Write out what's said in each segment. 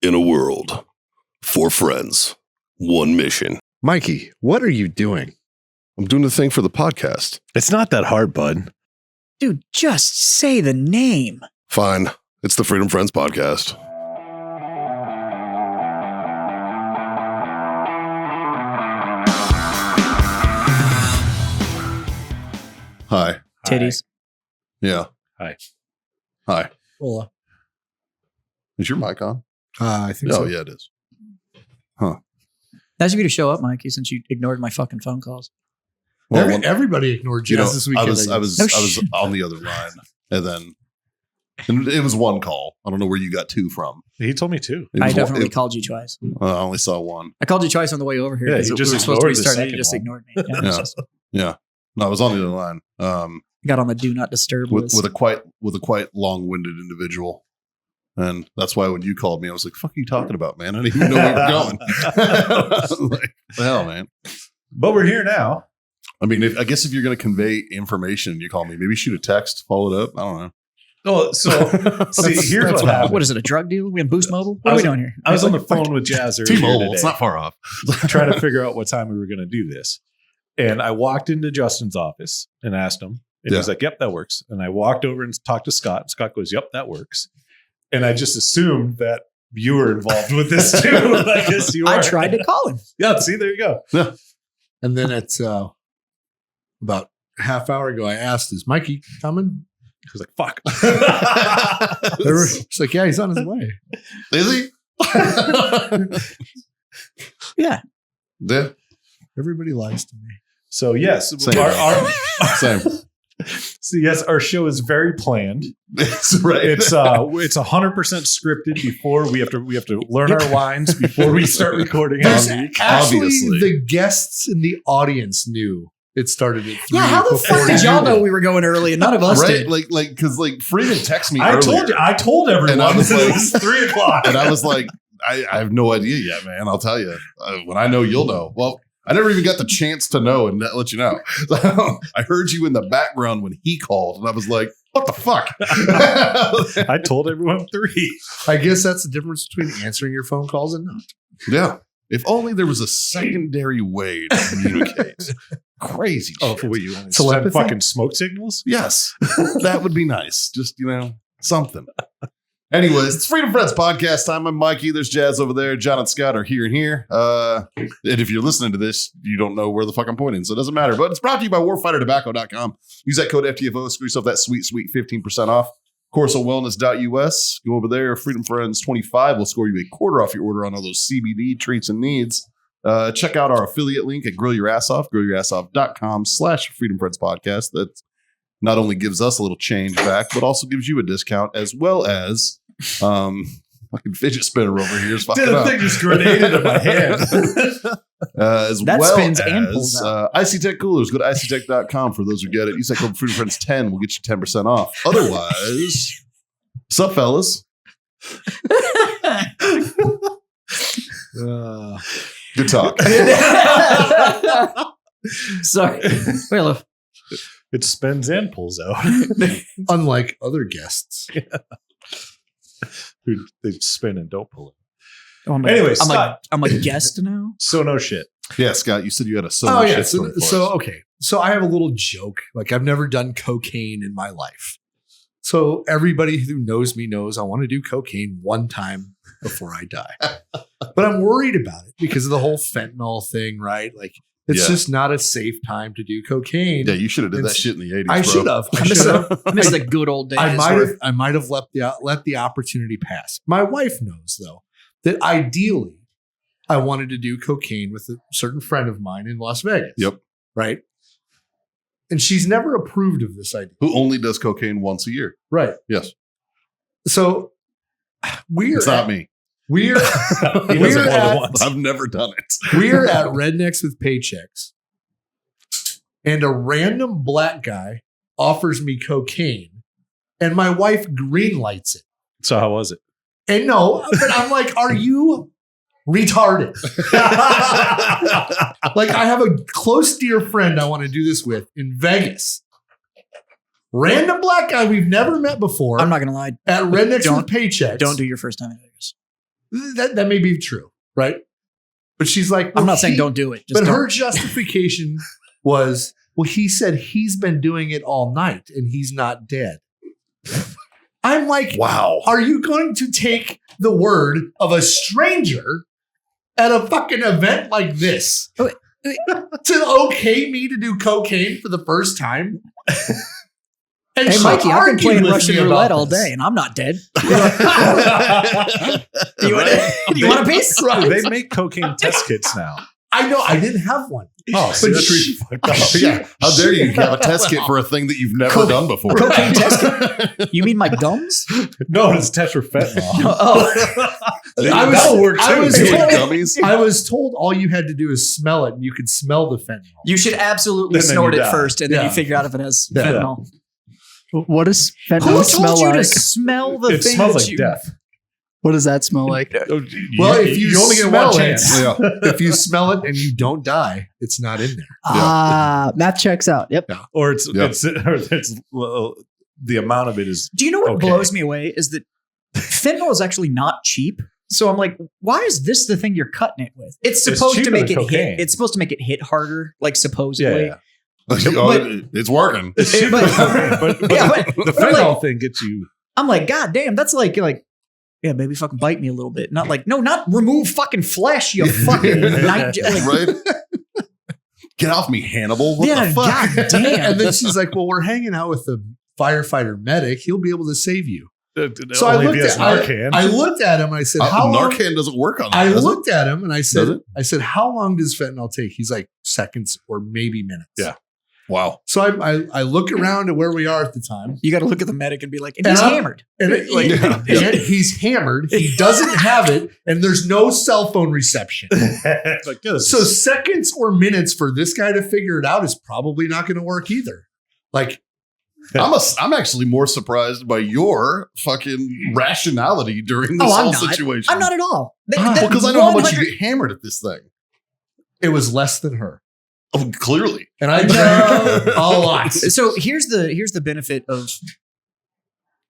In a world, 4 friends, 1 mission. Mikey, what are you doing? I'm doing the thing for the podcast. It's not that hard, bud. Dude, just say the name. Fine. It's the Freedom Friends podcast. Hi. Titties. Yeah. Hi. Hi. Hola. Is your mic on? I think so. Oh, yeah, it is. Nice of you to show up, Mikey, since you ignored my fucking phone calls. Well, Everybody ignored Jazz this weekend. I was on the other line, and it was 1 call. I don't know where you got 2 from. He told me too. I definitely called you twice. I only saw 1. I called you twice on the way over here. Yeah, because you we just were supposed to ignored the restart. You second just one. ignored me. Yeah, Yeah. Yeah. No, I was on the other line. Got on the do not disturb list. with a quite long-winded individual. And that's why when you called me, I was like, fuck are you talking about, man? I didn't even know where you were going. Like, the hell, man. But we're here now. I mean, I guess if you're going to convey information, you call me. Maybe shoot a text, follow it up. I don't know. Oh, so see, here's what happened. What is it, a drug deal? We have Boost Mobile? What are we doing here? I was on the phone with Jazz earlier T-Mobile, today, it's not far off. trying to figure out what time we were going to do this. And I walked into Justin's office and asked him. And he was like, yep, that works. And I walked over and talked to Scott. Scott goes, yep, that works. And I just assumed that you were involved with this too. I guess you are. I tried to call him. Yeah, see, there you go. Yeah. And then it's about a half hour ago, I asked, is Mikey coming? He was like, fuck. It's like, yeah, he's on his way. Is he? Yeah. Yeah. Everybody lies to me. So yes, Same. Same. so yes, our show is very planned. That's right. It's 100% scripted. Before we have to learn our lines before we start recording. There's on week. actually, Obviously. the guests in the audience knew it started at 3. Yeah, how the fuck did y'all know we were going early and none of us right? did? Because Freeman texted me I earlier. told everyone And I was it like- was 3 o'clock. And I was like, I have no idea yet, man. I'll tell you. When I know, you'll know. Well, I never even got the chance to know and let you know. I heard you in the background when he called, and I was like, what the fuck? I told everyone 3. I guess that's the difference between answering your phone calls and not. Yeah. If only there was a secondary way to communicate. Crazy Oh, shit. what you want to Telepathy? send fucking smoke signals? Yes. That would be nice. Just, something. Anyways, it's Freedom Friends podcast time. I'm Mikey. There's Jazz over there. John and Scott are here and here. And if you're listening to this, you don't know where the fuck I'm pointing, so it doesn't matter. But it's brought to you by warfightertobacco.com. Use that code FTFO. Screw yourself that sweet 15% off. CorsoWellness.us. Go over there. Freedom Friends 25 will score you a quarter off your order on all those CBD treats and needs. Check out our affiliate link at Grill Your Ass Off. GrillYourAssOff.com/Freedom Friends podcast. That not only gives us a little change back, but also gives you a discount, as well as fucking fidget spinner over here is fucking Dude, the up. thing just grenaded in my hand. As That well spins and pulls as Icy Tech Coolers. Go to icytech.com for those who get it. Use that code Freedom Friends 10. We'll get you 10% off. Otherwise, sup, fellas? Good talk. Sorry. Well, It spins and pulls out. Unlike other guests. Who they spin and don't pull it. Anyway, Scott. I'm a guest now. So no shit. Yeah, Scott, you said you had a Oh, yeah. shit story for us. Okay. So I have a little joke. Like, I've never done cocaine in my life. So everybody who knows me knows I want to do cocaine one time before I die. But I'm worried about it because of the whole fentanyl thing, right? Like, it's just not a safe time to do cocaine. Yeah, you should have did that shit in the 80s, I bro. should have. I miss the good old days. I might have let the opportunity pass. My wife knows, though, that ideally I wanted to do cocaine with a certain friend of mine in Las Vegas. Yep. Right. And she's never approved of this idea. Who only does cocaine once a year. Right. Yes. So It's not me. We're He doesn't more than once. I've never done it. we're at Rednecks with Paychecks, and a random black guy offers me cocaine, and my wife greenlights it. So how was it? And no, but I'm like, are you retarded? Like, I have a close dear friend I want to do this with in Vegas. Random black guy we've never met before. I'm not gonna lie. at Rednecks Don't- with Paychecks. Don't do your first time in Vegas. that may be true, right? But she's like, I'm not saying don't do it. Just but don't. her justification was, well, he said he's been doing it all night and he's not dead. I'm like, Wow. are you going to take the word of a stranger at a fucking event like this to okay me to do cocaine for the first time? And Hey, she Mikey, I've been argued playing with Russian me about roulette all this. day, and I'm not dead. You want a piece? Right. They make cocaine test kits now. I know. I didn't have one. Oh, so But that's she- really fucked up. Yeah. How dare you have a test kit for a thing that you've never done before? Cocaine test kit? You mean my gums? No, it's tetrafentanyl. Oh, That'll work too. I was You like told- gummies? I was told all you had to do is smell it, and you could smell the fentanyl. you should absolutely And then snort you it die. first, and then Yeah. you figure out if it has Yeah. fentanyl. What does Who fentanyl told smell you like? to smell the It thing? smells that like you- death. What does that smell like? Well, if you only get smell one it- chance. Yeah. If you smell it and you don't die, it's not in there. Math checks out. Yep. Or it's Yep. it's the amount of it is Do you know what Okay. blows me away is that fentanyl is actually not cheap. So I'm like, why is this the thing you're cutting it with? It's supposed to cheaper make than it cocaine. hit. It's supposed to make it hit harder, like supposedly. yeah. Oh, it's working. It's cheaper But- than cocaine, but Yeah, the but fentanyl thing gets you. I'm like, God damn, that's like, yeah, baby, fucking bite me a little bit. Not like, no, not remove fucking flesh, you fucking night. Like, Right? Get off me, Hannibal. What yeah, the fuck? God damn. And then she's like, well, we're hanging out with the firefighter medic. He'll be able to save you. So Only if he has Narcan. I looked at him and I said, how long? Narcan doesn't work on that. I does it? looked at him and I Does said, it? how long does fentanyl take? He's like seconds or maybe minutes. Yeah. Wow. So I look around at where we are at the time. You got to look at the medic and be like, and And he's I'm- hammered. And Yeah. and he's hammered. He doesn't have it, and there's no cell phone reception. Like, yeah, this So is- seconds or minutes for this guy to figure it out is probably not going to work either. Like, I'm actually more surprised by your fucking rationality during this Oh, I'm whole not. situation. I'm not at all. Well, because I know how much you get hammered at this thing. it was less than her, Oh, clearly. and I drank a lot. So here's the benefit of.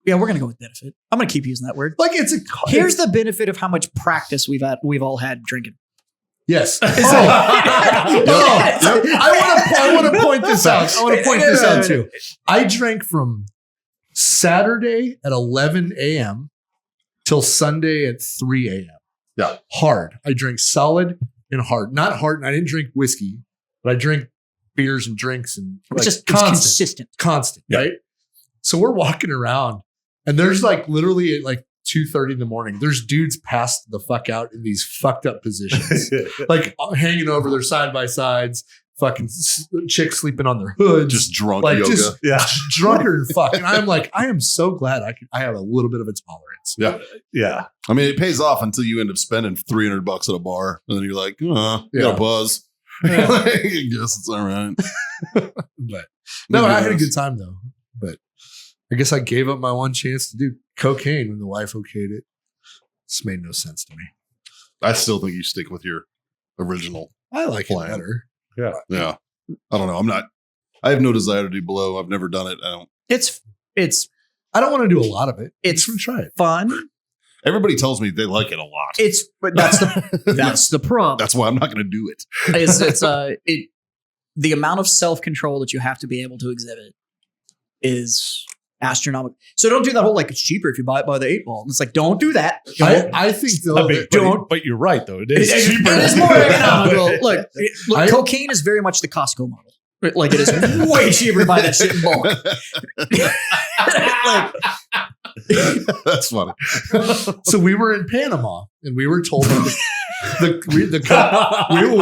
Yeah, we're gonna go with benefit. I'm gonna keep using that word. Like it's a Here's the benefit of how much practice we've all had drinking. yes. Yep. I want to point this out. I want to point this out too. I drank from Saturday at 11 a.m. till Sunday at 3 a.m. Yeah. Hard. I drank solid and hard. Not hard. I didn't drink whiskey, but I drink beers and drinks and It's like just it's constant. consistent. Right? So we're walking around and there's like literally at like 2:30 in the morning, there's dudes passed the fuck out in these fucked up positions. Like hanging over their side by sides, fucking chicks sleeping on their hoods, Just drunk like yoga. just yeah, drunker and fuck. And I'm like, I am so glad I have a little bit of a tolerance. yeah. I mean, it pays off until you end up spending $300 at a bar. And then you're like, you got Yeah. a buzz. I guess it's all right. But no, I had a good time though. But I guess I gave up my one chance to do cocaine when the wife okayed it. This made no sense to me. I still think you stick with your original. I like Plan. it better. Yeah. I don't know. I have no desire to do blow. I've never done it. I don't. It's I don't want to do a lot of it. It's- Just want to try it. fun. Everybody tells me they like it a lot. But that's the problem. That's why I'm not going to do it. The amount of self-control that you have to be able to exhibit is astronomical. So don't do that whole like it's cheaper if you buy it by the 8-ball. It's like don't do that. I think though, I mean, but you're right though. It is cheaper. It is more economical. Look, I- cocaine is very much the Costco model. Like it is way cheaper to buy that shit in bulk. Like, That's funny. so we were in Panama and we were told we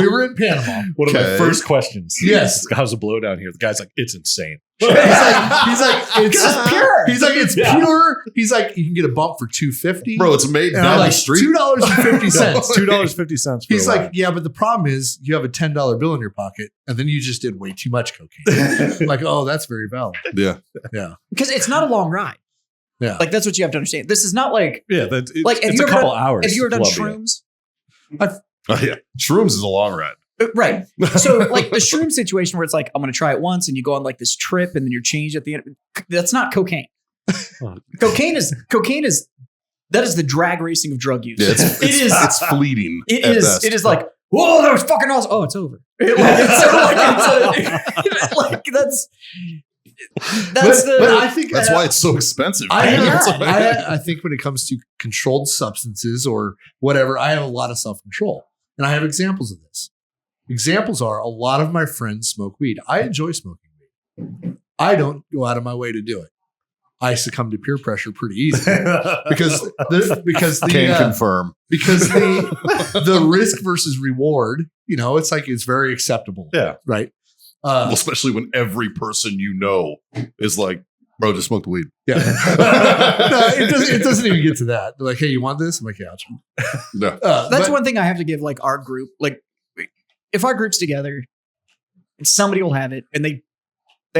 were in Panama. One of my Okay. first questions. Yes. How's the blow down here? The guy's like, it's insane. He's like, it's pure. He's like, it's Yeah. pure. He's like, you can get a bump for $2.50. Bro, it's made and down I'm the like, street. $2.50. $2.50 for He's a like, line. yeah, but the problem is you have a $10 bill in your pocket and then you just did way too much cocaine. Like, oh, that's very valid. Yeah. Yeah. because it's not a long ride. Yeah. Like that's what you have to understand. This is not like yeah, that's Like, have it's you a ever couple done- hours. have you ever to done Columbia. shrooms? Oh, yeah. Shrooms is a long ride. Right. So like the shroom situation where it's like, I'm going to try it once and you go on like this trip and then you're changed at the end. That's not cocaine. Cocaine is That is the drag racing of drug use. Yeah, it's fleeting. It at is. best. It is like, whoa, that was fucking awesome. Oh, it's over. That's but I think That's why it's so expensive. I think when it comes to controlled substances or whatever, I have a lot of self-control. And I have examples of this. Examples are a lot of my friends smoke weed. I enjoy smoking weed. I don't go out of my way to do it. I succumb to peer pressure pretty easy because Can confirm. because the risk versus reward, it's very acceptable. Yeah. Right. Well, especially when every person you know is like, bro, just smoke the weed. Yeah. No, it doesn't even get to that. They're like, hey, you want this? I'm like, yeah, I'll try. No. That's one thing I have to give like our group. Like if our group's together, somebody will have it and they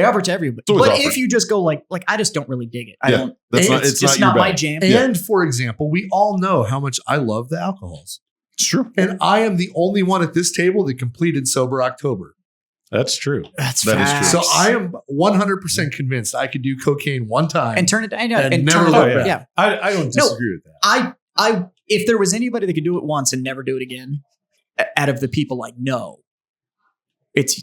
offer it to everybody. It's always But offered. if you just go like I just don't really dig it. I Yeah, don't. that's not- It's it's just not your not my bag. jam. And for example, we all know how much I love the alcohols. It's true. And I am the only one at this table that completed sober October. That's true. That's That is facts. true. So I am 100% convinced I could do cocaine one time. and turn it. I know. And And never turn it look up. back. Yeah. I don't disagree with that. I if there was anybody that could do it once and never do it again, out of the people I know, it's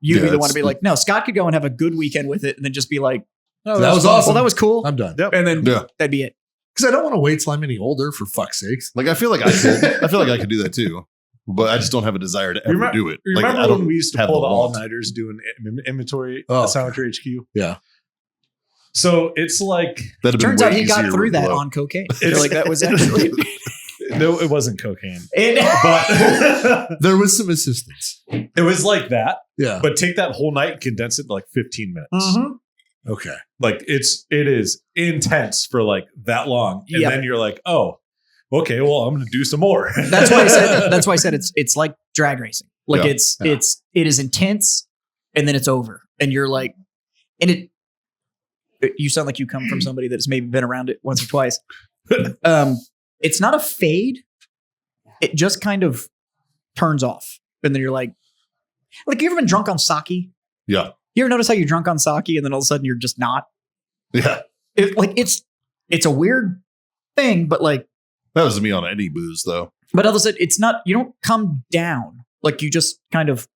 you'd be the one to be like, no, Scott could go and have a good weekend with it and then just be like, oh, That was fun. awesome. Well, that was cool. I'm done. Yep. And then Yeah. that'd be it. Because I don't want to wait till I'm any older, for fuck's sakes. Like I feel like I could do that too, but I just don't have a desigh to ever do it. Like, I Remember don't when we used to have pull the the want. all-nighters doing inventory Oh, at Soundtrack HQ? Yeah. So it's like, That'd have been Turns out way he got easier through with that blow. on cocaine. Like that was actually. no, it wasn't cocaine, It, but There was some assistance. it was like that. Yeah. But take that whole night and condense it to like 15 minutes. Mhm. Okay. Like it is intense for like that long, and Yep. then you're like, oh, okay, well, I'm going to do some more. That's why I said. That's why I said it's like drag racing. Like Yeah. it is intense, and then it's over, and you're like, and it. You sound like you come from somebody that's maybe been around it once or twice. It's not a fade. It just kind of turns off, and then you're like you ever been drunk on sake? Yeah. You ever notice how you're drunk on sake, and then all of a sudden you're just not? Yeah. It's a weird thing, but like. That was me on any booze though. But other said, it's not, you don't come down. Like you just kind of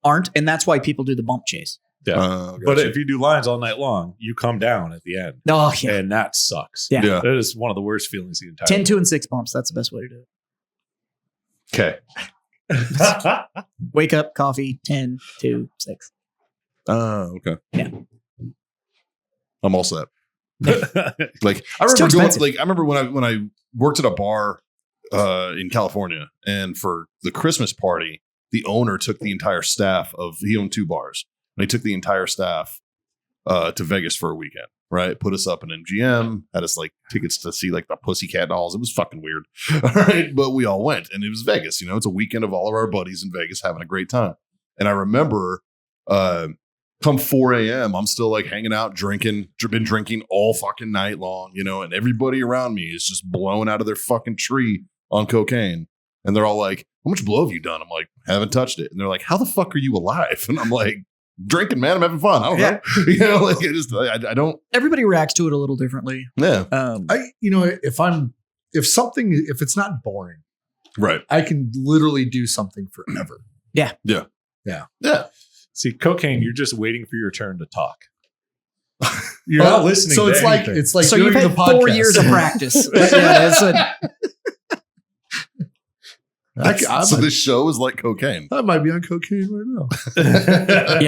aren't. And that's why people do the bump chase. But Gotcha. if you do lines all night long, you come down at the end, Oh, yeah. and that sucks. Yeah. Yeah. That is one of the worst feelings the entire 10, 2, and 6 bumps. That's the best way to do it. Okay. Wake up, coffee, 10, 2, 6. Okay. Yeah. I'm all set. Like I It's too remember expensive. I remember when I worked at a bar in California, and for the Christmas party, the owner took the entire staff he owned 2 bars, and he took the entire staff to Vegas for a weekend. Right, put us up in MGM, had us like tickets to see like the Pussycat Dolls. It was fucking weird. All right, but we all went, and it was Vegas. It's a weekend of all of our buddies in Vegas having a great time. And I remember, come 4 a.m., I'm still like hanging out, drinking, been drinking all fucking night long, and everybody around me is just blown out of their fucking tree on cocaine. And they're all like, how much blow have you done? I'm like, haven't touched it. And they're like, how the fuck are you alive? And I'm like, drinking, man, I'm having fun. I don't know. I don't. Everybody reacts to it a little differently. Yeah. If it's not boring, Right. I can literally do something forever. Yeah. See, cocaine, you're just waiting for your turn to talk. You're not listening. So to it's anything. like So doing you've had the podcast. 4 years of practice. Yeah, So this show is like cocaine. I might be on cocaine right now.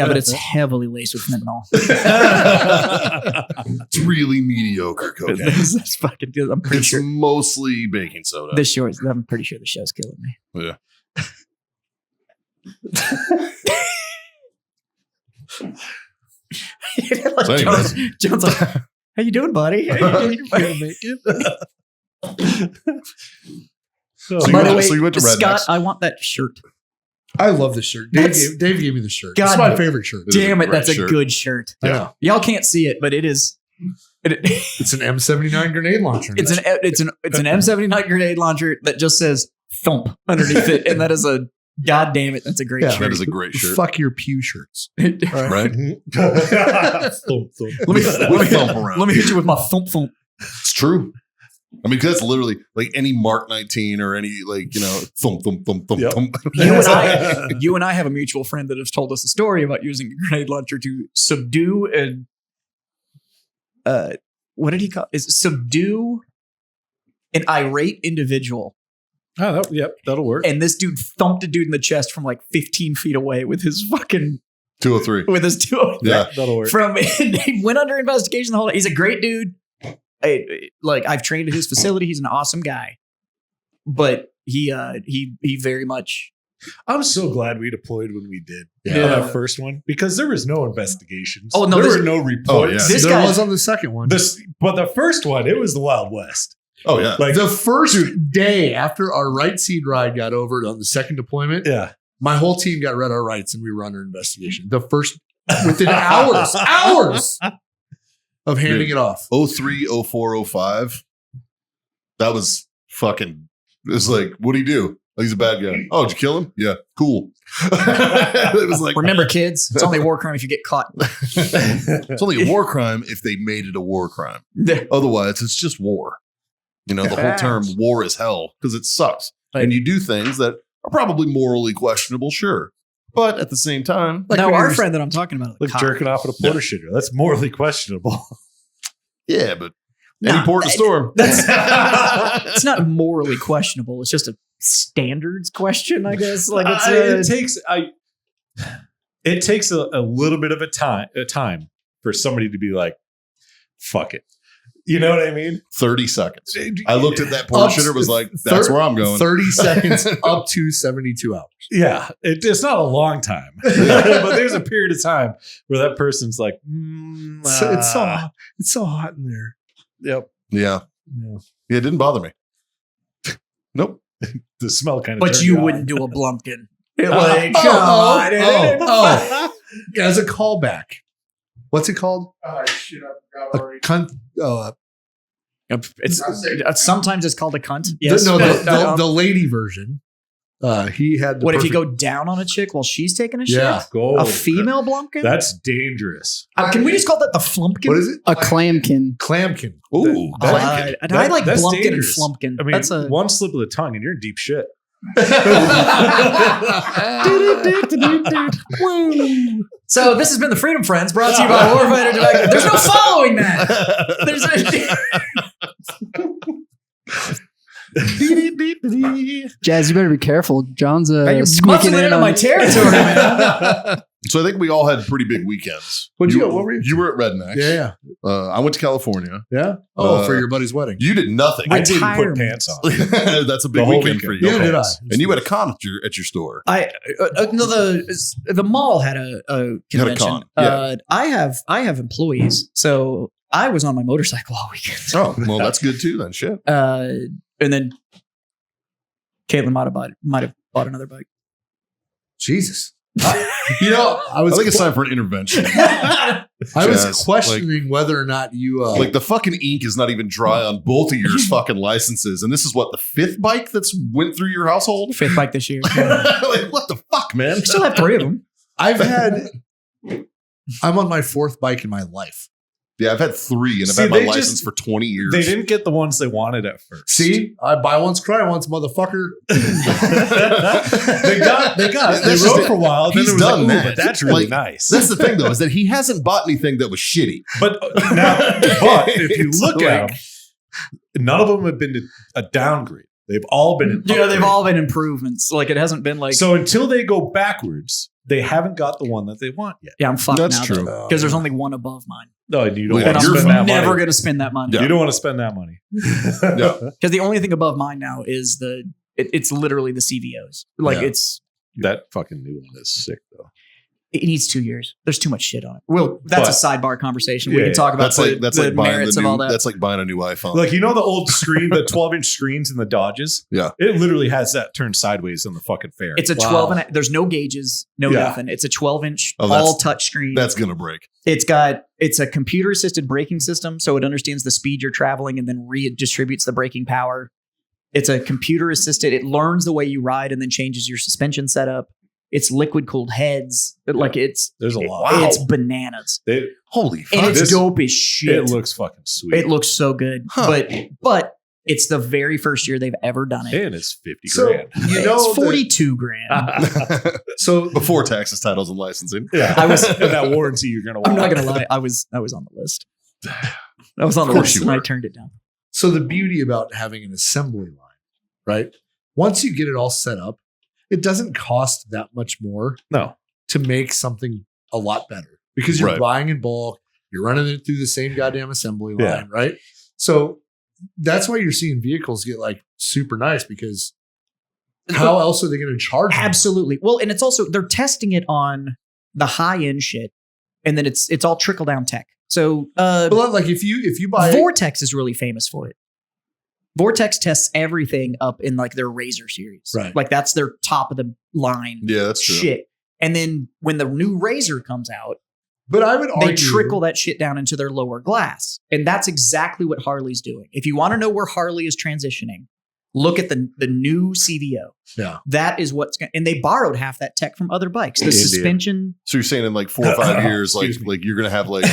but it's heavily laced with fentanyl. It's really mediocre cocaine. That's fucking good. I'm pretty It's sure mostly baking soda. I'm pretty sure the show's killing me. Yeah. Like So anyways. John's like, how you doing, buddy? How you doing? So By the you way, went to Scott, Rednecks. I want that shirt. I love this shirt. Dave gave me the shirt. God, It's my favorite shirt. It is a Damn it, great that's a shirt. good shirt. I know. Y'all can't see it, but it is. It's an M79 grenade launcher. It's an M79 grenade launcher that just says thump underneath it, and that is a God damn it, that's a great Yeah. shirt. That is a great shirt. Fuck your pew shirts. Right? Thump, thump. Let me With thump around. let me hit you with my thump thump. It's true. I mean, 'cause that's literally like any Mark 19 or any like, thump, thump, thump, thump, Yep. thump. You and I have a mutual friend that has told us a story about using a grenade launcher to subdue what did he call? Subdue an irate individual. Oh, that'll work. And this dude thumped a dude in the chest from like 15 feet away with his fucking 203. with his two. Yeah. That'll work. He went under investigation the whole. He's a great dude. I've trained at his facility. He's an awesome guy, but he very much. I'm so glad we deployed when we did. Yeah. On that first one, because there was no investigations. Oh, no, there this- were no reports. Oh, yeah. This there guy was on the second one. But the first one, it was the Wild West. Oh, yeah. Like, The first day after our right seed ride got over on the second deployment, yeah. my whole team got read our rights and we were under investigation. The first, within hours of handing it off. 03, 04, 05. That was fucking, it was like, what'd he do? Oh, he's a bad guy. Oh, did you kill him? Yeah, cool. It was like, Remember, kids, it's only a war crime if you get caught. it's only a war crime if they made it a war crime. Otherwise, it's just war. The whole term war is hell because it sucks. Like- and you do things that are probably morally questionable, sure. But at the same time, Now, when our you're- friend that I'm talking about, Like jerking off at a porta shitter. That's morally questionable. yeah, but any Nah, port in a storm. it's not morally questionable. It's just a standards question, I guess. Like it's it takes a little bit of a time for somebody to be like, fuck it. You know what I mean? 30 seconds. I looked at that porta shitter, was like, that's where I'm going. 30 seconds up to 72 hours. Yeah, it's not a long time, but there's a period of time where that person's like, It's so hot in there. Yep. Yeah. Yeah. Yeah, it didn't bother me. Nope. The smell kind of. but you wouldn't do a Blumpkin. Come oh, on. oh. As a callback. What's it called? Shit, I forgot already. It's sometimes it's called a cunt. Yes. Yes. The lady version. He had. What if you go down on a chick while she's taking a shit? Yeah. Go. A female Blumpkin? That's dangerous. Can we just call that the Flumpkin? What is it? A clamkin. Clamkin. Ooh. I like That's Blumpkin dangerous. and Flumpkin. I mean, That's a one slip of the tongue and you're in deep shit. So this has been the Freedom Friends, brought to you by Warfighter Tobacco. There's no following that. Jazz, you better be careful. John's You're squeaking muscling in into on my territory, man. So I think we all had pretty big weekends. What were you? You were at Rednecks. Yeah. I went to California. Yeah. Oh, Uh, for your buddy's wedding. You did nothing. I didn't put Retirement. pants on. That's a big The whole weekend for you. weekend. Yeah, did I? And you had a con at your store. No, the mall had a convention. con, yeah. I have employees, so I was on my motorcycle all weekend. Oh, well, that's good too then. Shit. And then Caitlin might have bought another bike. Jesus. I was I think it's time for an intervention. I was Jazz, questioning whether or not you Like the fucking ink is not even dry on both of your fucking licenses. And this is what, the fifth bike that's went through your household? Fifth bike this year. Like, what the fuck, man? I still have 3 of them. I'm on my 4th bike in my life. Yeah, I've had 3 and I've See, had my they license just- for 20 years. They didn't get the ones they wanted at first. See, I buy once, cry once, motherfucker. they That's just rode it. for a while. Then He's it was done like, ooh, that. but that's really Like, nice. That's the thing, though, is that he hasn't bought anything that was shitty. But if you It's look like- at them, none of them have been a downgrade. They've all been an They've upgrade. all been improvements. Like it hasn't been like. So until they go backwards, they haven't got the one that they want yet. Yeah, I'm fucked That's now. true. Because there's only one above mine. No, and you don't Yeah, want And to you're spend that I'm never money. going to spend that money. Yeah. You don't want to spend that money. Yeah. Because the only thing above mine now is it's literally the CVOs. Like Yeah. That fucking new one is sick though. it needs 2 years. There's too much shit on it. Well, that's a sidebar conversation. We Yeah, can talk about That's like buying merits the of new. all that. That's like buying a new iPhone. Like, you know the old screen, the 12-inch screens in the Dodges? Yeah. It literally has that turned sideways in the fucking fair. It's a Wow. 12 and there's no gauges, no Yeah. nothing. It's a 12-inch Oh, that's- all touch screen. That's gonna break. It's a computer assisted braking system, so it understands the speed you're traveling and then redistributes the braking power. It's a computer assisted. It learns the way you ride and then changes your suspension setup. It's liquid cooled heads. There's a lot. It's bananas. Holy fuck! And it's This- dope as shit. It looks fucking sweet. It looks so good. Huh. But It's the very first year they've ever done it. And it's 50 So grand. you know, It's 42 grand. so Before taxes, titles, and licensing. Yeah, I was- and that warranty you're gonna want. I'm not gonna lie. I was on the list. I was on the Of course list you and I were. turned it down. So the beauty about having an assembly line, right? Once you get it all set up, it doesn't cost that much more No, to make something a lot better because you're Right. buying in bulk, you're running it through the same goddamn assembly line, Yeah. right? So that's why you're seeing vehicles get like super nice because how else are they going to charge? more? Absolutely. Well, and it's also they're testing it on the high end shit, and then it's all trickle down tech. So But like if you buy Vortex is really famous for it. Vortex tests everything up in like their Razor series. Right. Like that's their top of the line Yeah, that's true. shit. And then when the new Razor comes out, but I would they argue trickle that shit down into their lower glass. And that's exactly what Harley's doing. If you want to know where Harley is transitioning, look at the new CVO. Yeah. That is what's going to, and they borrowed half that tech from other bikes. The India. suspension. So you're saying in like 4 or 5 years, like Excuse me. you're gonna have like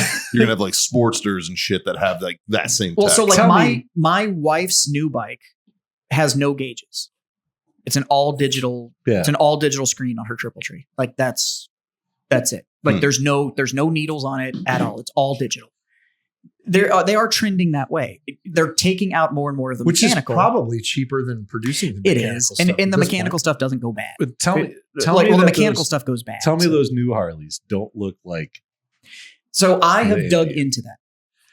Sportsters and shit that have like that same. Well, tech. so like Tell my me- my wife's new bike has no gauges. It's an all digital. Yeah. It's an all digital screen on her triple tree. Like that's it. Like Hmm. there's no needles on it at all. It's all digital. They are trending that way. They're taking out more and more of the which mechanical. is probably cheaper than producing the It mechanical is, stuff and at the this mechanical point. stuff doesn't go bad. but tell me The that mechanical those- stuff goes bad. Tell me So- those new Harleys don't look like. So I have Yeah. dug into that,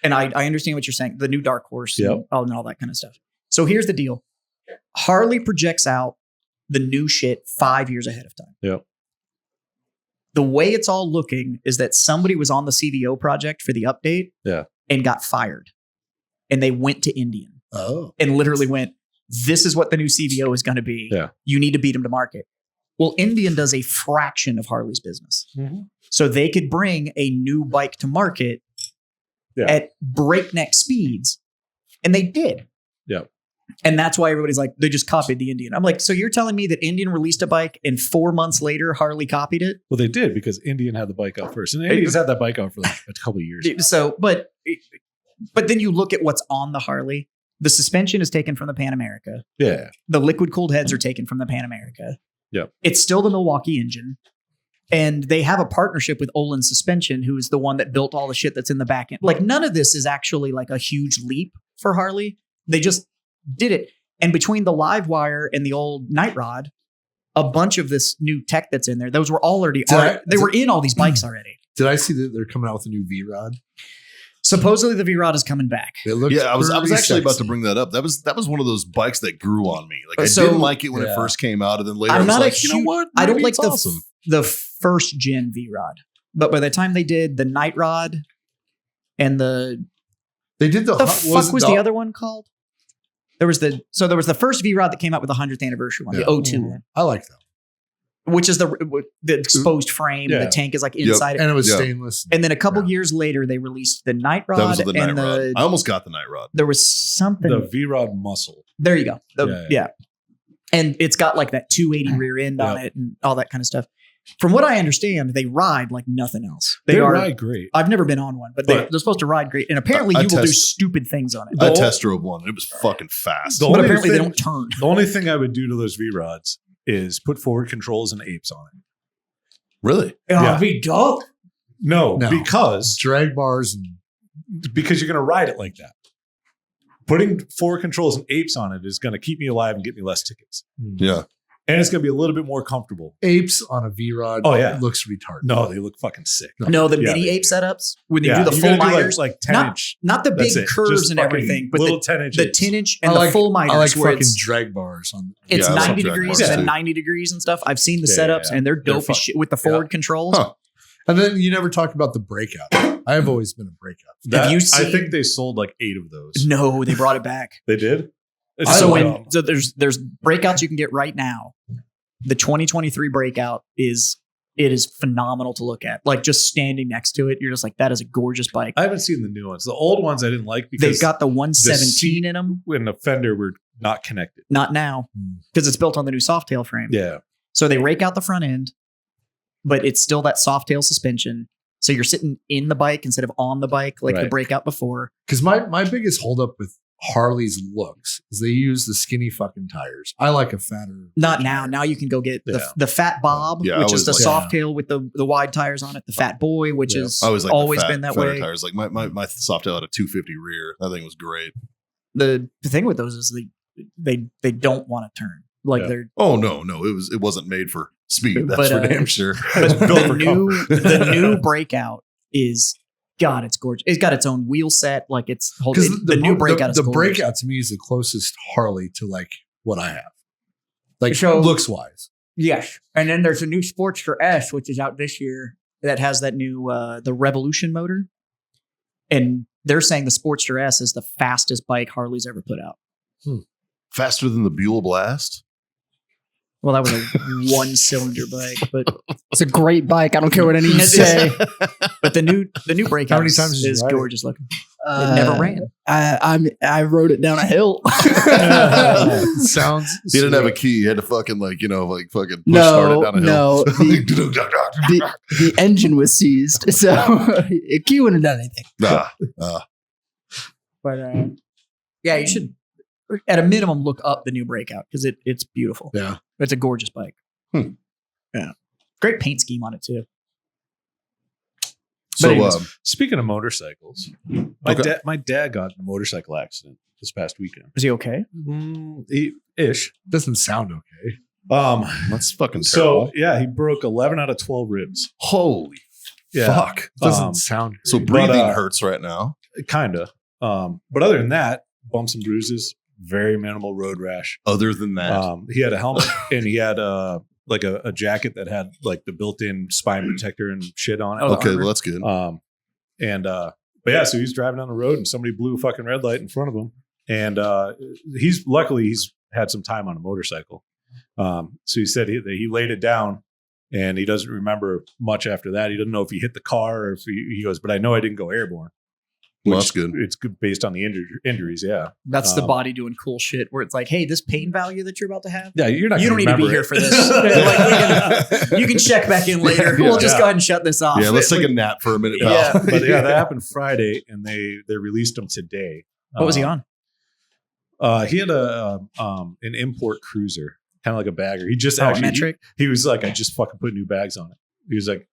and I understand what you're saying. The new Dark Horse, Yep. and all that kind of stuff. So here's the deal: Harley projects out the new shit 5 years ahead of time. Yep. The way it's all looking is that somebody was on the CVO project for the update, Yeah. and got fired, and they went to Indian Oh. and literally went, "This is what the new CVO is going to be. Yeah. You need to beat them to market." Well, Indian does a fraction of Harley's business. So they could bring a new bike to market Yeah. at breakneck speeds. And they did. Yeah. And that's why everybody's like, they just copied the Indian. I'm like, so you're telling me that Indian released a bike and 4 months later, Harley copied it? Well, they did because Indian had the bike out first, and Indian's had that bike out for like a couple of years. now. So, but then you look at what's on the Harley. The suspension is taken from the Pan America. Yeah, The liquid cooled heads are taken from the Pan America. Yeah. It's still the Milwaukee engine. And they have a partnership with Olin Suspension, who is the one that built all the shit that's in the back end. Like none of this is actually like a huge leap for Harley. They just did it. And between the live wire and the old Night Rod, a bunch of this new tech that's in there, those were already, they were in all these bikes already. Did I see that they're coming out with a new V Rod? Supposedly the V-Rod is coming back. It looks Yeah, I was pretty actually about to sexy. bring that up. That was one of those bikes that grew on me. Like I So- didn't like it when it Yeah. first came out, and then later I'm I was not a like, you know huge- what? I don't Maybe like it's the awesome. the first gen V-Rod. But by the time they did the Night Rod and the They did the fuck was the other one called? There was the first V-Rod that came out with the 100th anniversary one, Yeah. the O2 one, I like them, which is the exposed frame. Yeah. The tank is like inside it. and it was Yeah. stainless. And then a couple Yeah. years later, they released the Night Rod That was the Night and Rod. I almost got the Night Rod. there was something. the V Rod muscle. There you go. Yeah. Yeah. And it's got like that 280 rear end on Yep. it and all that kind of stuff. From what I understand, they ride like nothing else. They are. ride great. I've never been on one, but But- they're supposed to ride great. And apparently, I you will do test- stupid things on it. I The- test drove one. It was fucking fast. The But only apparently, they thing- don't turn. The only thing I would do to those V Rods is put forward controls and apes on it. Really? Yeah. be dope. No, No. because drag bars and you're going to ride it like that. Putting forward controls and apes on it is going to keep me alive and get me less tickets, Yeah. and it's going to be a little bit more comfortable. apes on a V Rod. Oh, yeah. looks retarded. No, they look fucking sick. No, the Yeah, mini they ape do. setups when they Yeah, do the you're full gonna do miters, like 10 not- inch. not the That's big it. curves Just and fucking everything, but little 10 inches. the 10 inch and I the like, full miters I like where fucking it's drag bars on. It's Yeah, I love 90 drag degrees bars and then too. 90 degrees and stuff. I've seen the Yeah, setups yeah. and they're They're dope fun. as shit with the forward controls. Huh. And then you never talk about the breakout. I have always been a breakout. That- you I seen- think they sold like 8 of those. No, they brought it back. They did. It's I So like- dumb. there's breakouts you can get right now. The 2023 breakout is phenomenal to look at. Like just standing next to it, you're just like, that is a gorgeous bike. I haven't seen the new ones. The old ones I didn't like because They've got the 117 seat- in them. when the fender were not connected. Not now, because it's built on the new Softail frame. Yeah. So they rake out the front end, but it's still that Softail suspension. So you're sitting in the bike instead of on the bike like the Right. breakout before. Because my biggest holdup with Harley's looks is they use the skinny fucking tires. I like a fatter. Not now. Now you can go get the Fat Bob, Yeah, which is the like- soft tail with the wide tires on it. The Fat Boy, which is I always like always the been that fatter way. tires. Like my Softail had a 250 rear. That thing was great. The thing with those is they don't want to turn. Like Yeah. they're Oh no, it wasn't made for speed. That's But, for damn sure. It's built for the new Breakout is God. It's gorgeous. It's got its own wheel set. Like it's Because the new Breakout is the gorgeous. Breakout to me is the closest Harley to like what I have, like So- looks wise. Yes, and then there's a new Sportster S, which is out this year, that has that new the Revolution motor, and they're saying the Sportster S is the fastest bike Harley's ever put out. Faster than the Buell Blast. Well, that was a one-cylinder bike, but It's a great bike. I don't care what any of you say. but the new Breakout How many times did you is ride it? gorgeous looking. It never ran. I rode it down a hill. Sounds. He didn't have a key. He had to fucking fucking push start it down a hill. No, the engine was seized, so it key wouldn't have done anything. But yeah, you should at a minimum look up the new Breakout because it's beautiful. Yeah. It's a gorgeous bike. Yeah, great paint scheme on it too. So anyways, speaking of motorcycles, Okay. my dad got in a motorcycle accident this past weekend. Is he okay? Ish. Doesn't sound okay. that's fucking terrible. So yeah, he broke 11 out of 12 ribs. Holy Yeah. fuck. Doesn't sound. So great. breathing But, hurts right now. Kinda. But other than that, bumps and bruises, very minimal road rash. Other than that, He had a helmet and he had like a jacket that had like the built-in spine protector and shit on it. Oh, okay, well that's good. But yeah, so he's driving down the road and somebody blew a fucking red light in front of him. And he's had some time on a motorcycle. So he said he laid it down and he doesn't remember much after that. He doesn't know if he hit the car or if he goes, but I know I didn't go airborne. Well, Which that's good. It's good based on the injuries. Yeah. That's the body doing cool shit where it's like, hey, this pain value that you're about to have. Yeah. You're not, You don't need to be remember here it. for this. You can check back in later. We'll just go ahead and shut this off. Yeah, let's take a nap for a minute, pal. Yeah. But yeah, that happened Friday and they released him today. What was he on? He had an import cruiser, kind of like a bagger. He just metric. He was like, I just fucking put new bags on it. He was like,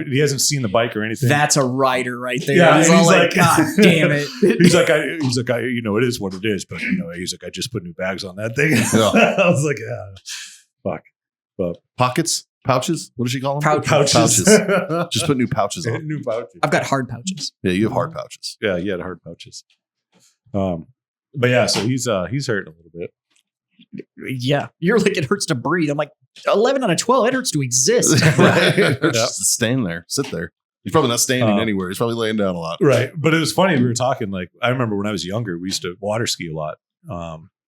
he hasn't seen the bike or anything. That's a rider right there. Yeah, he's and all he's like, like- God damn it. he's like, it is what it is, but he's like, I just put new bags on that thing. Yeah. I was like, yeah, fuck. But Pockets, pouches. What does she call them? pouches. Just put new pouches on. new pouches. I've got hard pouches. Yeah, you have hard pouches. Yeah, he had hard pouches. But yeah, so he's hurting a little bit. Yeah. You're like, it hurts to breathe. I'm like, 11 out of 12, it hurts to exist. Right. Just stand there, sit there. He's probably not standing anywhere. He's probably laying down a lot. Right. But it was funny. We were talking, like, I remember when I was younger, we used to water ski a lot.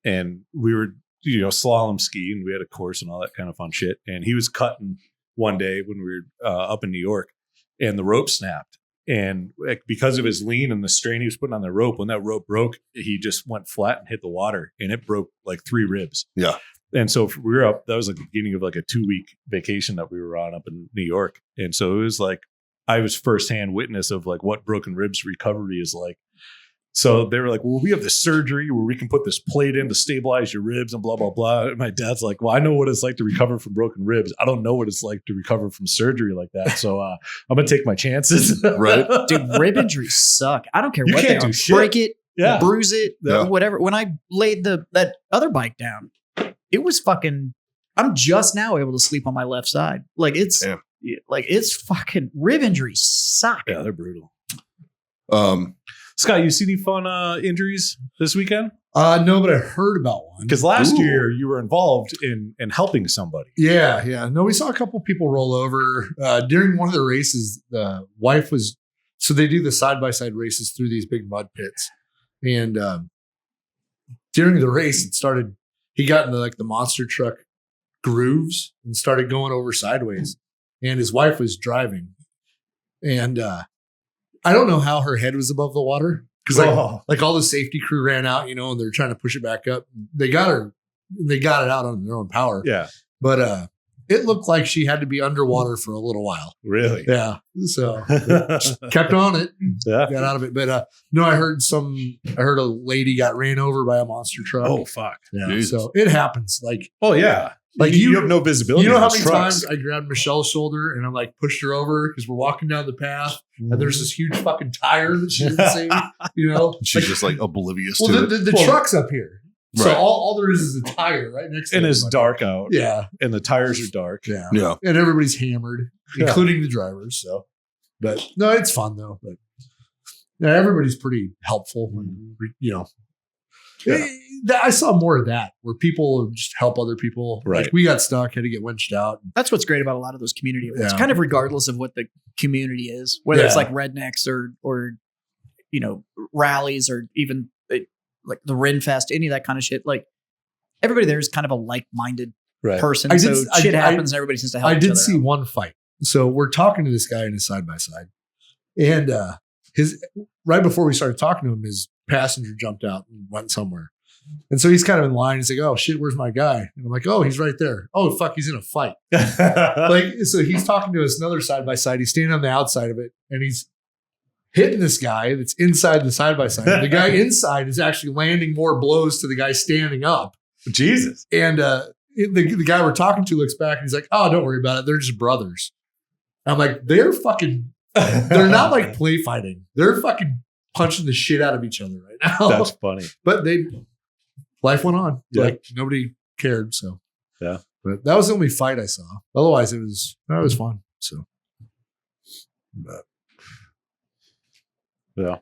And we were, slalom ski and we had a course and all that kind of fun shit. And he was cutting one day when we were up in New York and the rope snapped. And like, because of his lean and the strain he was putting on the rope, when that rope broke, he just went flat and hit the water and it broke like 3 ribs. Yeah. And so we were up, that was like the beginning of like a 2-week vacation that we were on up in New York. And so it was like, I was firsthand witness of like what broken ribs recovery is like. So they were like, well, we have this surgery where we can put this plate in to stabilize your ribs and blah, blah, blah. And my dad's like, well, I know what it's like to recover from broken ribs. I don't know what it's like to recover from surgery like that. So I'm going to take my chances. Right. Dude, rib injuries suck. I don't care You what can't they do are. shit. Break it, Yeah. bruise it, Yeah. whatever. When I laid that other bike down, it was fucking, I'm just now able to sleep on my left side. Like it's fucking rib injuries suck. Yeah, they're brutal. Scott, you see any fun injuries this weekend? No, but I heard about one. Because last Ooh. year you were involved in helping somebody. Yeah. No, we saw a couple people roll over during one of the races. The wife was, so they do the side-by-side races through these big mud pits. And during the race, he got into like the monster truck grooves and started going over sideways. And his wife was driving. And I don't know how her head was above the water. Because like all the safety crew ran out, and they're trying to push it back up. They got it out on their own power. Yeah. But it looked like she had to be underwater for a little while. Really? Yeah. So kept on it. Yeah. Got out of it. But no, I heard a lady got ran over by a monster truck. Oh, fuck. yeah. Jesus. So it happens. Like, Oh, yeah. Like you you- have no visibility. you know on how those many trucks. times I grabbed Michelle's shoulder and I'm like pushed her over because we're walking down the path and there's this huge fucking tire that she didn't see, you know? She's Like, just like oblivious well, to the, it. the, the truck's up here. So Right. all there is a tire right next to And it. it's dark out. Yeah. And the tires are dark. Yeah. Yeah. And everybody's hammered, Yeah. including the drivers. So, but no, it's fun though. But yeah, everybody's pretty helpful. And, you know, Yeah. I saw more of that where people just help other people. Right. Like we got stuck, had to get winched out. That's what's great about a lot of those community events. Yeah. Kind of regardless of what the community is, whether it's Yeah. like rednecks or you know rallies or even like the Ren Fest, any of that kind of shit. Like everybody there is kind of a like-minded Right. person. I So did- shit I- happens and everybody seems to help. I each did other see out. one fight. So we're talking to this guy in his side by side, and his right before we started talking to him, his passenger jumped out and went somewhere. And so he's kind of in line. He's like, "Oh shit, where's my guy?" And I'm like, "Oh, he's right there." Oh fuck, he's in a fight. Like so, he's talking to us another side by side. He's standing on the outside of it, and he's hitting this guy that's inside the side by side. The guy inside is actually landing more blows to the guy standing up. Jesus. And the guy we're talking to looks back and he's like, "Oh, don't worry about it. They're just brothers." I'm like, they're not like play fighting. They're fucking punching the shit out of each other right now. That's funny. But life went on. Yeah. Like nobody cared. So Yeah. But that was the only fight I saw. Otherwise, it was fun. So but Yeah.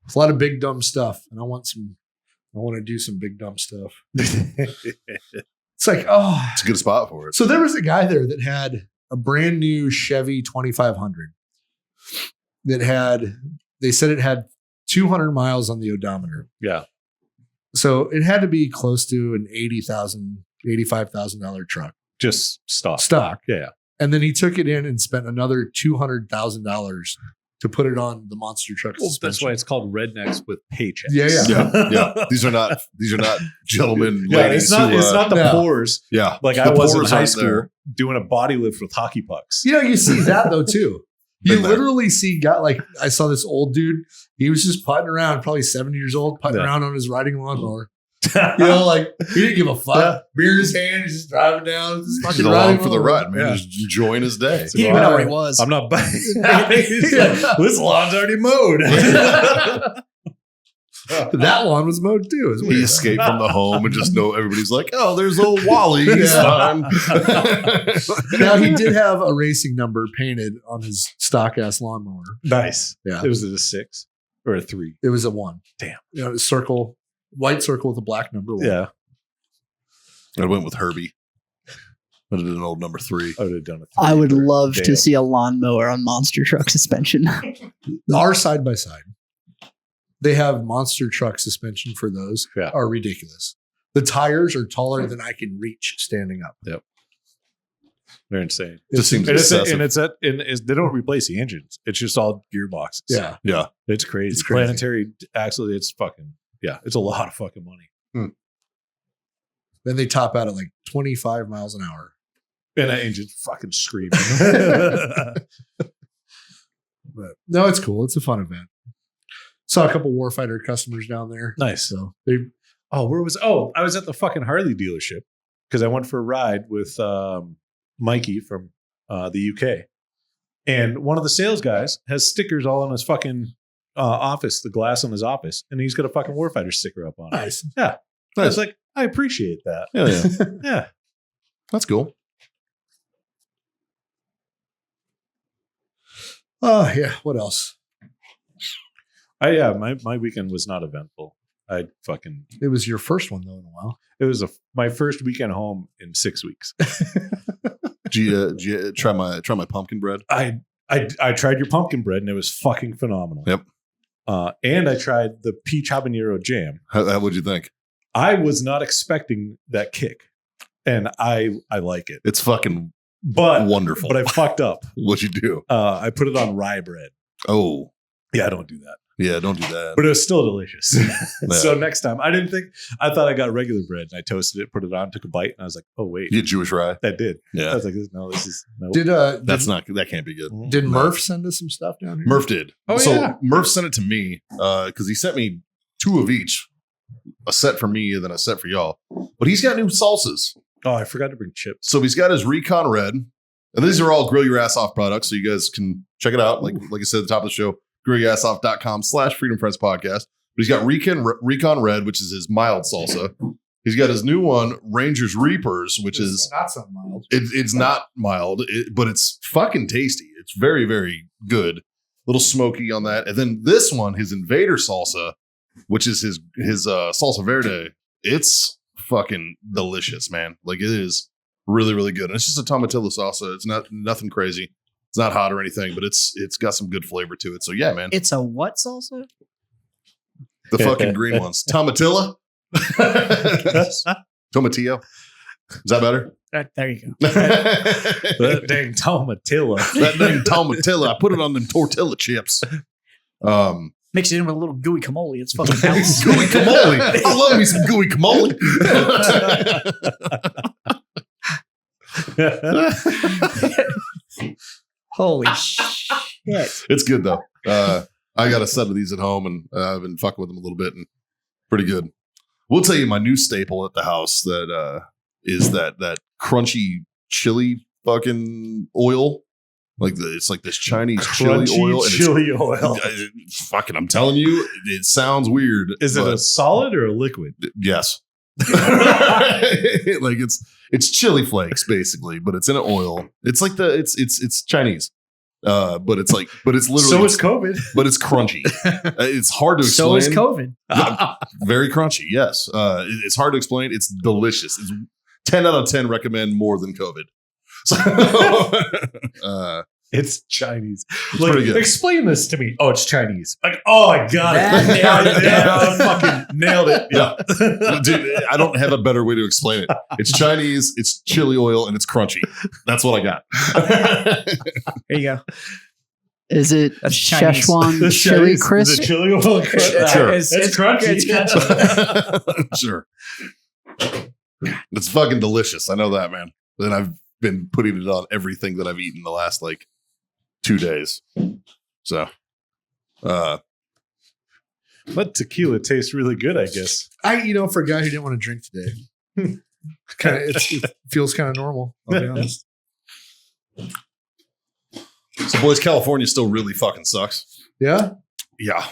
it's a lot of big dumb stuff, and I want to do some big dumb stuff. It's like, oh, It's a good spot for it. so there was a guy there that had a brand new Chevy 2500 they said it had 200 miles on the odometer. Yeah. So it had to be close to an $85,000 truck Just stop. stock. Yeah. And then he took it in and spent another $200,000 to put it on the monster truck. Well, that's suspension. why it's called rednecks with paychecks. Yeah, yeah. Yeah. These are not gentlemen, Yeah, ladies it's not. who, It's not the no. pores yeah. like The I was in pores high aren't school there. doing a body lift with hockey pucks. You know, you see that though too. You Been there. literally see like I saw this old dude. He was just putting around, probably 70 years old, putting Yeah. around on his riding lawnmower. You know, like he didn't give a fuck. Yeah. Beer in his hand, he's just driving down, just He's fucking along riding for the lawnmower. ride, man. Yeah. Just enjoying his day. He didn't even know where he was. I'm not buying. He's like, this lawn's already mowed. That lawn was mowed too. It's He weird. escaped from the home and just know everybody's like, oh, there's old Wally. He's Yeah. fine. Now he did have a racing number painted on his stock ass lawnmower. Nice. Yeah. It was a 6 or a 3. It was a 1. Damn. You know, circle, white circle with a black number 1. Yeah. I went with Herbie. I did an old number 3. I would have done a 3. I would love Dale. to see a lawnmower on monster truck suspension. Our side by side, they have monster truck suspension for those. Yeah. Are ridiculous. The tires are taller than I can reach standing up. They're insane. Just seems And excessive. they don't replace the engines. It's just all gearboxes. Yeah. Yeah. It's crazy. It's crazy. Planetary axle. It's fucking, yeah, it's a lot of fucking money. Then they top out at like 25 miles an hour. And that engine's fucking screaming. But no, it's cool. It's a fun event. Saw a couple Warfighter customers down there. Nice. So they I was at the fucking Harley dealership because I went for a ride with Mikey from the UK. And one of the sales guys has stickers all on his fucking office, the glass on his office, and he's got a fucking Warfighter sticker up on it. nice. I was like, I appreciate that. Yeah, yeah. Yeah. That's cool. Oh yeah. What else? My weekend was not eventful. It was your first one though in a while. It was my first weekend home in 6 weeks. Did you try my pumpkin bread? I tried your pumpkin bread and it was fucking phenomenal. Yep. And I tried the peach habanero jam. How would you think? I was not expecting that kick, and I like it. It's fucking But wonderful. But I fucked up. What'd you do? I put it on rye bread. Oh, Yeah, I don't do that. Yeah, don't do that. But it was still delicious. Yeah. So next time, I thought I got regular bread, and I toasted it, put it on, took a bite, and I was like, oh wait, You get Jewish rye. that did. I Yeah, was like, no, this is no. that can't be good. Did No. Murph send us some stuff down here? Murph did. Oh, so yeah. Murph sent it to me because he sent me 2 of each, a set for me and then a set for y'all. But he's got new salsas. Oh, I forgot to bring chips. So he's got his Recon Red, and these are all Grill Your Ass Off products, so you guys can check it out. Like I said at the top of the show, grillyourassoff.com/Freedom Friends Podcast. But he's got Recon Red, which is his mild salsa. He's got his new one, Ranger's Reapers, which is not so mild. it's not mild, but it's fucking tasty. It's very, very good. A little smoky on that. And then this one, his Invader salsa, which is his salsa verde. It's fucking delicious, man. Like it is really, really good. And it's just a tomatillo salsa. It's nothing crazy. It's not hot or anything, but it's got some good flavor to it. So yeah, man. It's a what salsa? The fucking green ones. Tomatilla? Tomatillo? Is that better? There you go. That dang tomatilla. That dang tomatilla. I put it on them tortilla chips. Mix it in with a little gooey camole. It's fucking nice. Gooey camole. I love me some gooey camole. Holy shit. It's good though. I got a set of these at home, and I've been fucking with them a little bit, and pretty good. We'll tell you my new staple at the house that is that crunchy chili fucking oil. It's like this Chinese chili oil. And Chili oil. Fucking, I'm telling you, it sounds weird. Is it a solid or a liquid? Yes. Like it's chili flakes basically, but it's in an oil. It's like it's Chinese. But it's literally So is COVID. but it's crunchy. It's hard to explain. So is COVID. Very crunchy, yes. It's hard to explain. It's delicious. It's 10 out of 10 recommend more than COVID. So, It's Chinese. pretty good. Explain this to me. Oh, it's Chinese. Like, oh, I got it. Nailed it. I fucking nailed it. Yeah. Dude, I don't have a better way to explain it. It's Chinese, it's chili oil, and it's crunchy. That's what I got. There you go. Is it That's Chinese. Szechuan chili The crisp? chili oil. Sure. It's crunchy. It's crunchy. Sure. It's fucking delicious. I know that, man. And I've been putting it on everything that I've eaten the last 2 days. So, But tequila tastes really good, I guess. For a guy who didn't want to drink today, it feels kind of normal. I'll be honest. so boys, California still really fucking sucks. Yeah. Yeah.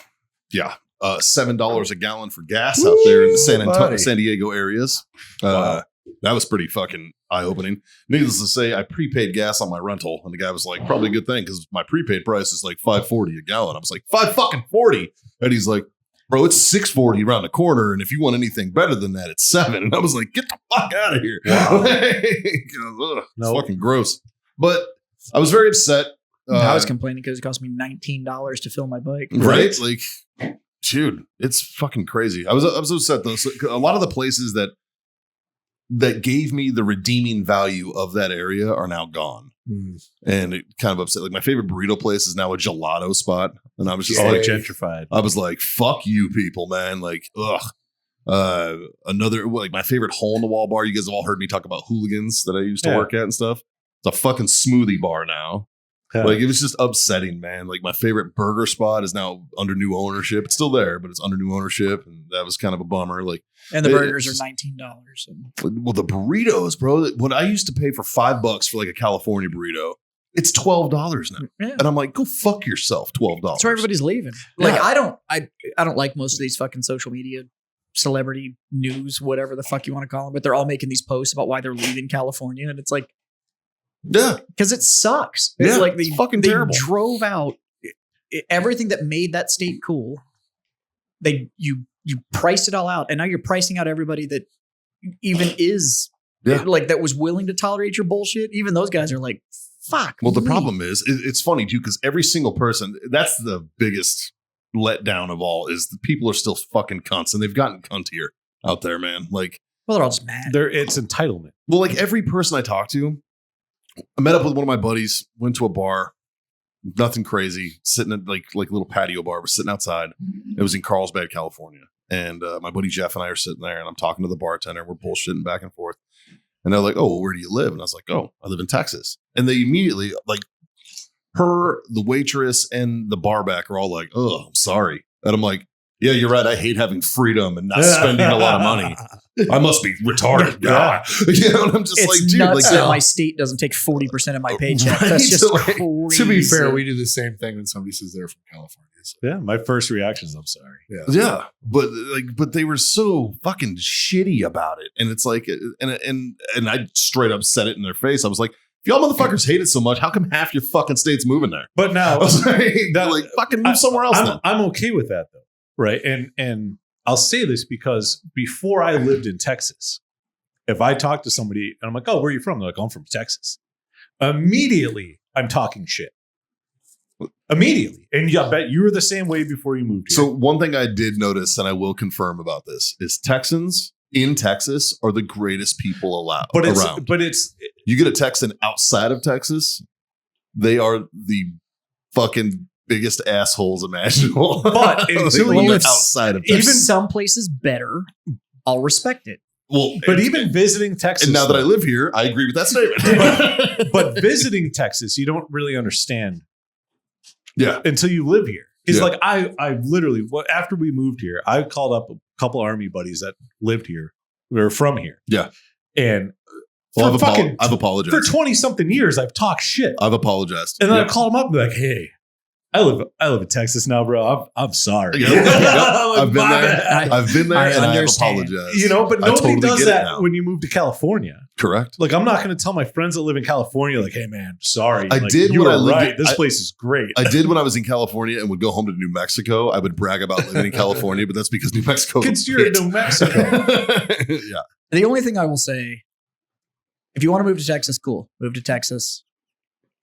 $7 a gallon for gas out there in the buddy. San Diego areas. Wow. That was pretty fucking eye-opening. Needless to say, I prepaid gas on my rental, and the guy was like, probably a good thing because my prepaid price is like $5.40 a gallon. I was like, $5.40, and he's like, bro, it's $6.40 around the corner, and if you want anything better than that, it's $7. And I was like, get the fuck out of here! Wow. It's fucking gross. But I was very upset. I was complaining because it cost me $19 to fill my bike. Right? Like, dude, it's fucking crazy. I was upset though. So a lot of the places that gave me the redeeming value of that area are now gone. And it kind of upset. Like my favorite burrito place is now a gelato spot. And I was just gentrified. I was like, fuck you people, man. Like, ugh. Another, my favorite hole in the wall bar. You guys have all heard me talk about Hooligans that I used to work at and stuff. It's a fucking smoothie bar now. Like it was just upsetting, man. Like my favorite burger spot is now under new ownership. It's still there, but it's under new ownership, and that was kind of a bummer. Like, And the burgers are $19. well, the burritos, bro. What I used to pay for $5 for like a California burrito, it's $12 now, Yeah. and I'm like, go fuck yourself, $12. That's where everybody's leaving. Yeah. Like I don't like most of these fucking social media, celebrity news, whatever the fuck you want to call them, but they're all making these posts about why they're leaving California, and it's like, Yeah, because it sucks. Yeah, It's like it's fucking terrible. drove out everything that made that state cool. You priced it all out, and now you're pricing out everybody that even is that was willing to tolerate your bullshit. Even those guys are like, fuck. Well, the me. problem is, it's funny too, because every single person, that's the biggest letdown of all, is the people are still fucking cunts, and they've gotten cuntier out there, man. Like, Well, they're all just mad. It's entitlement. well, like every person I talk to, I met up with one of my buddies, went to a bar, nothing crazy. Sitting at like a little patio bar. We're sitting outside. It was in Carlsbad, California. And my buddy Jeff and I are sitting there, and I'm talking to the bartender. We're bullshitting back and forth. And they're like, "Oh, well, where do you live?" And I was like, "Oh, I live in Texas." And they immediately, like, the waitress, and the bar back are all like, "Oh, I'm sorry." And I'm like, "Yeah, you're right. I hate having freedom and not spending a lot of money. I must be retarded." Yeah. You know, and I'm just It's like, dude, nuts like, that my state doesn't take 40% of my paycheck. Right? That's just So, like, crazy. To be fair, we do the same thing when somebody says they're from California. So, Yeah, my first reaction is I'm sorry. yeah, but they were so fucking shitty about it, and it's like, and I straight up said it in their face. I was like, if y'all motherfuckers hate it so much, how come half your fucking state's moving there? But now, I was like, fucking move somewhere else. Then. I'm okay with that though, right? And I'll say this because before I lived in Texas, if I talk to somebody and I'm like, "Oh, where are you from?" They're like, "I'm from Texas." Immediately, I'm talking shit. Immediately, and I bet you were the same way before you moved here. So one thing I did notice, and I will confirm about this, is Texans in Texas are the greatest people around. But it's You get a Texan outside of Texas, they are the fucking biggest assholes imaginable. But until When you- you're outside of If Texas. some places better, I'll respect it. Well, but even visiting Texas, and now that I live here, I agree with that statement. but visiting Texas, you don't really understand Yeah. until you live here. It's Yeah. like I literally, after we moved here, I called up a couple Army buddies that lived here. They were from here. Yeah. And Well, for I've apologized. for 20 something years, I've talked shit. I've apologized. And then Yeah. I called them up and be like, "Hey, I live in Texas now, bro. I'm sorry." Yep. Yep. Like, I've been my there. bad. I've been there I and I have understand. apologized. You know, but I nobody totally does get it that now. when you move to California. Correct. Like, I'm not going to tell my friends that live in California, like, "Hey, man, sorry." I Like, did You when were I lived right. in- This I- place is great. I did when I was in California and would go home to New Mexico. I would brag about living in California, but that's because New Mexico. Because you're in New Mexico. Yeah. The only thing I will say, if you want to move to Texas, cool. Move to Texas.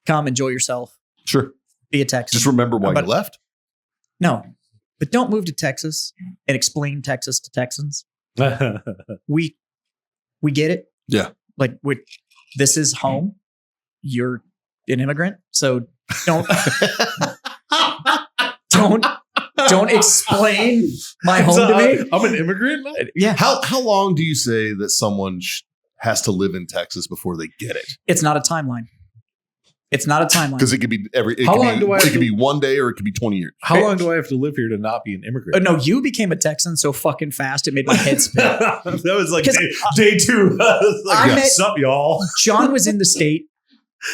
Come, enjoy yourself. Sure. Be a Texan. Just remember why But- you left. No, but don't move to Texas and explain Texas to Texans. We get it. Yeah. Like, this is home. You're an immigrant, so don't don't explain my home So, to me. I'm an immigrant. Yeah, How long do you say that someone has to live in Texas before they get it? it's not a timeline. It's not a timeline. Because it could be How long do I it have could to- be one day or it could be 20 years. How long do I have to live here to not be an immigrant? No, you became a Texan so fucking fast it made my head spin. That was like 'Cause day two. I was like, I met- "What's up, y'all?" John was in the state,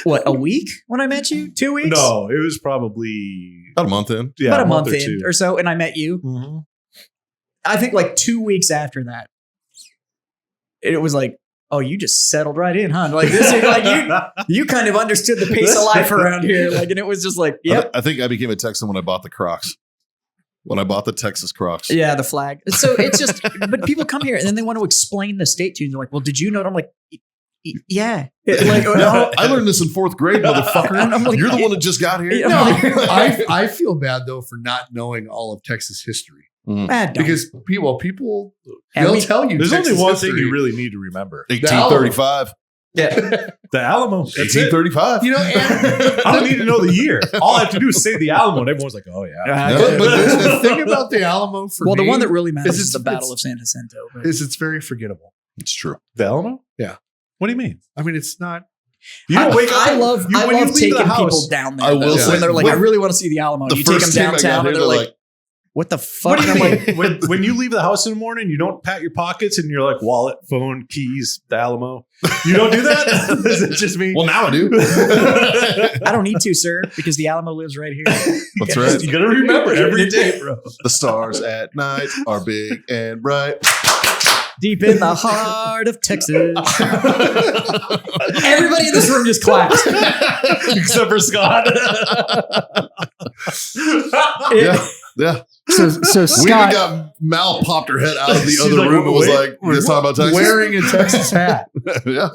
what, a week when I met you? 2 weeks? No, it was probably About a month in. yeah, About a month or in two. or so, and I met you. Mhm. I think like 2 weeks after that, it was like, oh, you just settled right in, huh? Like this is like you kind of understood the pace of life around here. Like, and it was just like, yep. I think I became a Texan when I bought the Crocs. When I bought the Texas Crocs. Yeah, the flag. So it's just, but people come here and then they want to explain the state to you. And they're like, well, did you know? And I'm like, yeah. Like, No, I learned this in 4th grade, motherfucker. And I'm like, You're the one that just got here. Yeah, No, I'm like, I feel bad though for not knowing all of Texas history "Ah, don't." because people And they'll we- tell you There's Texas only one history. thing you really need to remember: 1835. yeah. the Alamo. That's it. 1835. You know, and I don't need to know the year. All I have to do is say the Alamo, and everyone's like, "Oh yeah." but the thing about the Alamo for Well, the me one that really matters is is the it's- Battle of San Jacinto. But is it's very forgettable. It's true. The Alamo? Yeah. What do you mean? I mean, it's not. You don't wake up. I love when you taking leave the people house- down there. I will though. say, when they're like, when- I really want to see the Alamo. The You take them first time I got downtown here, and they're like, what the fuck? What do And you I'm mean? like, when you leave the house in the morning, you don't pat your pockets and you're like wallet, phone, keys, the Alamo. You don't do that? Is it just me? Well, now I do. I don't need to, sir, because the Alamo lives right here. That's right. You gotta remember every day, bro. The stars at night are big and bright. Deep in the heart of Texas. Everybody in this room just claps. Except for Scott. Yeah. So We even Scott, got Mal popped her head out of the She's other like, room and was wait, like, "Let's talk about Texas." Wearing a Texas hat. Yeah.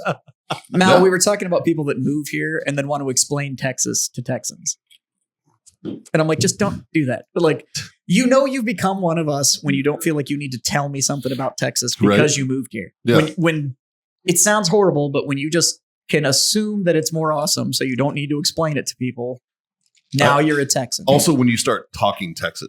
Mal, Yeah. we were talking about people that move here and then want to explain Texas to Texans. And I'm like, just don't do that. But like, you've become one of us when you don't feel like you need to tell me something about Texas because you moved here. Yeah. When it sounds horrible, but when you just can assume that it's more awesome, so you don't need to explain it to people. Now you're a Texan. Also, when you start talking Texan,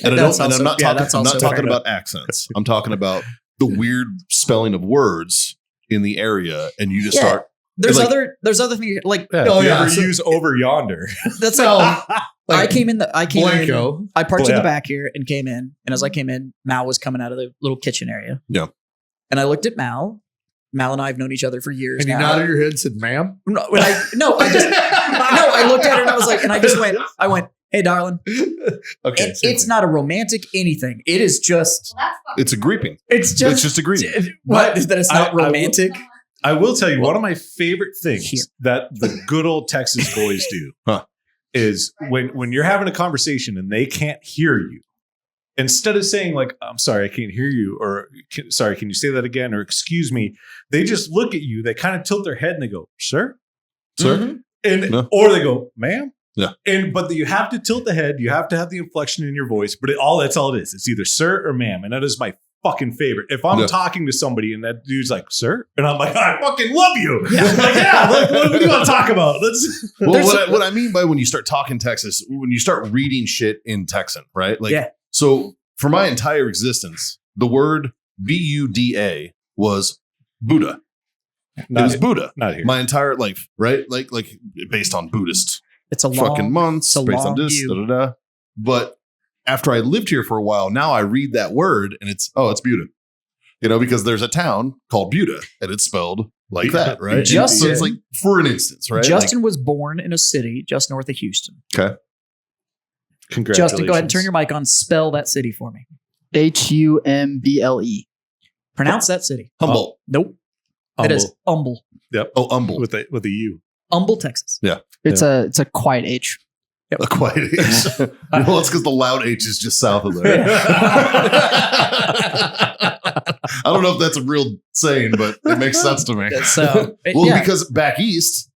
and That's I'm also- not yeah, talking. that's I'm not also talking fair. about accents. I'm talking about the weird spelling of words in the area, and you just Yeah. start. There's like- other things like Yeah, Oh, if you yeah, ever so- use over yonder. that's Well, like, I like came in. Blanco. I parked in Yeah. the back here and came in. And as I came in, Mal was coming out of the little kitchen area. Yeah. And I looked at Mal. Mal and I have known each other for years And you now. nodded your head and said, ma'am. I looked at her and I was like, and I went, hey, darling. Okay. And it's not a romantic anything. It is just, It's a greeting. it's It's just, just a greeting. what? That it's not I will- romantic? I will tell you, one of my favorite things Here. that the good old Texas boys do is when you're having a conversation and they can't hear you, instead of saying like, I'm sorry, I can't hear you, or sorry, can you say that again? Or excuse me, they just look at you, they kind of tilt their head and they go, sir? Sir? Mhm. And No. or they go, ma'am? Yeah. But you have to tilt the head, you have to have the inflection in your voice, but that's all it is. It's either sir or ma'am. And that is my fucking favorite. If I'm Yeah. talking to somebody and that dude's like, sir, and I'm like, I fucking love you. Yeah. Like, yeah, like, what do you want to talk about? Well, what I mean by when you start talking Texas, when you start reading shit in Texan, right? Like, Yeah. So for my entire existence, the word Buddha was Buddha. It was Buddha. Not here. My entire life, right? Like based on Buddhist It's a fucking long, months, it's a based on long this, view. da, da, da. But after I lived here for a while, now I read that word and it's Buda. You know, because there's a town called Buda and it's spelled like that, right? Justin- So it's like, for an instance, right? Justin was born in a city just north of Houston. Congratulations. Justin, go ahead and turn your mic on. Spell that city for me. Humble. Pronounce that city. Humboldt. Nope. It is Humble. Oh, Humboldt. with a U. Humble, Texas. It's a quiet H. A quiet H. Well, it's because the loud H is just south of there. I don't know if that's a real saying, but it makes sense to me. So, Well, yeah. because back east,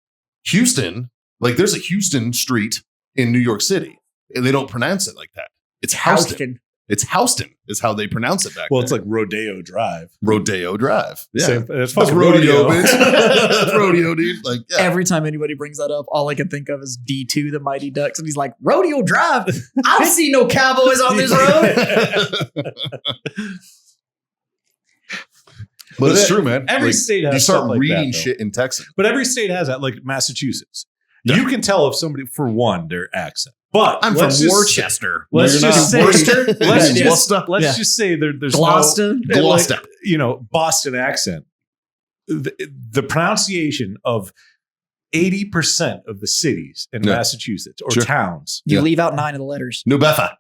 Houston, like there's a Houston street in New York City, and they don't pronounce it like that. It's Houston. Houston. It's Houston is how they pronounce it back Well, there. it's like Rodeo Drive. Rodeo Drive. Yeah. Same, it's That's fucking rodeo, rodeo. bitch. That's rodeo, dude. Like, yeah. Every time anybody brings that up, all I can think of is D2, the Mighty Ducks. And he's like, Rodeo Drive? I don't see no cowboys on this road. But it's true, man. Every Like, state has you start stuff like reading that, though. shit in Texas. But every state has that, like Massachusetts. Yeah. You can tell if somebody, for one, their accent. But I'm let's from just- Worcester. Let's You're just not say, Worcester? let's Yeah. just, Gloucester? let's Yeah. just say there's Gloucester? no, Gloucester. like, Boston accent. The pronunciation of 80% of the cities in Yeah. Massachusetts or Sure. towns, You Yeah. leave out 9 of the letters. New Betha.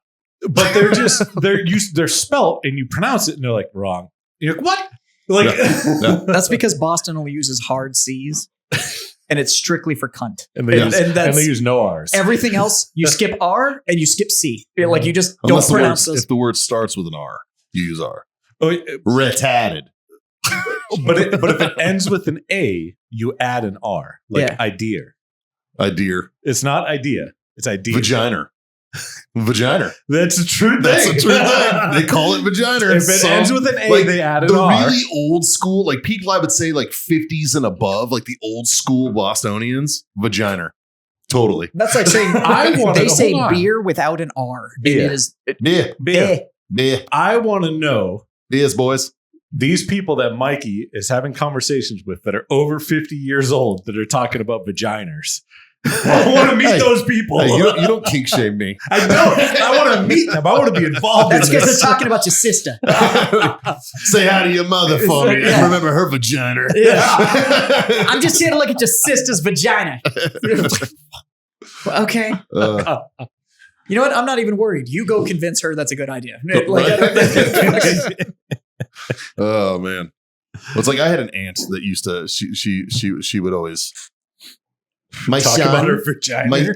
but they're spelt and you pronounce it and they're like wrong. You're like, what? Like, Yeah. That's because Boston only uses hard C's. And it's strictly for cunt. and they And- use, and that's- they use no R's. Everything else, you skip R and you skip C. Like you just Unless don't pronounce the word, those. if the word starts with an R, you use R. Oh, Retarded. but if it ends with an A, you add an R, like Yeah. idea. Idea. It's not idea. It's idea. Vagina. Vagina. That's a true thing. That's a true thing. They call it vagina. If it ends with an A, like, they add an the R. really old school, like people I would say like 50s and above, like the old school Bostonians, vagina. Totally. That's like saying they say beer without an R. And Beer. it is Yeah. Beer. Yeah. I want to know Yes, boys. these people that Mikey is having conversations with that are over 50 years old that are talking about vaginas. I want to meet Hey. those people. Hey, you don't kink shame me. I don't. I want to meet them. I want to be involved That's in because this. they're talking about your sister. Say hi to your mother for me. Yeah. Remember her vagina. I'm just here to look at your sister's vagina. Okay. You know what? I'm not even worried. You go convince her that's a good idea. Oh man. Well, it's like I had an aunt that used to she would always my Talk son, about her vagina.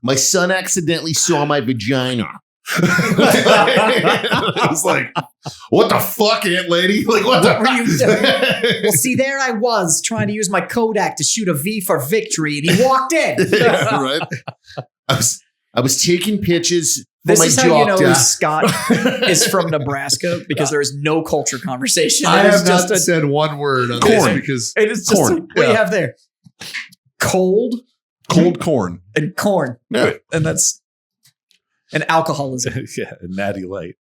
my son accidentally saw my vagina. It was like, what the fuck, Aunt Lady? Like, what What were you doing? the Well, see, there I was trying to use my Kodak to shoot a V for victory, and he walked in. right? I was taking pictures for This my is how you know doctor. Scott is from Nebraska because there is no culture conversation. I It is have not just said one word on Corn. this because it is just corn. what do you have there? Cold Cold corn. and corn. Yeah. And that's and alcoholism. Yeah, and Natty Light.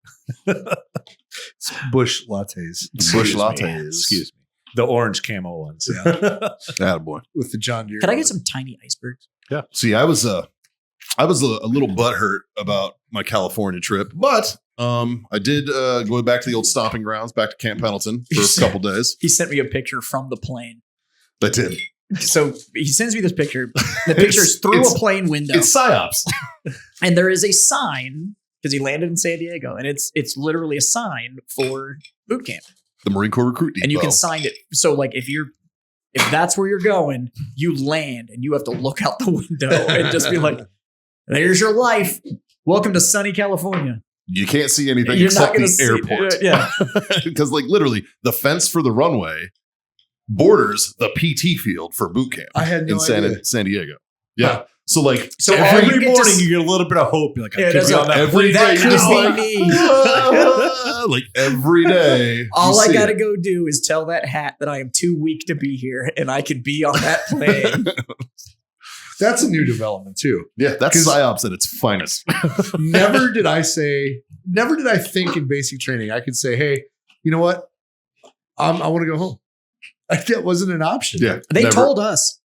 Bush lattes Bush Excuse me. lattes. Excuse me. The orange camo ones. Attaboy. with the John Deere. Can I on get it. some tiny icebergs? See, I was a little butthurt about my California trip, but I did go back to the old stomping grounds, back to Camp Pendleton for a couple days. He sent me a picture from the plane. I did. So he sends me this picture. The picture's through it's- a plane window. It's psyops. And there is a sign because he landed in San Diego, and it's literally a sign for boot camp, The Marine Corps Recruit Depot. and you can sign it. So like if that's where you're going, you land and you have to look out the window and just be like, "There's your life. Welcome to sunny California." You can't see anything You're except not going the to airport. Yeah, Because like literally the fence for the runway borders the PT field for boot camp I had no in idea. San Diego. Yeah. So like So all Every you get to morning s- you get a little bit of hope. You're like, Yeah, I could that's be like on that every plane day right that you're now. could just be like, me. like every day. All you I see got to it. go do is tell that hat that I am too weak to be here, and I could be on that plane. That's a new development too. Yeah, that's 'Cause- psyops at its finest. Never did I think in basic training I could say, "Hey, you know what? I want to go home." That wasn't an option. Yeah. They never. told us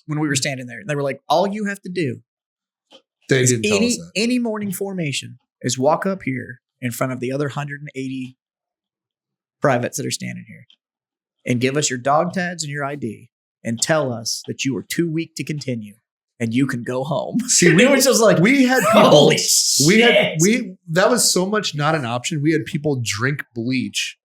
when we were standing there. They were like, "All you have to do They is didn't tell us any that. any morning formation is walk up here in front of the other 180 privates that are standing here, and give us your dog tags and your ID, and tell us that you were too weak to continue, and you can go home." See, And it was just like, We had people. holy we that was so much not an option. We had people drink bleach,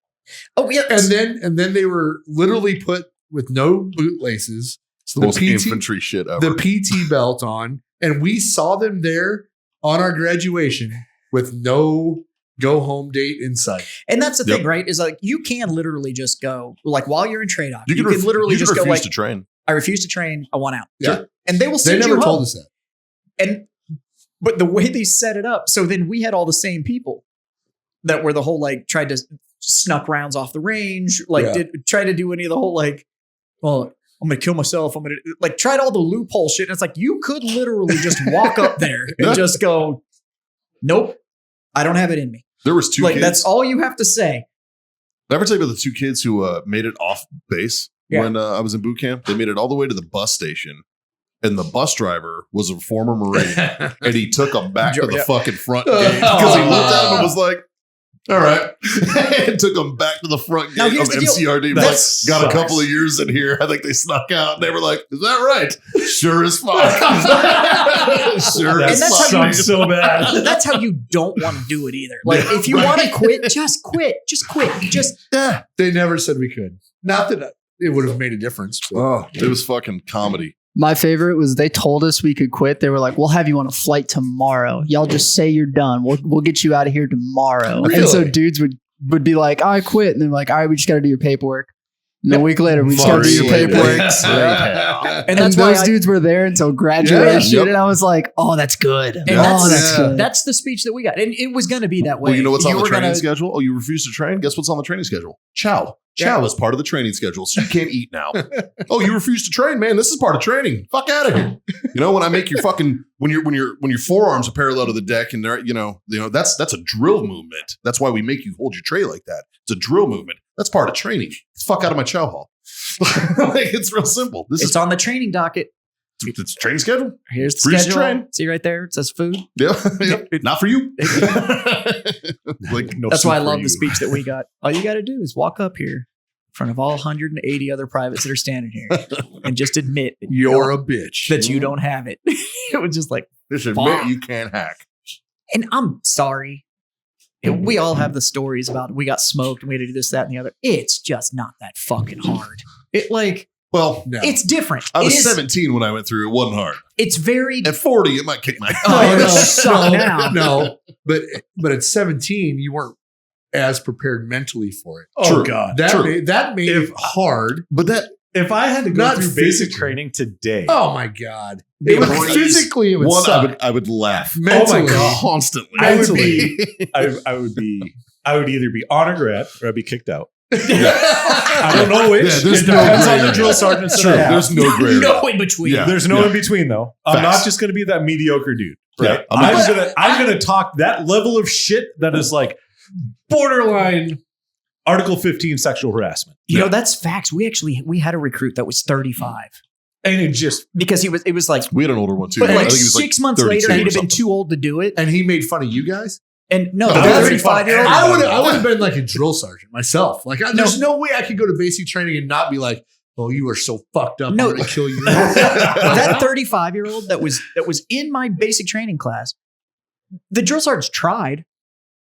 oh yeah, and then they were literally put with no boot laces, It's the most infantry shit ever. the PT belt on, and we saw them there on our graduation with no go home date in sight. And that's the Yep. thing, right? Is like you can literally just go like while you're in trade off, you, can can literally you can just go refuse like, to train. "I refuse to train. I want out." Yeah. And they will They send never you told home. us that. And but the way they set it up, so then we had all the same people that were the whole like tried to snuck rounds off the range, like Yeah. try to do any of the whole like, well, I'm gonna kill myself. I'm gonna like tried all the loophole shit. And it's like you could literally just walk up there and Yeah. just go, "Nope, I don't have it in me." There was two Like kids. that's all you have to say. Did I ever tell you about the two kids who made it off base Yeah. when I was in boot camp? They made it all the way to the bus station, and the bus driver was a former Marine, and he took them back to the Yeah. fucking front gate because he looked at them and was like, "All right," and took them back to the front Now, gate here's of the deal. MCRD. That Like, got a sucks. couple of years in here. I think they snuck out, and they were like, "Is that right?" Sure as fuck. Sure That as that's fuck. how you- sucks so bad. That's how you don't want to do it either. Like if you want to quit, just quit. Just quit. Just Yeah. They never said we could. Not that it would have made a difference. But Oh, it was fucking comedy. My favorite was they told us we could quit. They were like, "We'll have you on a flight tomorrow. Y'all just say you're done. We'll get you out of here tomorrow." And so Really? dudes would be like, "I quit," and they're like, "All right, we just got to do your paperwork." And a week later, we just got to do your Marine paperwork. and And that's why those dudes were there until graduation, Yeah, yep. and I was like, "Oh, that's good. And Oh, that's- that's good." that's the speech that we got, and it was going to be that way. Well, you know what's on the were training gonna- schedule? Oh, you refuse to train? Guess what's on the training schedule? Chow. Chow is part of the training schedule, so you can't eat now. Oh, you refuse to train, man. This is part of training. Fuck out of here. You know, when I make your fucking when your forearms are parallel to the deck and they're, you know, that's a drill movement. That's why we make you hold your tray like that. It's a drill movement. That's part of training. Fuck out of my chow hall. Like, it's real simple. This It's is on the training docket. it's training schedule. Here's the Free to schedule. train. See right there, it says food. Yeah. Yep. Not for you. Like, No That's soup why I for love you. the speech that we got. All you got to do is walk up here in front of all 180 other privates that are standing here and just admit that you're a bitch. that you don't have it. It was just like, just admit you can't hack. and I'm sorry. We all have the stories about we got smoked and we had to do this, that, and the other. It's just not that fucking hard. It like Well, No. it's different. I was It is- 17 when I went through. It wasn't hard. It's very. At 40, it might kick my ass. Oh, no, it'll suck now. no. But at 17, you weren't as prepared mentally for it. Oh True. God. That True. made it hard. But that If I had to go Not through basic physically. training today, Oh my god! It It was would- physically it would one, suck. I would laugh. Mentally. Oh my God. Constantly. I would Mentally. be, I would either be on a grad or I'd be kicked out. I don't know which. Yeah, there's It no depends gray on the area. drill sergeants. True. that I have. There's no gray area. No in between. Yeah. There's no in between though. I'm Facts. not just going to be that mediocre dude. Yeah. Right? I'm gonna talk that level of shit that is like borderline Article 15 sexual harassment. You know, that's facts. We had a recruit that was 35 And it just because it was like, We had an older one too. but I like think he was 6 months 32 later, he'd or have been something. too old to do it. And he made fun of you guys? And no, Oh, the that's 35-year-old. I would have been like a drill sergeant myself. Like, there's no way I could go to basic training and not be like, "Oh, you are so fucked up. No. I'm gonna kill you." That 35-year-old that was in my basic training class, the drill sergeants tried.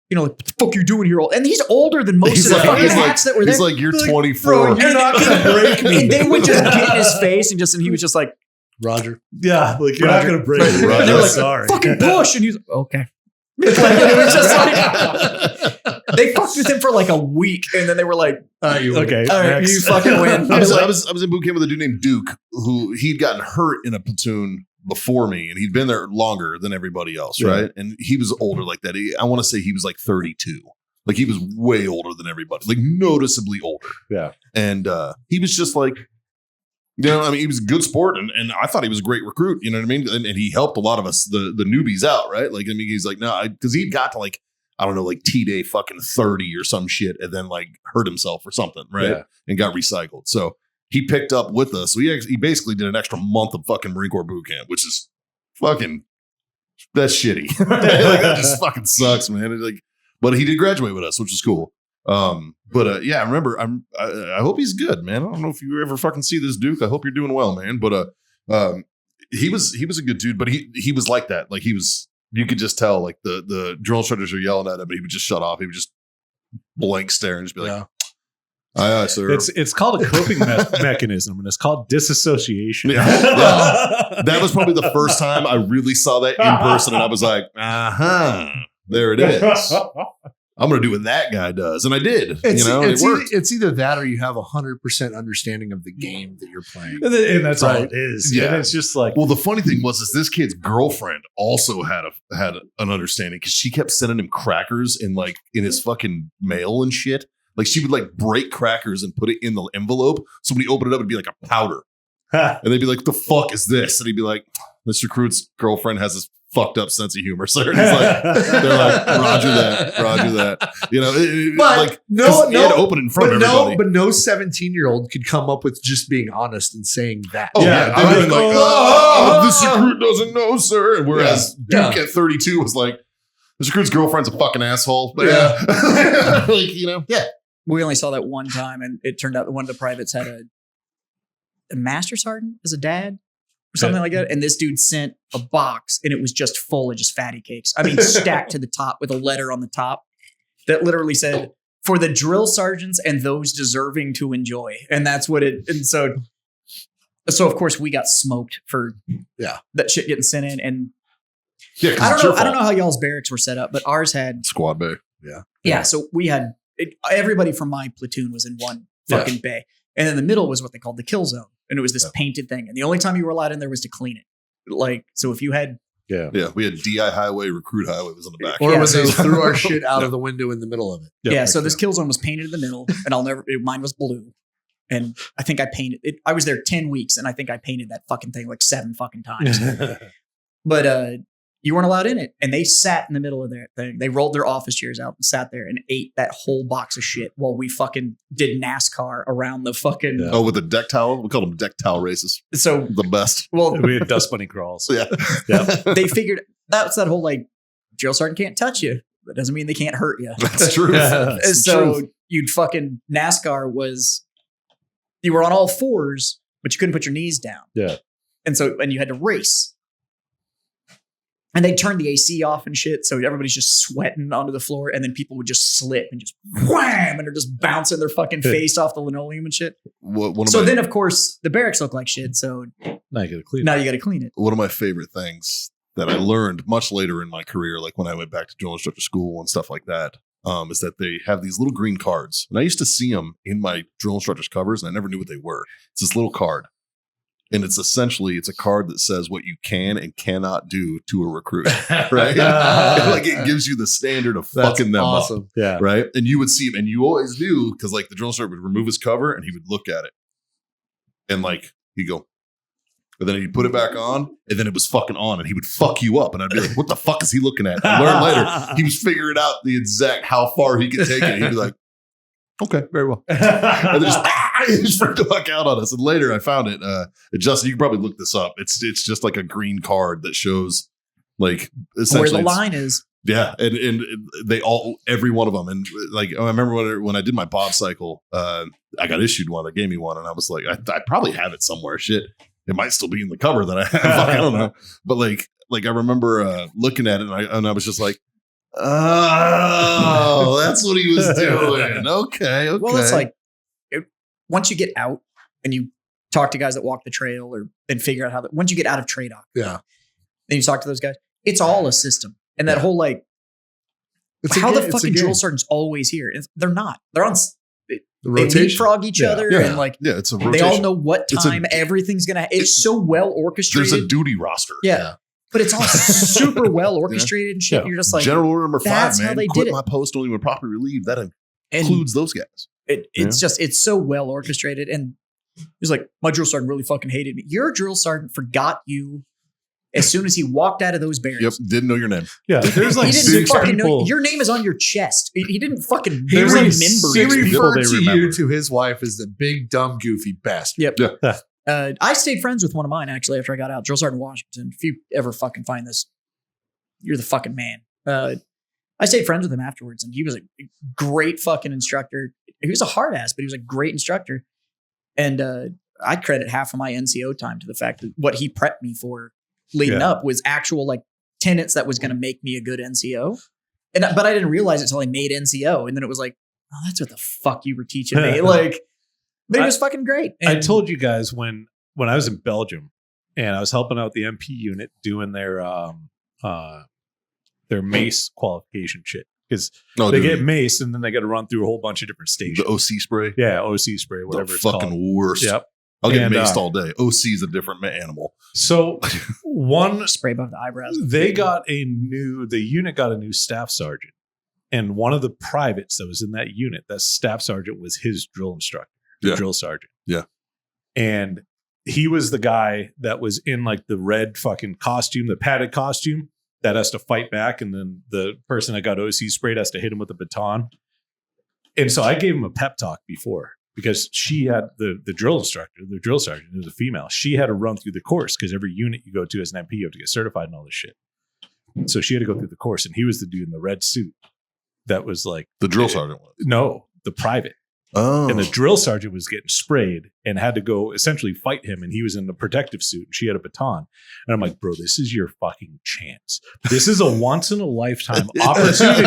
You know, like, what the fuck you doing here? And he's older than most of the fucking hats that were there. He's like, you're 24. Bro, you're not gonna break me. And they would just get in his face and he was just like, Roger. yeah, like you're Roger. not gonna break me. Roger. They're like, Sorry. fucking push. And he's like, okay. Like, it was just like, they fucked with him for like a week. And then they were like, okay, all right, next. you fucking win. I was, Like, I was in boot camp with a dude named Duke who he'd gotten hurt in a platoon before me, and he'd been there longer than everybody else, Yeah. right? And he was older like that. I want to say he was like 32. Like he was way older than everybody, like noticeably older. Yeah. And he was just like, you know, I mean, he was a good sport, and I thought he was a great recruit. You know what I mean? And he helped a lot of us, the newbies, out, right? Like, I mean, he's like, no, because he'd got to like, I don't know, like T-Day fucking 30 or some shit, and then like hurt himself or something, right? Yeah. And got recycled. So he picked up with us. So he basically did an extra month of fucking Marine Corps boot camp, which is fucking, that's shitty. Like, that just fucking sucks, man. Like, but he did graduate with us, which is cool. Yeah, I remember. I hope he's good, man. I don't know if you ever fucking see this Duke. I hope you're doing well, man. But he was a good dude, but he was like that. Like he was, you could just tell, like the drill instructors are yelling at him, but he would just shut off. He would just blank stare and just be like, aye, sir. It's called a coping mechanism, and it's called disassociation. Yeah. Yeah. That was probably the first time I really saw that in person, and I was like, there it is. I'm going to do what that guy does. And I did, It's, and it worked. it's either that or you have 100% understanding of the game that you're playing. And that's all Right. it is. Yeah. And it's just like, Well, the funny thing was this kid's girlfriend also had an understanding because she kept sending him crackers in his fucking mail and shit. Like she would like break crackers and put it in the envelope. So when he opened it up, it'd be like a powder. And they'd be like, "The fuck is this?" And he'd be like, "This recruit's girlfriend has this fucked up sense of humor, sir." And he's like, they're like, Roger that. You know, But like no, he had to open it in front of everybody. but no 17-year-old could come up with just being honest and saying that. Oh Yeah, yeah, they'd they'd be be like, like, this recruit doesn't know, sir. And whereas Yeah. Duke at 32 was like, this recruit's girlfriend's a fucking asshole. But Yeah. like, you know, yeah. we only saw that one time, and it turned out that one of the privates had a master sergeant as a dad or something like that. And this dude sent a box, and it was just full of just fatty cakes. I mean, stacked to the top with a letter on the top that literally said, "For the drill sergeants and those deserving to enjoy." And that's what it. And so of course we got smoked for that shit getting sent in. And Yeah, 'cause I it's don't your know. I don't fault. know how y'all's barracks were set up, but ours had Squad bay. Yeah, so we had everybody from my platoon was in one fucking bay, and in the middle was what they called the kill zone, and it was this painted thing, and the only time you were allowed in there was to clean it. Like, so if you had, yeah. Yeah, we had DI highway, recruit highway was on the back. Or Yeah, when they so- threw our shit out of the window in the middle of it. so this kill zone was painted in the middle, and mine was blue, and I think I painted it. I was there 10 weeks, and I think I painted that fucking thing like 7 fucking times. But you weren't allowed in it, and they sat in the middle of their thing. They rolled their office chairs out and sat there and ate that whole box of shit while we fucking did NASCAR around the fucking. Yeah. Oh, with the deck towel? We called them deck towel races. So, The best. well, We had dust bunny crawls. Yeah. they figured that's that whole like drill sergeant can't touch you. That doesn't mean they can't hurt you. That's true. Yeah. That's the So truth. you'd fucking NASCAR was you were on all fours, but you couldn't put your knees down. Yeah. And you had to race. And they turned the AC off and shit, so everybody's just sweating onto the floor, and then people would just slip and just wham, and they're just bouncing their fucking face off the linoleum and shit. Then, of course, the barracks look like shit, so Now you gotta clean now you got to clean it. one of my favorite things that I learned much later in my career, like when I went back to drill instructor school and stuff like that, is that they have these little green cards. And I used to see them in my drill instructor's covers, and I never knew what they were. It's this little card. And it's a card that says what you can and cannot do to a recruit, right? Like it gives you the standard of fucking them up, Yeah. right? And you would see him, and you always knew because like the drill sergeant would remove his cover and he would look at it, and like he'd go, and then he'd put it back on, and then it was fucking on, and he would fuck you up, and I'd be like, "What the fuck is he looking at?" I learned later he was figuring out the exact how far he could take it. He'd be like, "Okay, very well," and then just freaked the fuck out on us. And later I found it. Justin, you can probably look this up. It's just like a green card that shows like essentially where the line is. Yeah, and they all every one of them. And like I remember when I did my Bob cycle, I got issued one. They gave me one, and I was like, I probably have it somewhere. Shit, it might still be in the cover that I have. I don't know, but like I remember looking at it, and I was just like, oh, that's what he was doing. Okay. Well, it's like once you get out and you talk to guys that walk the trail and figure out once you get out of trade off, yeah, then you talk to those guys. It's all a system, and that whole like, how the fucking drill sergeant's always here? They're not. They're on. The they rotation. leapfrog each other, and like it's a rotation. they all know what time everything's gonna. It's so well orchestrated. There's a duty roster. Yeah. But it's all super well orchestrated and shit. Yeah. You're just like, General Order number 5, that's man. how they Quit did it. my post, don't even properly relieve. That includes those guys. It's so well orchestrated. And he was like, my drill sergeant really fucking hated me. Your drill sergeant forgot you as soon as he walked out of those barracks. Yep, didn't know your name. Yeah, there's like he didn't six fucking know. people. Your name is on your chest. He didn't fucking He remember. referred they to remember. you to his wife as the big, dumb, goofy bastard. Yep. Yeah. I stayed friends with one of mine actually after I got out. Drill Sergeant Washington. If you ever fucking find this, you're the fucking man. I stayed friends with him afterwards, and he was a great fucking instructor. He was a hard ass, but he was a great instructor. And I credit half of my NCO time to the fact that what he prepped me for leading up was actual like tenets that was going to make me a good NCO. But I didn't realize it until I made NCO, and then it was like, oh, that's what the fuck you were teaching me. Like, but he was fucking great. And I told you guys when I was in Belgium and I was helping out the MP unit doing their mace qualification shit because they get mace and then they got to run through a whole bunch of different stations. The OC spray. Yeah, OC spray, whatever it's fucking called. worst. Yep. I'll get maced all day. OC is a different animal. So one spray above the eyebrows. the unit got a new staff sergeant, and one of the privates that was in that unit, that staff sergeant was his drill instructor, the drill sergeant. Yeah. And he was the guy that was in like the red fucking costume, the padded costume that has to fight back. And then the person that got OC sprayed has to hit him with a baton. And so I gave him a pep talk before because she had the drill instructor, the drill sergeant, it was a female. She had to run through the course because every unit you go to as an MP, you have to get certified and all this shit. So she had to go through the course, and he was the dude in the red suit that was like The drill sergeant was. No, the private. Oh. And the drill sergeant was getting sprayed and had to go essentially fight him. And he was in the protective suit and she had a baton. And I'm like, bro, this is your fucking chance. This is a once in a lifetime opportunity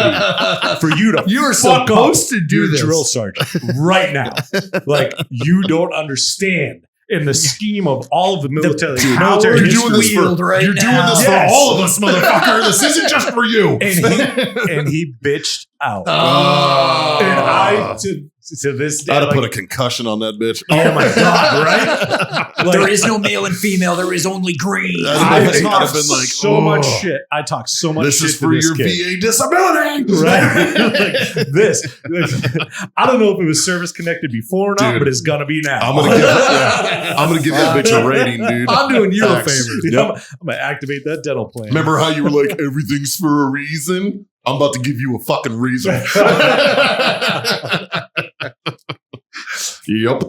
for you to You are fuck supposed up to do your this. drill sergeant right now. Like, you don't understand. In the scheme of all of the military, You're doing this for all of us, motherfucker. This isn't just for you. And he bitched out. Oh. And I, to this day, I'd have like, put a concussion on that bitch. oh my God, right? There is no male and female. There is only green. I I'd talk have been like, so much oh. shit. I talk so much This shit is to for this your kid. VA disability. Right? Like, this. I don't know if it was service connected before or not, Dude, but it's gonna be now. I'm gonna give that bitch a rating, dude. I'm doing you a Facts. favor. Yep. I'm gonna activate that dental plan. Remember how you were like, everything's for a reason? I'm about to give you a fucking reason. Yep.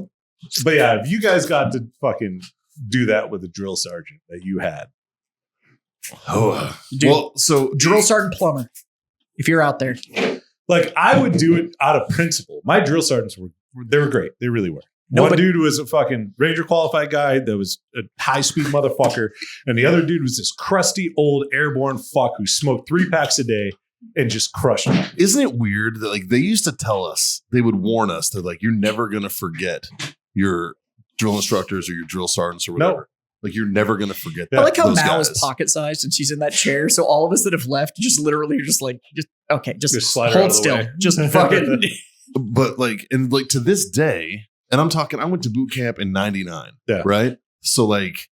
But yeah, if you guys got to fucking do that with a drill sergeant that you had, Oh, Dude. well, so Drill Sergeant Plumber, if you're out there. like I would do it out of principle. My drill sergeants were great. They really were. One dude was a fucking Ranger qualified guy that was a high speed motherfucker, and the other dude was this crusty old airborne fuck who smoked 3 packs a day and just crushed it. isn't it weird that like they used to tell us, they would warn us that like you're never gonna forget your drill instructors or your drill sergeants or whatever. Like you're never gonna forget that. I like how those Mal guys. is pocket sized and she's in that chair. So all of us that have left just literally are just like, just slide her out hold of the still. way. Just fucking. But like, and like to this day, and I'm talking, I went to boot camp in 99, Yeah. right? So like,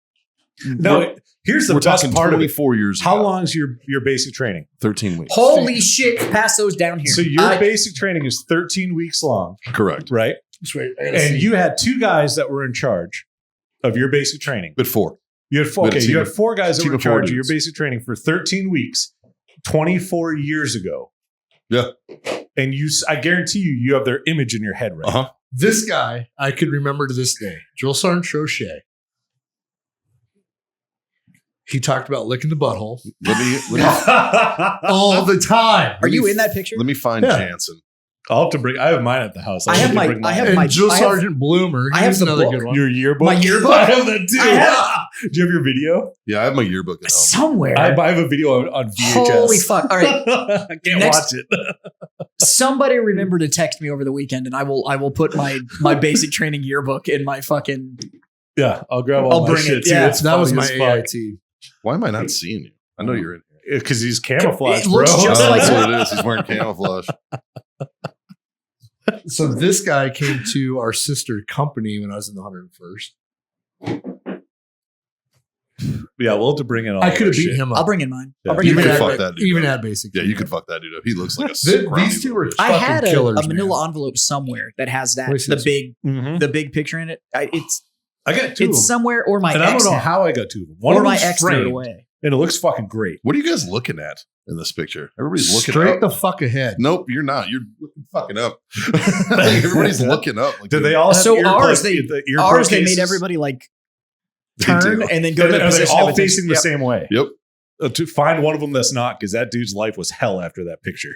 No, here's the we're best talking part of it. 24 years How ago. long's your basic training? 13 weeks. Holy shit! Pass those down here. So your basic training is 13 weeks long, Correct. right? Sweet. And you had 2 guys that were in charge of your basic training. But 4. You had 4. We had a Okay, team you had of- 4 guys that team were in of 4 charge of your dudes. basic training for 13 weeks, 24 years ago. Yeah. And I guarantee you have their image in your head right now. This guy, I could remember to this day, Drill Sergeant Trochet. He talked about licking the butthole Let me all the time. Are you in that picture? let me find Yeah. Jansen. I'll have to bring. I have mine at the house. I I'll have to my- bring I have mine. And my- Drill I have- Sergeant Bloomer. I have He's the another book. good one. Your yearbook. My yearbook? I have that too. I Do you have your video? Yeah, I have my yearbook at home. Somewhere. I have a video on VHS. Holy fuck! All right, I can't Next- watch it. somebody remember to text me over the weekend, and I will put my basic training yearbook in my fucking. Yeah, I'll grab all I'll my bring shit it, too. yeah. It's That was funny my as fuck. AIT. Why am I not seeing you? I know you're in here. Because he's camouflaged, It looks bro. just Oh, like- that's what it is. He's wearing camouflage. So this guy came to our sister company when I was in the 101st. Yeah, we'll have to bring in all I of could our have beat shit. him up. I'll bring in mine. Yeah. I'll bring in You even could mine. fuck that dude even up. at basic. Yeah, you could fuck that dude up. He looks like a These scrawny two little are bitch. I fucking had killers, a manila man. envelope somewhere that has that Let me see the this. big Mhm. the big picture in it. It's I got 2 of them. somewhere, or my And I ex don't know had- how I got 2 of them. One or of my them's ex threw it framed, away. and it looks fucking great. What are you guys looking at in this picture? Everybody's looking Straight up. the fuck ahead. Nope, you're not. You're looking fucking up. Like, everybody's looking up. Like, Did they all have So earplug- ours, they cases? made everybody like They turn do. and then go to the Are they position all of attention. facing the Yep. same way? Yep. To find one of them that's not, because that dude's life was hell after that picture.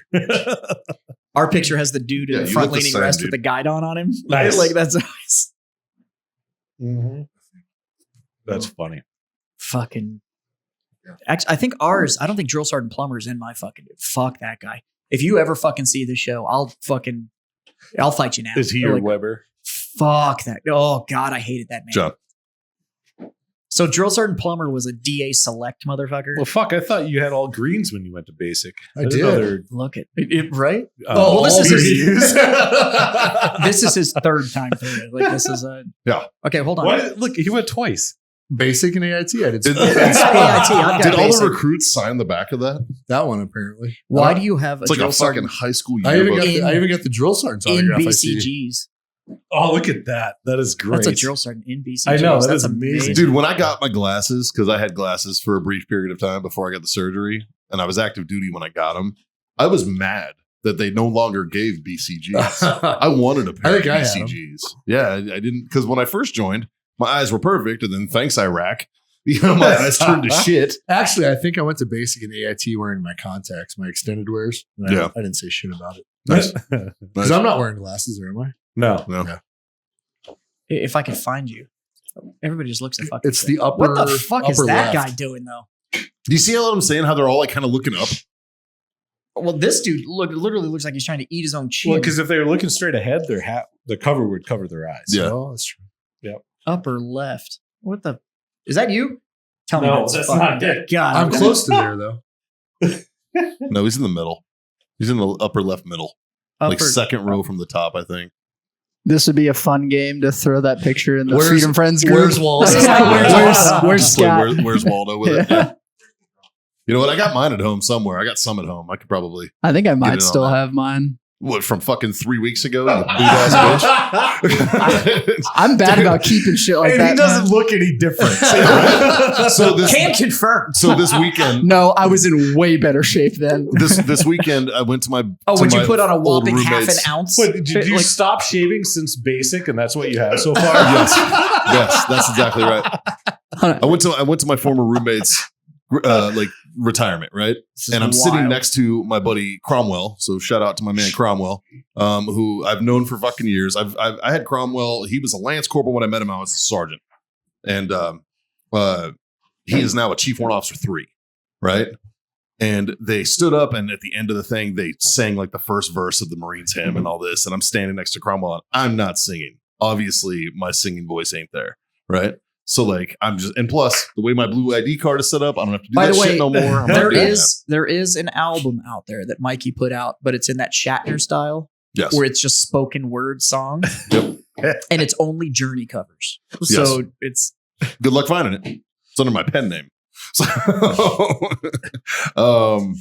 Our picture has the dude in Yeah, the you front look the leaning same, rest dude. with the guide on him. Nice. Like that's always That's funny. fucking. Actually, I think ours. I don't think Drill Sergeant Plumber's in my fucking. Fuck that guy. If you ever fucking see this show, I'll fight you now. Is he They're your like, Weber? Fuck that. Oh God, I hated that man. John. So Drill Sergeant Plumber was a DA select motherfucker. Well, fuck. I thought you had all greens when you went to basic. I didn't did. know they were, Look at it, right? well, this is his- BBUs. This is his third time through it. Like this is a Yeah. Okay, hold on. What? Look, he went twice. Basic and AIT. I did. Did, AIT, I've got did all basic. the recruits sign the back of that? that one apparently. Why do you have a It's like drill a fucking sergeant high school I even yearbook. got I even got the drill sergeant's in autograph. I see. BCGs? Oh, look at that. That is great. That's a drill sergeant in BCGs. I know, that That's is amazing. Dude, when I got my glasses, because I had glasses for a brief period of time before I got the surgery, and I was active duty when I got them, I was mad that they no longer gave BCGs. I wanted a pair I of think I had 'em. BCGs. Yeah, I didn't, because when I first joined, my eyes were perfect, and then thanks Iraq, my eyes turned to shit. Actually, I think I went to basic and AIT wearing my contacts, my extended wears. And Yeah. I didn't say shit about it Nice. because I'm not wearing glasses, or am I? no. No. If I could find you, everybody just looks at fucking. It's the upper. What the fuck is upper that left. guy doing though? Do you see what I'm saying? How they're all like kind of looking up? Well, this dude literally looks like he's trying to eat his own chin. Well, because if they were looking straight ahead, the cover would cover their eyes. Yeah. Oh, that's true. Upper left. What the? Is that you? Tell me No, that's that's fucking- not it. God, I'm close to there though. No, he's in the middle. He's in the upper left middle. Like Upper- second row from the top, I think. This would be a fun game to throw that picture in the Where's- Freedom Friends group. Where's Waldo? Where's Just play Scott? Where's Waldo with it? Yeah. You know what? I got mine at home somewhere. I got some at home. I could probably. I think I Get might in on still that. have mine. What, from fucking 3 weeks ago? You boot ass bitch. I'm bad about keeping shit like And that. he doesn't man. look any different. Can confirm. So this weekend, No, I was in way better shape then. this weekend, I went to my. Oh, to would you my put on a old whopping half an roommate's- ounce? What, did you Like, stop shaving since basic, and that's what you have so far? Yes, that's exactly right. I went to my former roommate's like retirement, right? this is And I'm sitting wild. next to my buddy Cromwell. So shout out to my man Cromwell, who I've known for fucking years. I had Cromwell. He was a lance corporal when I met him. I was a sergeant, and he is now a chief warrant officer 3, right? And they stood up, and at the end of the thing, they sang like the first verse of the Marines hymn and all this. And I'm standing next to Cromwell, and I'm not singing. Obviously, my singing voice ain't there, right? So like I'm just, and plus the way my blue ID card is set up, I don't have to do By that the way, shit no more. I'm not there doing is an album out there that Mikey put out, but it's in that Shatner style that. Yes. where it's just spoken word song, Yep. and it's only Journey covers. So it's Good luck finding it. It's under my pen name. So, I'm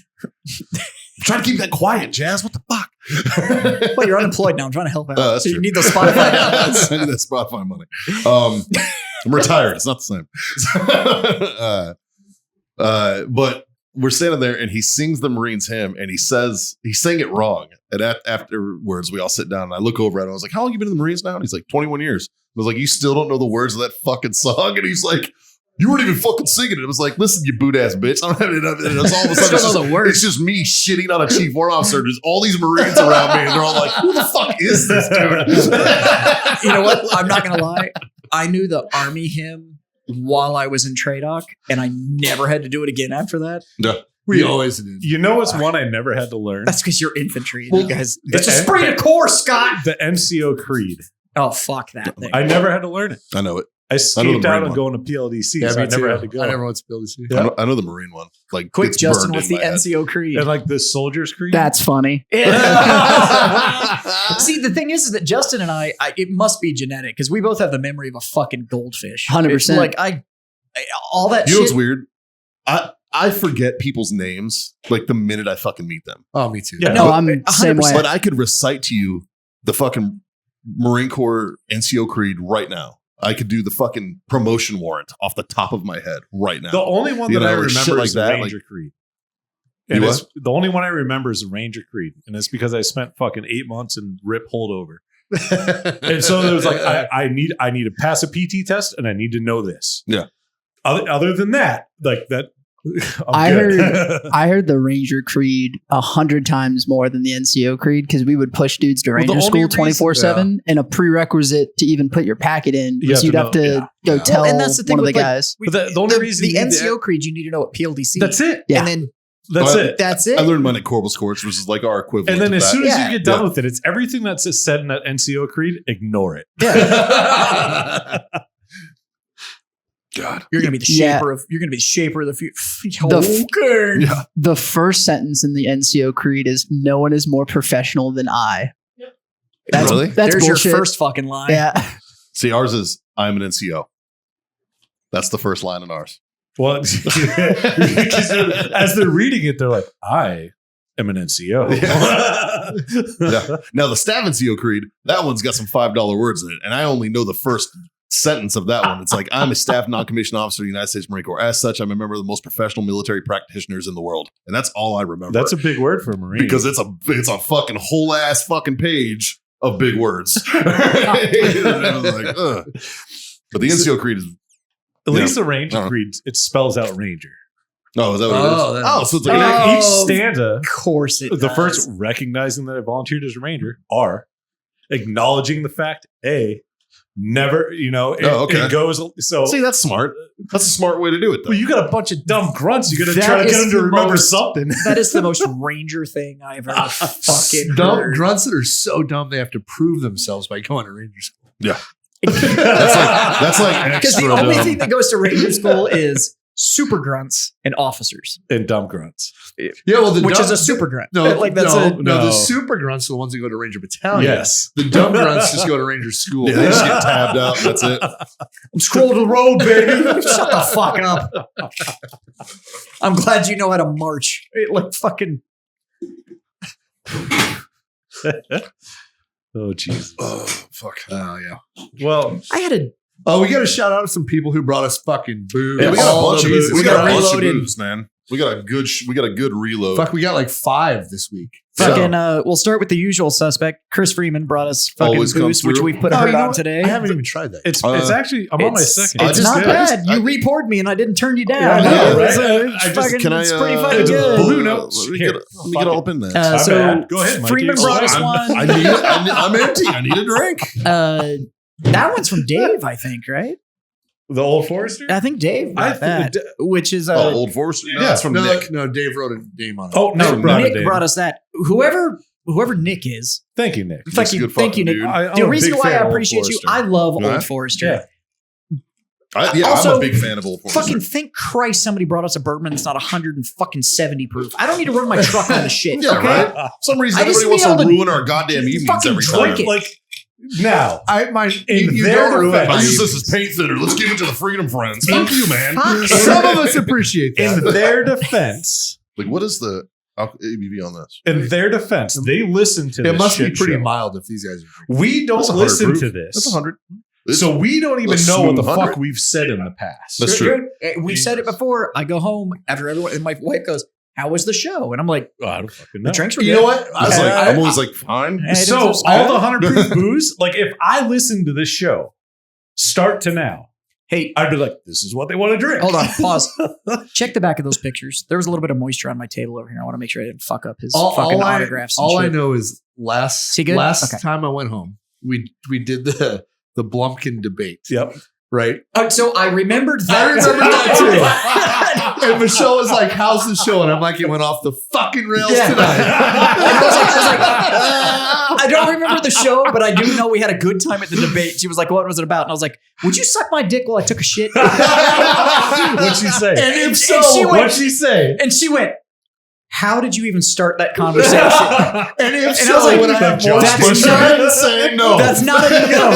trying to keep that quiet, Jazz. What the fuck? Well, you're unemployed now. I'm trying to help out. That's So you true. need those Spotify downloads. I need that Spotify money. I'm retired. It's not the same. But we're standing there and he sings the Marines hymn and he sang it wrong. And afterwards, we all sit down and I look over at him. I was like, how long have you been in the Marines now? And he's like, 21 years. I was like, you still don't know the words of that fucking song? And he's like, you weren't even fucking singing it. It was like, listen, you boot ass bitch. I'm having it. And it's all of a sudden, Still know the words. it's just me shitting on a chief warrant officer. There's all these Marines around me, and they're all like, who the fuck is this dude? You know what? I'm not going to lie. I knew the Army hymn while I was in TRADOC, and I never had to do it again after that. No. We always did. You know what's one I never had to learn? That's because you're infantry. Well, You guys, the it's a en- spring of course, Scott. The NCO Creed. Oh, fuck that thing. I never had to learn it. I know it. I I know escaped the out Marine on going to PLDC, Yeah, so me I never too. had to go. I never went to build see. Yeah. I know the Marine one. Like, Quick, it's Justin, burned what's in the my head. NCO Creed? And like the Soldier's Creed. That's funny. See, the thing is that Justin and I it must be genetic because we both have the memory of a fucking goldfish. 100%. It's like all that You know shit. what's weird? I forget people's names like the minute I fucking meet them. Oh, me too. Yeah. No, But- I'm the same way. But I could recite to you the fucking Marine Corps NCO Creed right now. I could do the fucking promotion warrant off the top of my head right now. The only one You that I know, shit remember like is the that, Ranger Creed. You And what? it's, the only one I remember is the Ranger Creed. And it's because I spent fucking 8 months in RIP holdover. And so there was like, I need to pass a PT test and I need to know this. Yeah. Other than that, like that, I I'm good. I heard the Ranger Creed 100 times more than the NCO Creed because we would push dudes to the Ranger only school reason- 24/7, and a prerequisite to even put your packet in You was have you'd to have know, to yeah. go tell and that's the thing one of the with, like, guys. But the only reason the you need to- NCO Creed, you need to know what PLDC. That's it. Yeah. And then That's Well, it. that's I it. learned mine at Corporal's Courts, which is like our equivalent. And then to as that. soon as Yeah. you get done Yeah. with it, it's everything that's said in that NCO Creed, ignore it. God. You're gonna be the Yeah. shaper of. You're gonna be the shaper of the future. The Okay. Yeah. The first sentence in the NCO Creed is "No one is more professional than I." That's Really? that's There's bullshit. your first fucking line. Yeah, See, ours is I'm an NCO. That's the first line in ours. Well, because as they're reading it, they're like, I am an NCO. Yeah. Now the Staff NCO Creed, that one's got some $5 words in it, and I only know the first sentence of that one. It's like, I'm a staff non-commissioned officer of the United States Marine Corps. As such, I'm a member of the most professional military practitioners in the world, and that's all I remember. That's a big word for a Marine. because it's a fucking whole ass fucking page of big words. And I was like, ugh. But the NCO Creed is at least the I Ranger don't know. Creed, it spells out Ranger. is that what Oh, it is? that- Oh, so it's And like then each Oh, stanza, Of course it. the does. first recognizing that I volunteered as a Ranger are acknowledging the fact, never, it goes. So, see, that's smart. That's a smart way to do it, though. well, you got a bunch of dumb grunts. You got to That try to get is them to the remember most- something. That is the most Ranger thing I've ever fucking Dumb heard. grunts that are so dumb they have to prove themselves by going to Ranger school. That's like Because extra the only dumb. thing that goes to Ranger school is super grunts and officers, And dumb grunts. Yeah, well, which is a super grunt. no, like that's no, it. no, No. the super grunts are the ones that go to Ranger Battalion. Yes. The dumb grunts just go to Ranger school. Yeah, they just get tabbed out. That's it. Scroll to the road, baby. Shut the fuck up. I'm glad you know how to march. Like fucking. Oh, Jesus. Oh, fuck. Oh yeah. Well, I had a. Oh, we got to shout out some people who brought us fucking booze. Yeah, we got a All bunch the of booze. we got a bunch of reloaded. booze, man. We got a good reload. Fuck, we got like 5 this week. Fucking, we'll start with the usual suspect. Chris Freeman brought us fucking Always comes booze, which through. we've put a Oh, herd you know on what? today. I haven't even tried that. it's actually, I'm on my second. I It's just not did. bad. I- You report me and I didn't turn you down. Yeah, I know, It was, right? it's I just- fucking- Can I? it's pretty fucking it's a good. balloon notes. Let me Here. get all up in there. My So bad. Go ahead, Mikey. Freeman brought us one. I'm empty. I need a drink. That one's from Dave, I think, right? The Old Forester? I think Dave I brought that, think which is Old Forester. No, it's from no, Nick. No, Dave wrote a name on it. Oh, no. Nick brought it Nick in. brought us that. Whoever Nick is, Thank you, Nick. Nick's a good thank you, fucking Nick. dude. I'm The a reason big why fan I of Old appreciate you, Forester. I love Yeah? Old Forester. Yeah. I'm Also, a big fan of Old Forester. Fucking thank Christ somebody brought us a bourbon that's not 170 proof. I don't need to run my truck on the shit. Yeah, okay? right? For some reason, I just everybody wants need to all the ruin our goddamn evenings fucking every drink time. it. Like, Now, you their don't ruin defense- my I use this evening. as paint thinner. Let's give it to the Freedom Friends. Fuck you, man. Some of us appreciate that. in their defense, Like, what is the ABV on this? they listen to this It must be shit pretty show. mild if these guys are drinking. We don't That's 100 listen proof. to this. That's 100. So we don't even That's know what the smooth 100. fuck we've said in the past. That's true. We've said it before. I go home after everyone, and my wife goes, "How was the show?" And I'm like, Oh, I don't fucking know. "The drinks were You good." know what? I was like, I'm always like, fine. Hey, So this was all good. the 100 proof booze, like if I listened to this show, start to now, Hey, I'd be like, this is what they want to drink. hold on, pause. Check the back of those pictures. There was a little bit of moisture on my table over here. I want to make sure I didn't fuck up his fucking autographs. And All I shit. know is last he good? Okay. time I went home, we did the Blumpkin debate, Yep. right? So I remembered I that. remember that too. And Michelle was like, "How's the show?" And I'm like, "It went off the fucking rails Yeah. tonight." I was like, I don't remember the show, but I do know we had a good time at the debate. She was like, "What was it about?" And I was like, "Would you suck my dick while I took a shit?" What'd she say? And if so, and she went- What'd she say? And she went, "How did you even start that conversation?" And if And so, I was like, when I have Josh more that's But space- you didn't say no. That's not a no.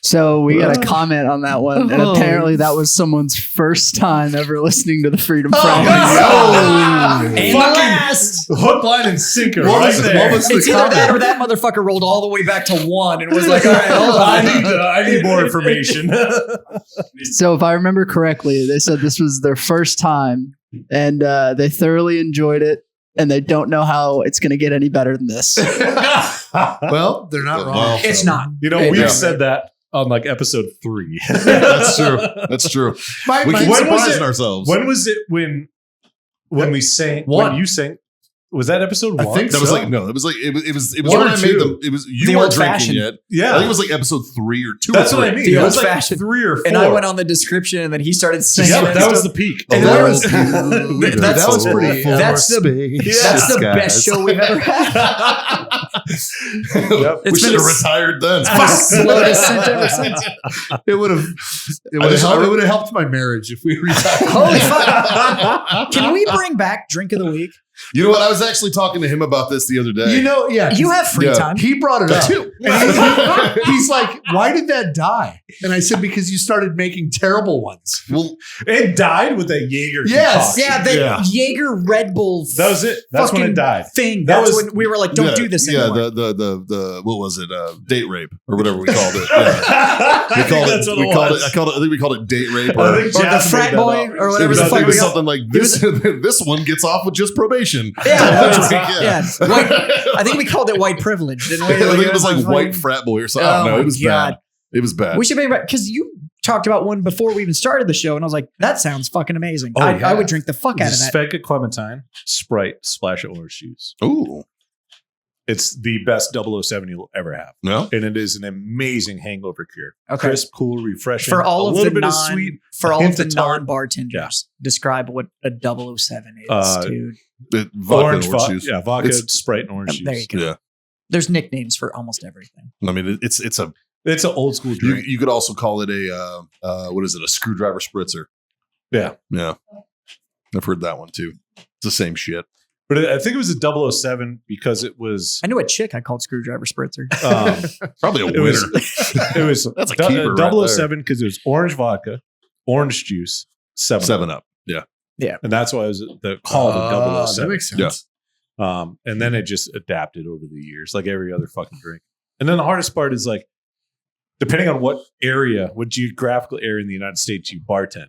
So we got a comment on that one, and apparently that was someone's first time ever listening to the Freedom Friends. And the Fucking last. hook, line, and sinker What right was- there. what was the It's either that comment? or that motherfucker rolled all the way back to 1 and was like, "All right, hold on." I need more information. So if I remember correctly, they said this was their first time, and they thoroughly enjoyed it, and they don't know how it's going to get any better than this. Well, they're not wrong. Well, It's not. You know, we've Yeah. said that on like episode 3. That's true. That's true. My- We my- keep When was surprising it? ourselves. When was it when we sang? One. When you sang? Was that episode I 1? think That was so. like no. It was like it was One when or I made two. them. It was you The weren't old-fashioned. drinking yet. Yeah, I think it was like episode 3 or 2. that's or what I 3. mean. The It was like old-fashioned. 3 or 4. And I went on the description, and then he started singing. Yeah, but and that was stuff. the peak. And that that was- that was pretty. That's the best show we've ever had. Yep. We It's should been have a- retired then. Slow descent ever since. It would have. It would have helped my marriage if we retired. Holy fuck! Can we bring back Drink of the Week? You know what? I was actually talking to him about this the other day. You know, yeah. You have free Yeah. time. He brought it That up. too. And he's like, "Why did that die?" And I said, "Because you started making terrible ones." Well, It died with that Jaeger. Yes. concoction. Yeah, the Yeah. Jaeger Red Bull. That was it. That's when fucking it died. Thing. That That's was- when we were like, "Don't yeah, do this Yeah, anymore." the what was it? Date rape or whatever we called it. Yeah. I We called that's it. what We it called was. it. I think we called it date rape. I Or, think Or the Jazz frat made that boy up. or it whatever was, the I fuck think it we was got. something like this. This one gets off with just probation. Yeah, Drink, yeah. White, I think we called it white privilege, didn't we? I think it was like fucking- white frat boy or something. I Oh don't know. my It was God. bad. It was bad. We should bring back because you talked about one before we even started the show, and I was like, "That sounds fucking amazing." Oh, yeah. I would drink the fuck out of that. Svedka Clementine, Sprite, splash of orange juice. Ooh, It's the best 007 you'll ever have. no. And it is an amazing hangover cure. Okay. Crisp, cool, refreshing. For all a of little the bit of non, sweet. for all of hint the of tart. non-bartenders, describe what a 007 is, dude. The vodka Orange, and orange juice. yeah, vodka, It's- Sprite, and orange There you juice. go. Yeah. There's nicknames for almost everything. I mean, it's a. It's an old school You, drink. you could also call it a what is it? A screwdriver spritzer. Yeah. Yeah. I've heard that one too. It's the same shit. But I think it was a 007 because it was I knew a chick I called screwdriver spritzer. Probably a It winner. was- it was That's a keeper right 007 because it was orange vodka, orange juice, 7 Up. Yeah. and that's why it was called a That 007. makes sense. Yeah. And then it just adapted over the years, like every other fucking drink. And then the hardest part is like, depending on what geographical area in the United States you bartend,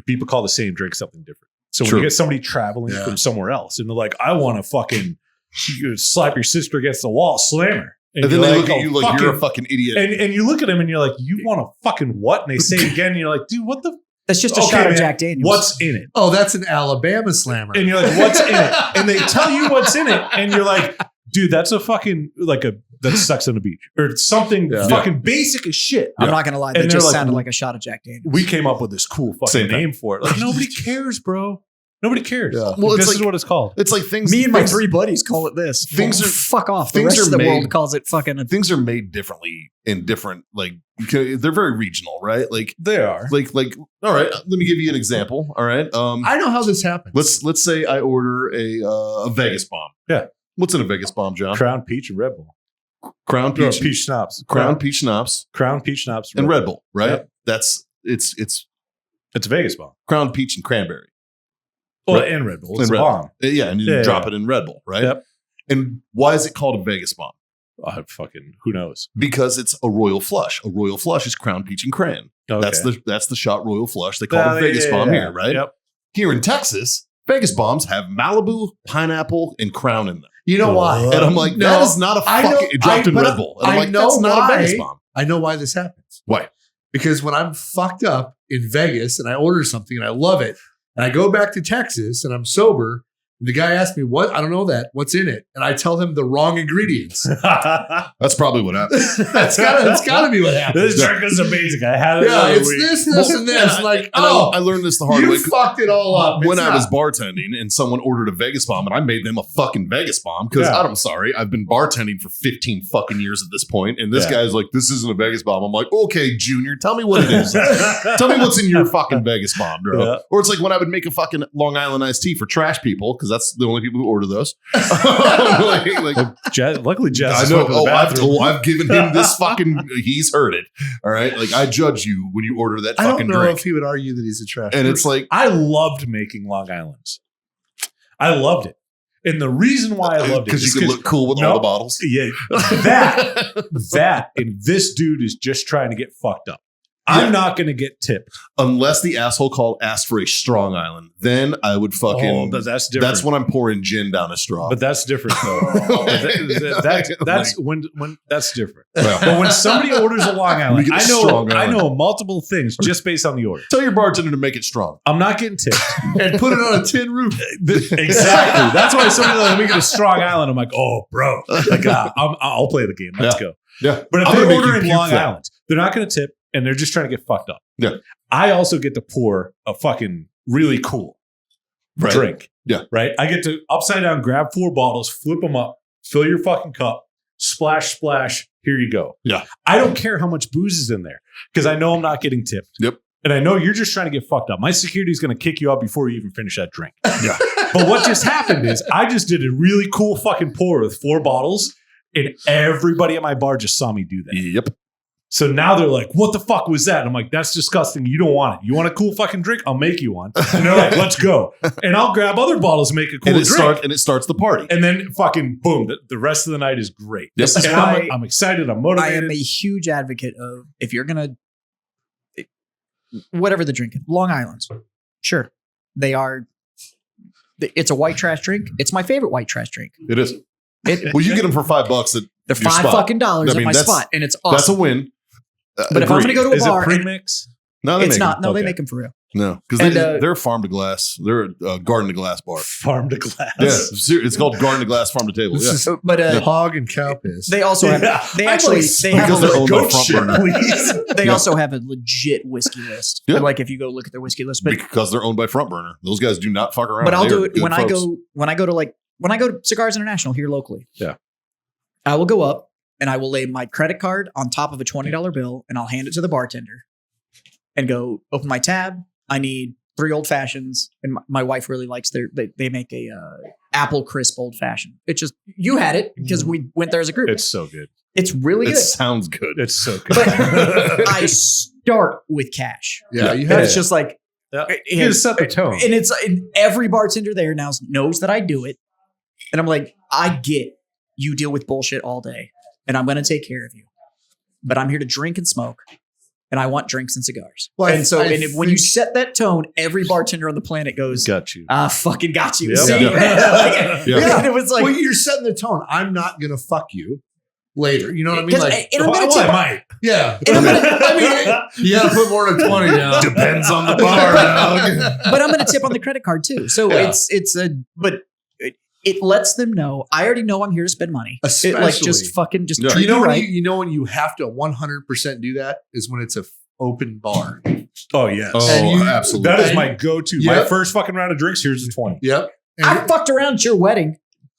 people call the same drink something different. So when True. you get somebody traveling Yeah. from somewhere else and they're like, I want to fucking slap your sister against the wall, slam her. And then you're they like, look at "Oh, you like you're a fucking idiot. and you look at them and you're like, you want to fucking what? And they say it again, and you're like, dude, what the? That's just a Okay, shot of man, Jack Daniels. What's in it? Oh, that's an Alabama slammer. And you're like, what's in it? And they tell you what's in it, and you're like, dude, that's a fucking that's Sex on the Beach or something Yeah. fucking basic as shit. I'm not gonna lie, that And just they're like, sounded like a shot of Jack Daniels. We came up with this cool fucking Same thing. name for it. Like nobody cares, bro. Nobody cares. Yeah. Well, it's this like- is what it's called. It's like things. Me and my things- 3 buddies call it this. Things Well, are- fuck off. The things rest are of the made- world calls it fucking. Things are made differently in different like they're very regional, right? Like They are. all right. Let me give you an example. All right. I know how this happens. Let's say I order a Vegas bomb. Yeah. What's in a Vegas bomb, John? Crown Peach and Red Bull. Crown Or Peach, Peach Schnapps. Crown Peach Schnapps, Crown Peach Schnapps. and Red Bull, right? Yep. That's it's It's a Vegas bomb. Crown Peach and Cranberry. Well, Right. and Red Bull. And It's a Red bomb. Yeah, and you Yeah, drop yeah. it in Red Bull, right? Yep. And why is it called a Vegas bomb? Fucking who knows? Because it's a royal flush. A royal flush is Crown Peach and Cran. Okay. That's the shot royal flush. They call it a Vegas bomb here, right? Yep. Here in Texas, Vegas bombs have Malibu, pineapple, and Crown in them. You know why? And I'm like, No, that is not a I know- fucking it dropped in but Red Bull. And I'm I like, know that's not a why. Vegas bomb. I know why this happens. Why? Because when I'm fucked up in Vegas and I order something and I love it, and I go back to Texas and I'm sober, and the guy asks me, "What? I don't know that. What's in it?" And I tell him the wrong ingredients. That's probably what happened. That's gotta be what happens. This drink is amazing. I had it. Yeah, the other it's week. this, and this. And Like, I learned this the hard way. you fucked it all up. When It's I was not. bartending and someone ordered a Vegas bomb and I made them a fucking Vegas bomb because Yeah. I'm sorry, I've been bartending for 15 fucking years at this point, and this Yeah. guy's like, "This isn't a Vegas bomb." I'm like, "Okay, Junior, tell me what it is. Tell me what's in your fucking Vegas bomb, bro." Yeah. Or it's like when I would make a fucking Long Island iced tea for trash people because that's the only people who order those. like, Luckily, Jess. I is know. going to the Oh, bathroom. I've given him this fucking. He's heard it. All right. Like I judge you when you order that I fucking don't know drink, if he would argue that he's a trash. and it's like I loved making Long Islands. I loved it, and the reason why I loved it because is you could look cool with all No. the bottles. yeah, that, and this dude is just trying to get fucked up. I'm not going to get tipped. Unless the asshole asked for a strong island, then I would fucking. but that's different. That's when I'm pouring gin down a straw. But that's different though. That's when that's different. Well, But when somebody orders a Long Island, get a I strong know island. multiple things just based on the order. tell your bartender to make it strong. I'm not getting tipped. and put it on a tin roof. Exactly. That's why somebody like, let me get a strong island. I'm like, oh, bro, like I'll play the game. Let's go. Yeah, But if I'm gonna they're make you ordering puke Long that. Island, they're not going to tip, and they're just trying to get fucked up. Yeah. I also get to pour a fucking really cool Right. drink. Yeah. Right. I get to upside down, grab 4 bottles, flip them up, fill your fucking cup, splash, splash. Here you go. Yeah. I don't care how much booze is in there because I know I'm not getting tipped. Yep. And I know you're just trying to get fucked up. My security is going to kick you out before you even finish that drink. Yeah. But what just happened is I just did a really cool fucking pour with 4 bottles, and everybody at my bar just saw me do that. Yep. So now they're like, what the fuck was that? And I'm like, that's disgusting. You don't want it. You want a cool fucking drink? I'll make you one. And they're like, let's go. And I'll grab other bottles and make a cool And drink. it starts the party. And then fucking boom, the rest of the night is great. This is And why I'm excited. I'm I motivated. am a huge advocate of if you're gonna whatever the drink, Long Islands, sure, they are. It's a white trash drink. It's my favorite white trash drink. It is. It, Well, you get them for $5 at they're your $5 spot. fucking dollars I mean, at my that's- spot, and it's awesome. That's a win. But if I'm gonna go to a Is bar, it premix? no, they it's make not. them. No, they Okay. make them for real. No, because And, they're farm to glass. They're a garden to glass bar. Farm to glass. Yeah, it's called garden to glass, farm to table. This Yeah. is But hog and cow piss. they also have. Yeah. They I'm actually like, they have because a, they're owned by goat front shit, burner. please. they Yeah. also have a legit whiskey list. Yeah. Like if you go look at their whiskey list, but Because they're owned by front burner. Those guys do not fuck around. but I'll They do are it good when folks. I go to Cigars International here locally. Yeah. I will go up and I will lay my credit card on top of a $20 bill and I'll hand it to the bartender and go open my tab. I need 3 old fashions, and my wife really likes they make a apple crisp old fashioned. It's just you had it because we went there as a group. It's so good. It's really It good. sounds good. It's so good. But I start with cash. Yeah, you And have it's just like Yeah. it- You gotta set the tone. and it's and every bartender there now knows that I do it. And I'm like, I get you deal with bullshit all day and I'm going to take care of you. But I'm here to drink and smoke and I want drinks and cigars. Well, and so I when you think- set that tone, every bartender on the planet goes, Got you. fucking got you. Yep. See? Yeah. Like, Yeah. And it was like, well, you're setting the tone. I'm not gonna fuck you later. You know what I mean? 'cause- Like, and I'm Well, gonna I tip- might. yeah. and I'm gonna- I mean, you gotta put more than 20 down. Depends on the bar, dog. but I'm going to tip on the credit card too. So Yeah. it lets them know I already know I'm here to spend money. It, like just Especially- fucking just Yeah. treat You know me when right. you know when you have to 100% do that is when it's a open bar. Oh, yes. Oh, And you- absolutely. That is my go-to. My Yep. first fucking round of drinks, here's the 20. Yep. And I fucked around at your wedding,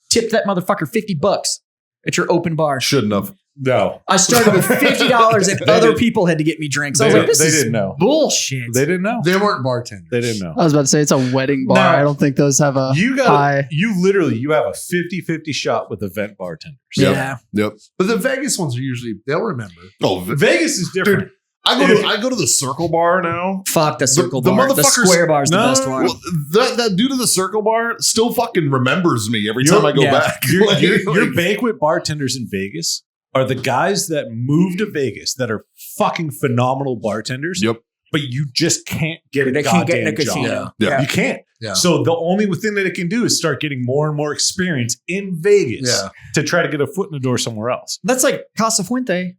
tipped that motherfucker $50 at your open bar. Shouldn't have. No, I started with $50 and They other didn't- people had to get me drinks. I was they like, this is didn't know. bullshit. They didn't know. They weren't bartenders. They didn't know. I was about to say it's a wedding bar. Now, I don't think those have a You high. got you have a 50-50 shot with event bartenders. Yeah. Yep. But the Vegas ones are usually, they'll remember. Oh, Vegas is different. Dude, I go to the Circle Bar now. Fuck the circle The bar. The motherfuckers- square bar is the No, best one. Well, that dude at the Circle Bar still fucking remembers me every time I go yeah. back. Your, Like- your like- banquet bartenders in Vegas are the guys that move to Vegas that are fucking phenomenal bartenders. Yep. But you just can't get a They can't get in a goddamn job. casino. Yeah. You can't. Yeah. So the only thing that it can do is start getting more and more experience in Vegas Yeah. to try to get a foot in the door somewhere else. That's like Casa Fuente.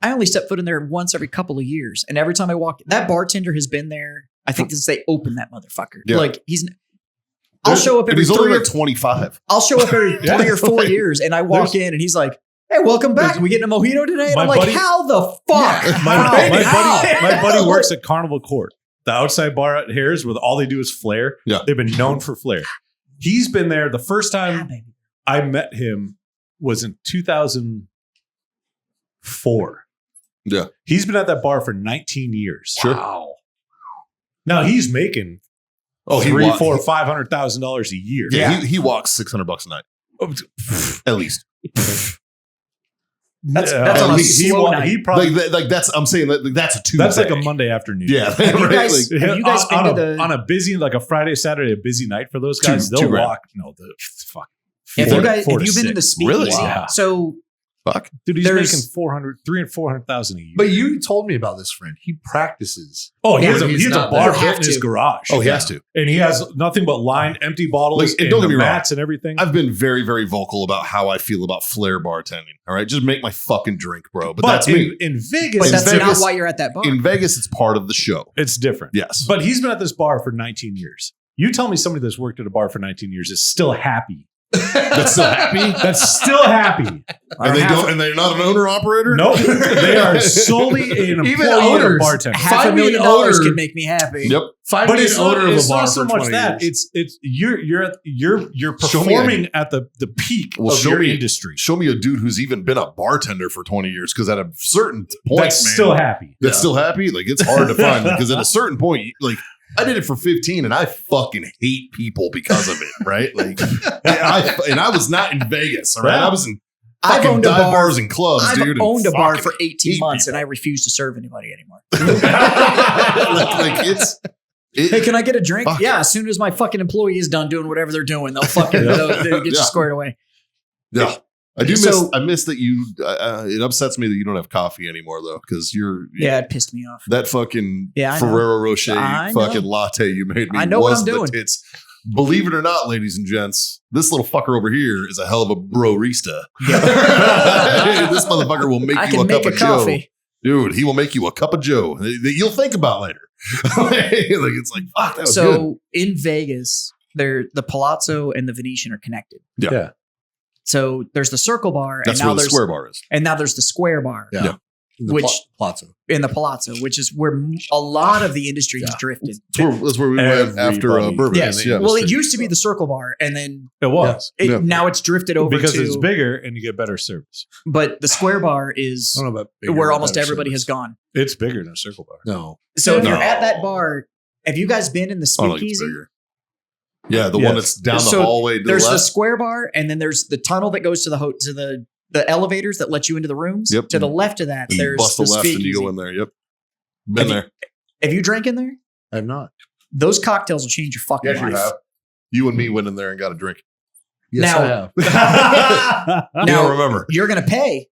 I only step foot in there once every couple of years. And every time I walk, that bartender has been there, I think since they opened that motherfucker. Yeah. Like I'll show up and every he's only 3 or, like 25. I'll show up every Yeah. 3 or 4 years and I walk in and he's like, hey, welcome back. We getting a mojito today? And My I'm like, buddy- how the fuck? My buddy works at Carnival Court, the outside bar at Harris, where all they do is flair. Yeah. They've been known for flair. He's been there. The first time I met him was in 2004. Yeah. He's been at that bar for 19 years. Sure. Wow. Now he's making Oh, he $300,000, wa- $400,000, $500,000 a year. Yeah, he walks $600 a night at least. That's Yeah. on a He slow wa- night. he probably Like that's I'm saying that that's a Tuesday. that's like a Monday afternoon. Yeah, Have you right? guys- Like, Have you guys been on, to a, the- on a busy, like a Friday, Saturday, a busy night for those guys? Two They'll grand. walk. No, the fuck. If Four- you guys, four have to you been to the six. speakeasy? Really? Yeah. So fuck. Dude, he's There's- making 400,000 a year. But you told me about this friend. He practices. oh, he Yeah, has a, he's he has a not bar there. built in You his have to. garage. Oh, he has to. And he has nothing but lined empty bottles Like, and and don't the get me wrong. mats and everything. I've been very, very vocal about how I feel about flair bartending. All right, just make my fucking drink, bro. But that's me. in Vegas, but in that's Vegas- not why you're at that bar. In Vegas, it's part of the show. it's different. Yes, But he's been at this bar for 19 years. You tell me somebody that's worked at a bar for 19 years is still happy. that's still happy. That's still happy. And they don't. And they're not an owner operator. No, they are solely an Even employee and a owners. bartender. Find me an $500,000 owner. could make me happy. Yep. Find But me it's an owner not, of a it's bar not so for much 20 that. years. It's you're Show me performing at the peak Well, of show your me- industry. Show me a dude who's even been a bartender for 20 years. Because at a certain point, That's man, still happy. that's still happy. Like it's hard to find because at a certain point, like I did it for 15 and I fucking hate people because of it. Right? Like, I was not in Vegas. All right, I was in I've fucking owned a dive bar. bars and clubs, I've dude. and owned a bar fucking for 18 hate months people. and I refuse to serve anybody anymore. like it's. Hey, can I get a drink? Fuck. Yeah, as soon as my fucking employee is done doing whatever they're doing, they'll fucking they'll get you Yeah. squared away. Yeah. I do So- miss. I miss that you. It upsets me that you don't have coffee anymore, though, because you're. Yeah, it pissed me off. That fucking Yeah, I know. Ferrero Rocher I know. fucking latte you made me. I know what was I'm the doing. tits. Believe it or not, ladies and gents, this little fucker over here is a hell of a brorista. This motherfucker will make I you a can cup make a of Joe. coffee. Dude, he will make you a cup of Joe that you'll think about later. Like it's like, fuck, that was good. So in Vegas, the Palazzo and the Venetian are connected. Yeah. Yeah. So there's the Circle Bar, That's and now where the there's square bar is. and now there's the Square Bar Yeah. Yeah. The Which- Palazzo. in the Palazzo, which is where a lot of the industry has Yeah. drifted. That's where we went after Everybody. Bourbon. Yes. Yeah. Well, it used to be the Circle Bar, and then It was. Yeah. now it's drifted over Because to. it's bigger and you get better service. But the Square Bar is I don't know about bigger where or almost better everybody service. has gone. It's bigger than a Circle Bar. No. So if No. you're at that bar, have you guys been in the I don't think it's Speakeasy? bigger. Yeah, the Yes. one that's down the So hallway to the There's the left. Square Bar, and then there's the tunnel that goes to the elevators that let you into the rooms. Yep. To the left of that, And you there's bust the the left and you Speakeasy. go in there. Yep. Been there. Have you drank in there? I'm not. Those cocktails will change your fucking Yes, you life. have. You and me went in there and got a drink. Yes, Now- I have. You Now- don't remember. You're gonna pay.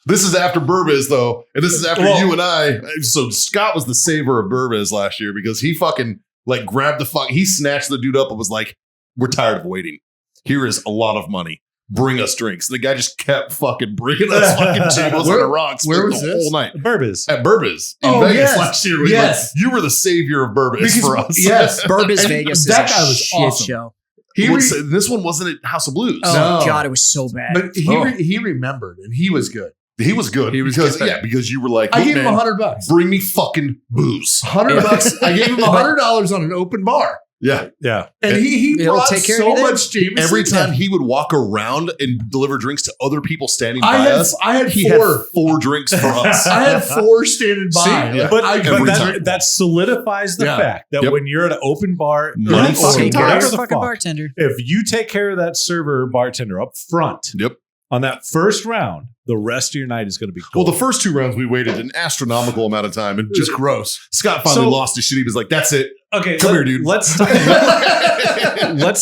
This is after Burbiz, though. And this is after Well- you and I. So Scott was the saver of Burbiz last year because he fucking like grabbed he snatched the dude up and was like, we're tired of waiting. Here is a lot of money. Bring us drinks. The guy just kept fucking bringing us fucking tables on the rocks where the was this? whole night. Burbiz. At Burbiz in Oh, Vegas yes. last year. We Yes. like, you were the savior of Burbiz Because- for us. yes. Burbis And Vegas that is guy a was shit awesome. show. He Well, re- this one wasn't at House of Blues. Oh No. god, it was so bad. but he remembered and he was good. He was good. He was because good. because you were like, I "Look, gave him man, $100. bring me fucking booze. $100. I gave him $100 on an open bar. Yeah. Yeah. And he He'll brought take care of so you then. much Jameson. Every time he would walk around and deliver drinks to other people standing by us, I had he four. had 4 drinks for us. I had 4 standing by. See, Like, but, I but couldn't that, drink that solidifies the Yeah. fact that Yep. when you're at an open bar, Money or fucking Take care of talks. whatever your the fucking fuck, bartender. if you take care of that server or bartender up front Yep. on that first round, the rest of your night is going to be Well, gold. the first 2 rounds we waited an astronomical amount of time, and just gross. Scott finally So- lost his shit. He was like, "That's it. okay, Come here, dude." Let's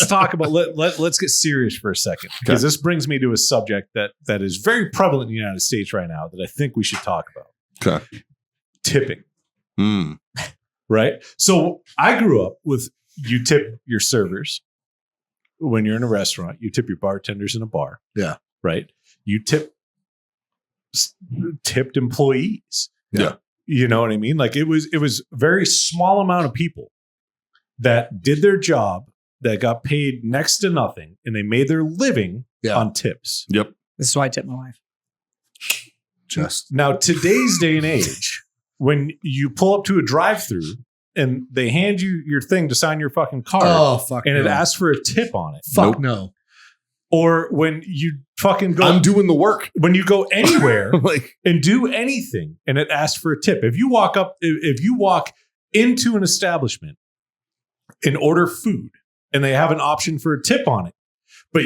talk about let's get serious for a second, because this brings me to a subject that is very prevalent in the United States right now that I think we should talk about. Okay. Tipping. Hmm. Right? So I grew up with, you tip your servers when you're in a restaurant, you tip your bartenders in a bar. Yeah. Right? You tipped employees. Yeah. You know what I mean? Like it was a very small amount of people that did their job, that got paid next to nothing, and they made their living Yeah. on tips. Yep. This is why I tip my wife. Just Now, today's day and age, when you pull up to a drive-through and they hand you your thing to sign your fucking card, fuck and it no. asks for a tip on it, Fuck Nope. no. or when you fucking go, I'm doing the work. when you go anywhere Like, and do anything, and it asks for a tip. If you walk into an establishment and order food, and they have an option for a tip on it, but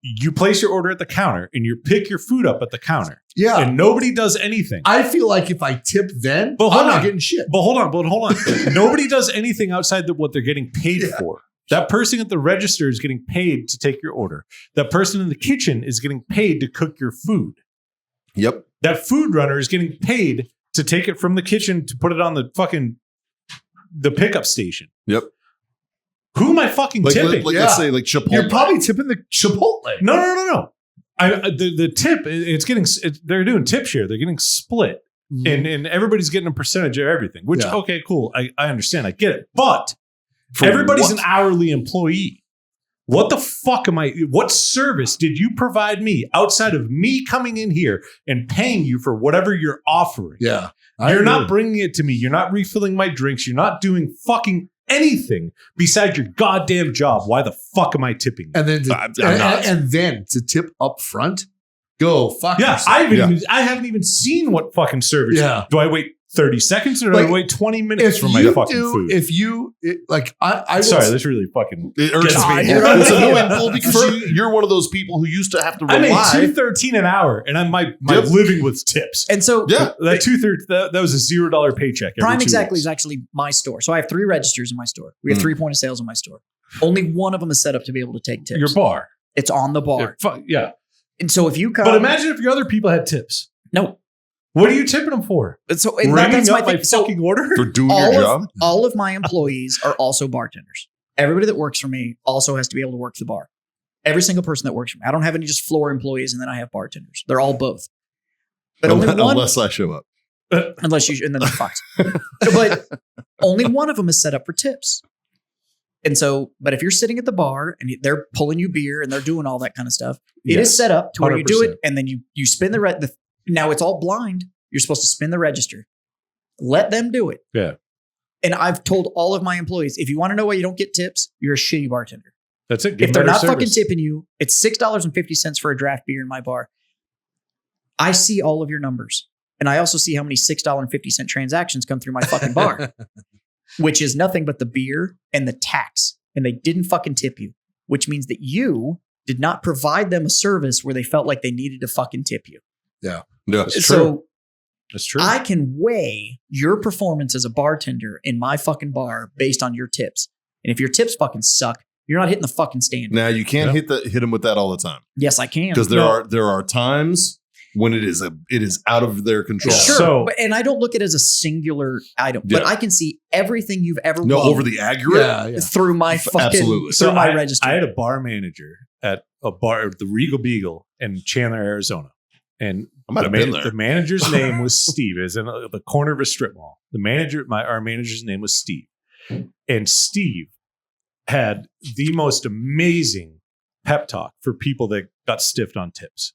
you place your order at the counter and you pick your food up at the counter, Yeah. and nobody does anything. I feel like if I tip then, But hold I'm not on. getting shit. But hold on. Nobody does anything outside of what they're getting paid Yeah. for. That person at the register is getting paid to take your order. That person in the kitchen is getting paid to cook your food. yep. That food runner is getting paid to take it from the kitchen to put it on the pickup station. Yep. Who am I fucking Like, tipping? let's Yeah. say like Chipotle. You're probably tipping the Chipotle. No. The tip, they're doing tip share. They're getting split. And everybody's getting a percentage of everything, which, Yeah. okay, cool. I understand. I get it. But For everybody's what? an hourly employee. What the fuck what service did you provide me outside of me coming in here and paying you for whatever you're offering? Yeah. You're not bringing it to me. You're not refilling my drinks. You're not doing fucking anything besides your goddamn job. Why the fuck am I tipping you? And then I'm not. and then to tip up front, go fuck Yeah, yourself. I haven't even seen what fucking service. Yeah. Do I wait 30 seconds or do Like, I wait 20 minutes If for my you fucking do, food? if you like, I will Sorry, this really fucking It irks gets me. me. It's annoying, well, because you're one of those people who used to have to I made rely. $2.13 an hour, and I'm my Yep. living with tips. And so Yeah. That that was a $0 paycheck. every Prime 2 Exactly weeks. is actually my store. So I have 3 registers in my store. We have 3 point of sales in my store. Only one of them is set up to be able to take tips. Your bar. It's on the bar. Yeah. And so if you come, But imagine if your other people had tips. no. What are you tipping them for? So and Ringing that's up my thing. So fucking order? for doing your job. all of my employees are also bartenders. Everybody that works for me also has to be able to work the bar. Every single person that works for me. I don't have any just floor employees, and then I have bartenders. They're all both. But only one, Unless I show up. unless you, and then they're fucked. But only one of them is set up for tips. And so, but if you're sitting at the bar and they're pulling you beer and they're doing all that kind of stuff, it is Yes. set up to where you do 100%. it, and then you spin the now it's all blind. You're supposed to spin the register. Let them do it. Yeah. And I've told all of my employees, if you want to know why you don't get tips, you're a shitty bartender. That's it. Give If them they're better not fucking service. tipping you, it's $6.50 for a draft beer in my bar. I see all of your numbers. And I also see how many $6.50 transactions come through my fucking bar, which is nothing but the beer and the tax. And they didn't fucking tip you, which means that you did not provide them a service where they felt like they needed to fucking tip you. Yeah. It's So true. That's true. I can weigh your performance as a bartender in my fucking bar based on your tips. And if your tips fucking suck, you're not hitting the fucking standard. Now you can't Yeah. hit them with that all the time, Yes, I can. because there are times when it is out of their control. Sure. So- and I don't look at it as a singular item, but Yeah. I can see everything you've ever No, won over the aggregate. yeah. through my fucking Absolutely. through my I, register. I had a bar manager at a bar, the Regal Beagle in Chandler, Arizona. And I might have been there. the manager's name was Steve. It was in the corner of a strip mall. Our manager's name was Steve. And Steve had the most amazing pep talk for people that got stiffed on tips.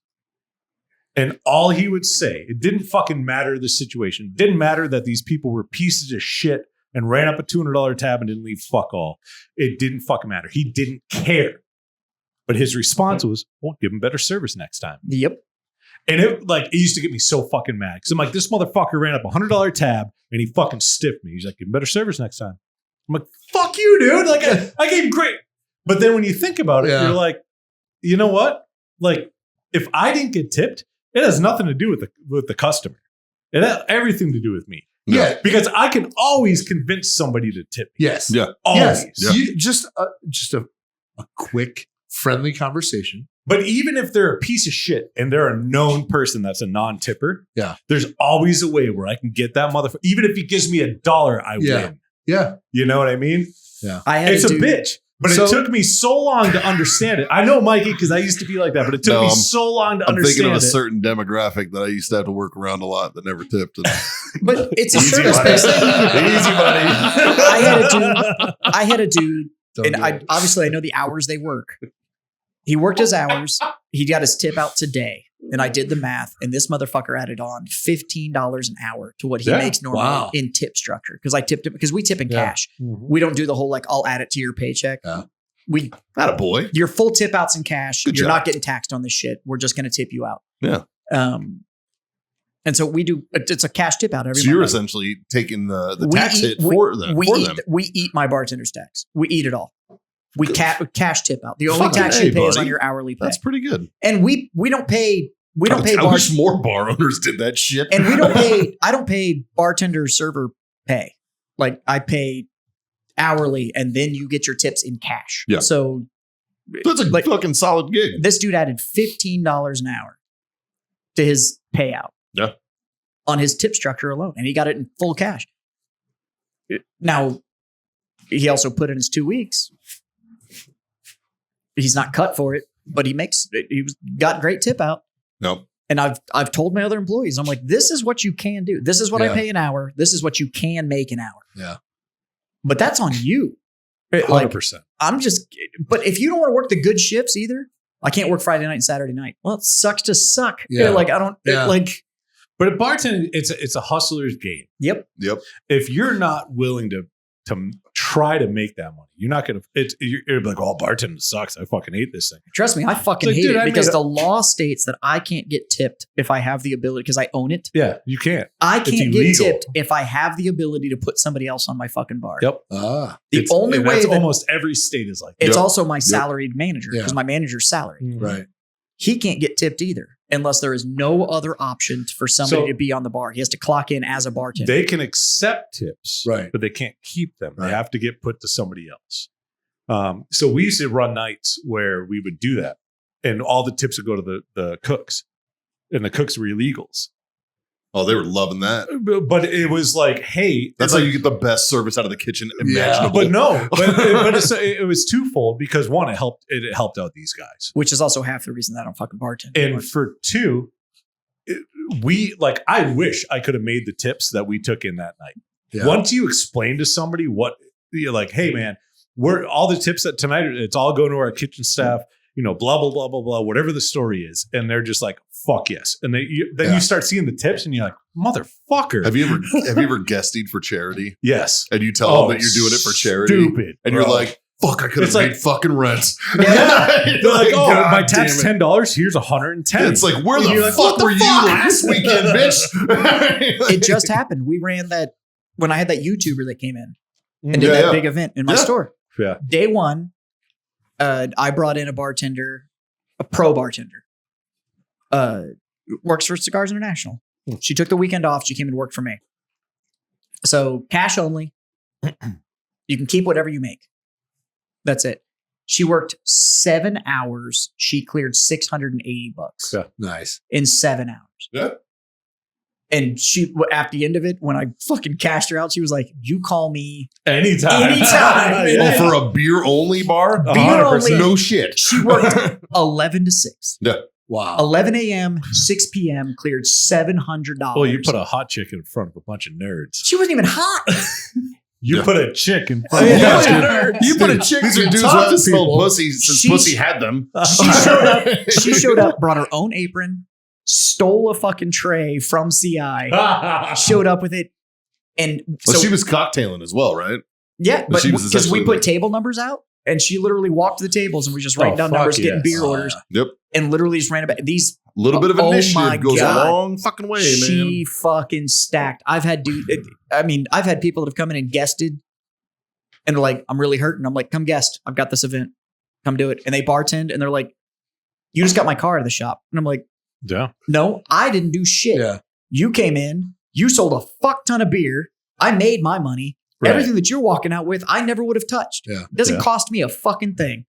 And all he would say, it didn't fucking matter the situation. It didn't matter that these people were pieces of shit and ran up a $200 tab and didn't leave fuck all. It didn't fucking matter. He didn't care. But his response was, well, give him better service next time. Yep. And it used to get me so fucking mad. Because I'm like, this motherfucker ran up a $100 tab and he fucking stiffed me. He's like, give him better service next time. I'm like, fuck you, dude. Like, I gave him great. But then when you think about it, you're like, you know what? Like, if I didn't get tipped, it has nothing to do with the customer. It has everything to do with me. Yeah. Because I can always convince somebody to tip me. Yes. Yeah. Always. Yes. You, just a quick, friendly conversation. But even if they're a piece of shit and they're a known person that's a non-tipper, there's always a way where I can get that motherfucker. Even if he gives me $1, I win. Yeah. You know what I mean? Yeah. It's a bitch. But it took me so long to understand it. I know, Mikey, because I used to be like that, but it took me so long to understand it. I'm thinking of a certain demographic that I used to have to work around a lot that never tipped. But it's a service-based thing. Easy, buddy. I had a dude, and obviously I know the hours they work. He worked his hours. He got his tip out today. And I did the math, and this motherfucker added on $15 an hour to what he makes normally in tip structure. Because I tipped it because we tip in cash. Mm-hmm. We don't do the whole like I'll add it to your paycheck. We not a boy. Your full tip out's in cash. Good You're job. not getting taxed on this shit. We're just going to tip you out. Yeah. And so we do. It's a cash tip out every. So Monday. you're essentially taking the tax hit for them. We eat my bartender's tax. We eat it all. We cash tip out. The only tax you pay is on your hourly pay. That's pretty good. And we don't pay. We don't pay. I wish more bar owners did that shit. And we don't pay. I don't pay bartender server pay. Like I pay hourly, and then you get your tips in cash. Yeah. So that's a fucking solid gig. This dude added $15 an hour to his payout. Yeah. On his tip structure alone, and he got it in full cash. Now, he also put in his 2 weeks. He's not cut for it, but he got great tip out. No. And I've told my other employees, I'm like, this is what you can do. This is what I pay an hour. This is what you can make an hour. Yeah. But that's on you. 100%. But if you don't want to work the good shifts either, I can't work Friday night and Saturday night. Well, it sucks to suck. Yeah. Like I don't But at bartending, it's a hustler's game. Yep. If you're not willing to try to make that money, you're not gonna. You're like, oh, bartending sucks. I fucking hate this thing. Trust me, I fucking hate it because the law states that I can't get tipped if I have the ability because I own it. Yeah, you can't. I can't get tipped if I have the ability to put somebody else on my fucking bar. Yep. The only way that almost every state is like. It's also my salaried manager because my manager's salary. Right. He can't get tipped either unless there is no other option for somebody to be on the bar. He has to clock in as a bartender. They can accept tips, right, but they can't keep them. Right. They have to get put to somebody else. So we used to run nights where we would do that, and all the tips would go to the cooks, and the cooks were illegals. Oh, they were loving that. But it was like, hey, that's how you get the best service out of the kitchen imaginable. But no, but it was twofold because one, it helped out these guys, which is also half the reason that I don't fucking bartend. And for two, I wish I could have made the tips that we took in that night. Yeah. Once you explain to somebody what you're like, hey man, we're all the tips that tonight, it's all going to our kitchen staff. You know, blah, blah, blah, blah, blah, whatever the story is. And they're just like, fuck yes. And then you start seeing the tips and you're like, motherfucker. Have you ever guested for charity? Yes. And you tell them that you're doing it for charity. Stupid. And you're like, fuck, I could have made fuking rent. Yeah. They're like, oh, my tax $10. Here's $110. It's like, where the fuck were you last weekend, bitch? It just happened. We ran that when I had that YouTuber that came in and did that big event in my store. Yeah. Day one. I brought in a bartender, a pro bartender, works for Cigars International. She took the weekend off. She came and worked for me. So cash only. You can keep whatever you make. That's it. She worked 7 hours. She cleared $680. Yeah. Nice. In 7 hours. Yeah. And she, at the end of it, when I fucking cashed her out, she was like, you call me anytime. Oh, for a beer only bar? Beer only. No shit. She worked 11 to 6. Yeah. Wow. 11 a.m., 6 p.m., cleared $700. Well, you put a hot chick in front of a bunch of nerds. She wasn't even hot. You put a chick in front of a bunch of nerds. You put a chick in front of dudes who haven't smelled pussy since pussy had them. She showed up, brought her own apron, stole a fucking tray from CI, showed up with it. And Well, so she was cocktailing as well, right? yeah, but she was because we essentially put like- table numbers out, and she literally walked to the tables and was just writing down fuck numbers, getting yes. beer orders, Yep. and literally just ran about these. A little bit of Oh my initiative goes God. a long fucking way, man. She fucking stacked. I've had people that have come in and guested, and they're like, "I'm really hurting." I'm like, "Come guest. I've got this event. Come do it." And they bartend, and they're like, "You just got my car out of the shop," and I'm like, Yeah. "No, I didn't do shit. Yeah. You came in, you sold a fuck ton of beer. I made my money. Right. Everything that you're walking out with, I never would have touched. Yeah. It doesn't Yeah. cost me a fucking thing.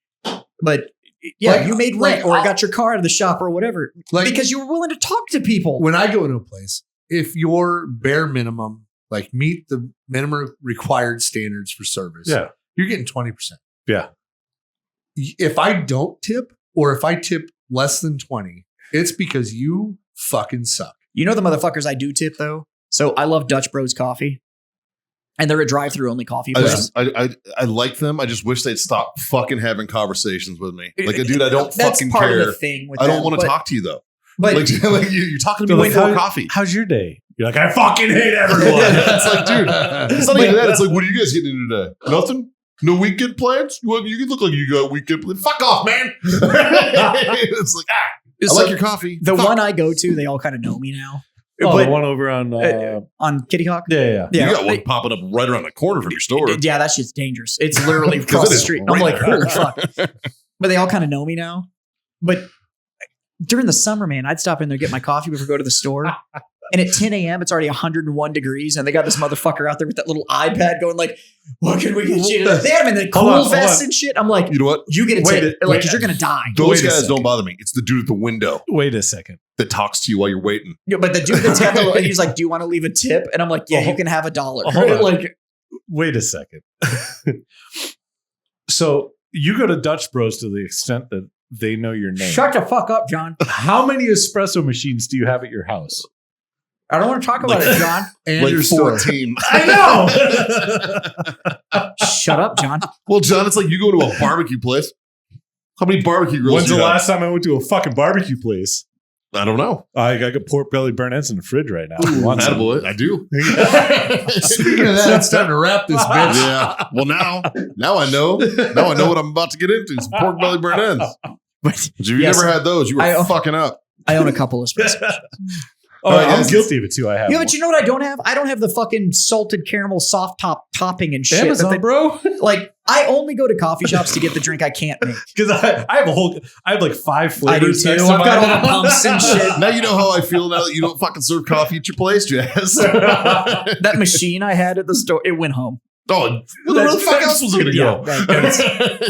But yeah, Like- you made like, rent or I'll- got your car out of the shop or whatever Like because you were willing to talk to people." when I go into a place, if your bare minimum, like meet the minimum required standards for service, Yeah. you're getting 20%. Yeah. If I don't tip or if I tip less than 20, it's because you fucking suck. You know the motherfuckers I do tip though? So I love Dutch Bros coffee. And they're a drive-through only coffee place. I like them. I just wish they'd stop fucking having conversations with me. Like, dude, I don't That's fucking part care. of the thing with I don't them, want to but- talk to you though. But Like you're talking to me Like, before coffee. How's your day? You're like, I fucking hate everyone. It's like, dude, it's not even that. It's like, what are you guys getting into today? Nothing? No weekend plans? You look like you got weekend plans. Fuck off, man. It's like, I like your coffee. the Fuck. one I go to, they all kind of know me now. Oh, But- the one over on. On Kitty Hawk? Yeah. You got they- one popping up right around the corner from your store. Yeah, that shit's dangerous. It's literally 'Cause across it the is street. And right I'm like, there. holy fuck. But they all kind of know me now. But during the summer, man, I'd stop in there, get my coffee before I go to the store. And at 10 a.m., it's already 101 degrees. And they got this motherfucker out there with that little iPad going like, what can we get you to? They had him in the Hold on, cool hold vests on. and shit. I'm like, You know what? you get a Wait, tip. wait, Like, because you're going to die. Those Wait a guys second. don't bother me. It's the dude at the window Wait a second. that talks to you while you're waiting. Yeah, but the dude that's got the little, he's like, do you want to leave a tip? And I'm like, yeah, Oh, you can have $1. hold on. Like, Wait a second. So you go to Dutch Bros to the extent that they know your name. shut the fuck up, John. How many espresso machines do you have at your house? I don't want to talk about it, John. And Like your store. 14. I know. Shut up, John. Well, John, it's like you go to a barbecue place. How many barbecue grills When's do the you have? last time I went to a fucking barbecue place? I don't know. I got pork belly burnt ends in the fridge right now. You want some? Attaboy. I do. Speaking of that, it's time to wrap this bitch. Yeah. Well, now I know. Now I know what I'm about to get into. Some pork belly burnt ends. But If you've Yes. never had those, you were I- fucking up. I own a couple of espresso. Oh, All right, I'm guys. guilty of it too. I have. Yeah, but you know what I don't have? I don't have the fucking salted caramel soft top topping and shit. Amazon, that they- bro. Like, I only go to coffee shops to get the drink I can't make. Because I have like 5 I do flavors. too. next to I've got all mine. the pumps and shit. Now you know how I feel now that you don't fucking serve coffee at your place, Jazz. That machine I had at the store, it went home. Oh, where the fuck else was it going to go?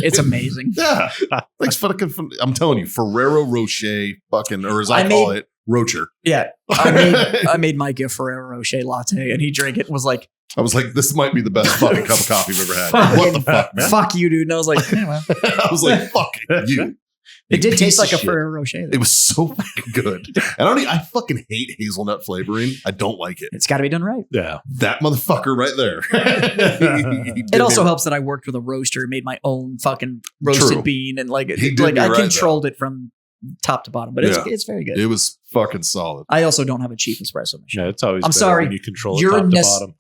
It's amazing. Yeah. Thanks for the I'm telling you, Ferrero Rocher fucking, or as I, I call made- it, Rocher. Yeah. I made Mike a Ferrero Rocher latte and he drank it and was like, I was like, this might be the best fucking cup of coffee I've ever had. Fucking What the fuck, man? fuck you, dude. And I was like, yeah, well. I was like, fuck you. It did Piece taste like of a shit. Ferrero Rocher. It was so fucking good. And I fucking hate hazelnut flavoring. I don't like it. It's got to be done right. Yeah. That motherfucker right there. It also helps that I worked with a roaster and made my own fucking roasted True. bean and like He did like me I right, controlled it from top to bottom, but Yeah. it's very good. It was fucking solid. I also don't have a cheap espresso machine. Yeah, it's always. I'm better sorry. when you control it Your top to Nes- bottom.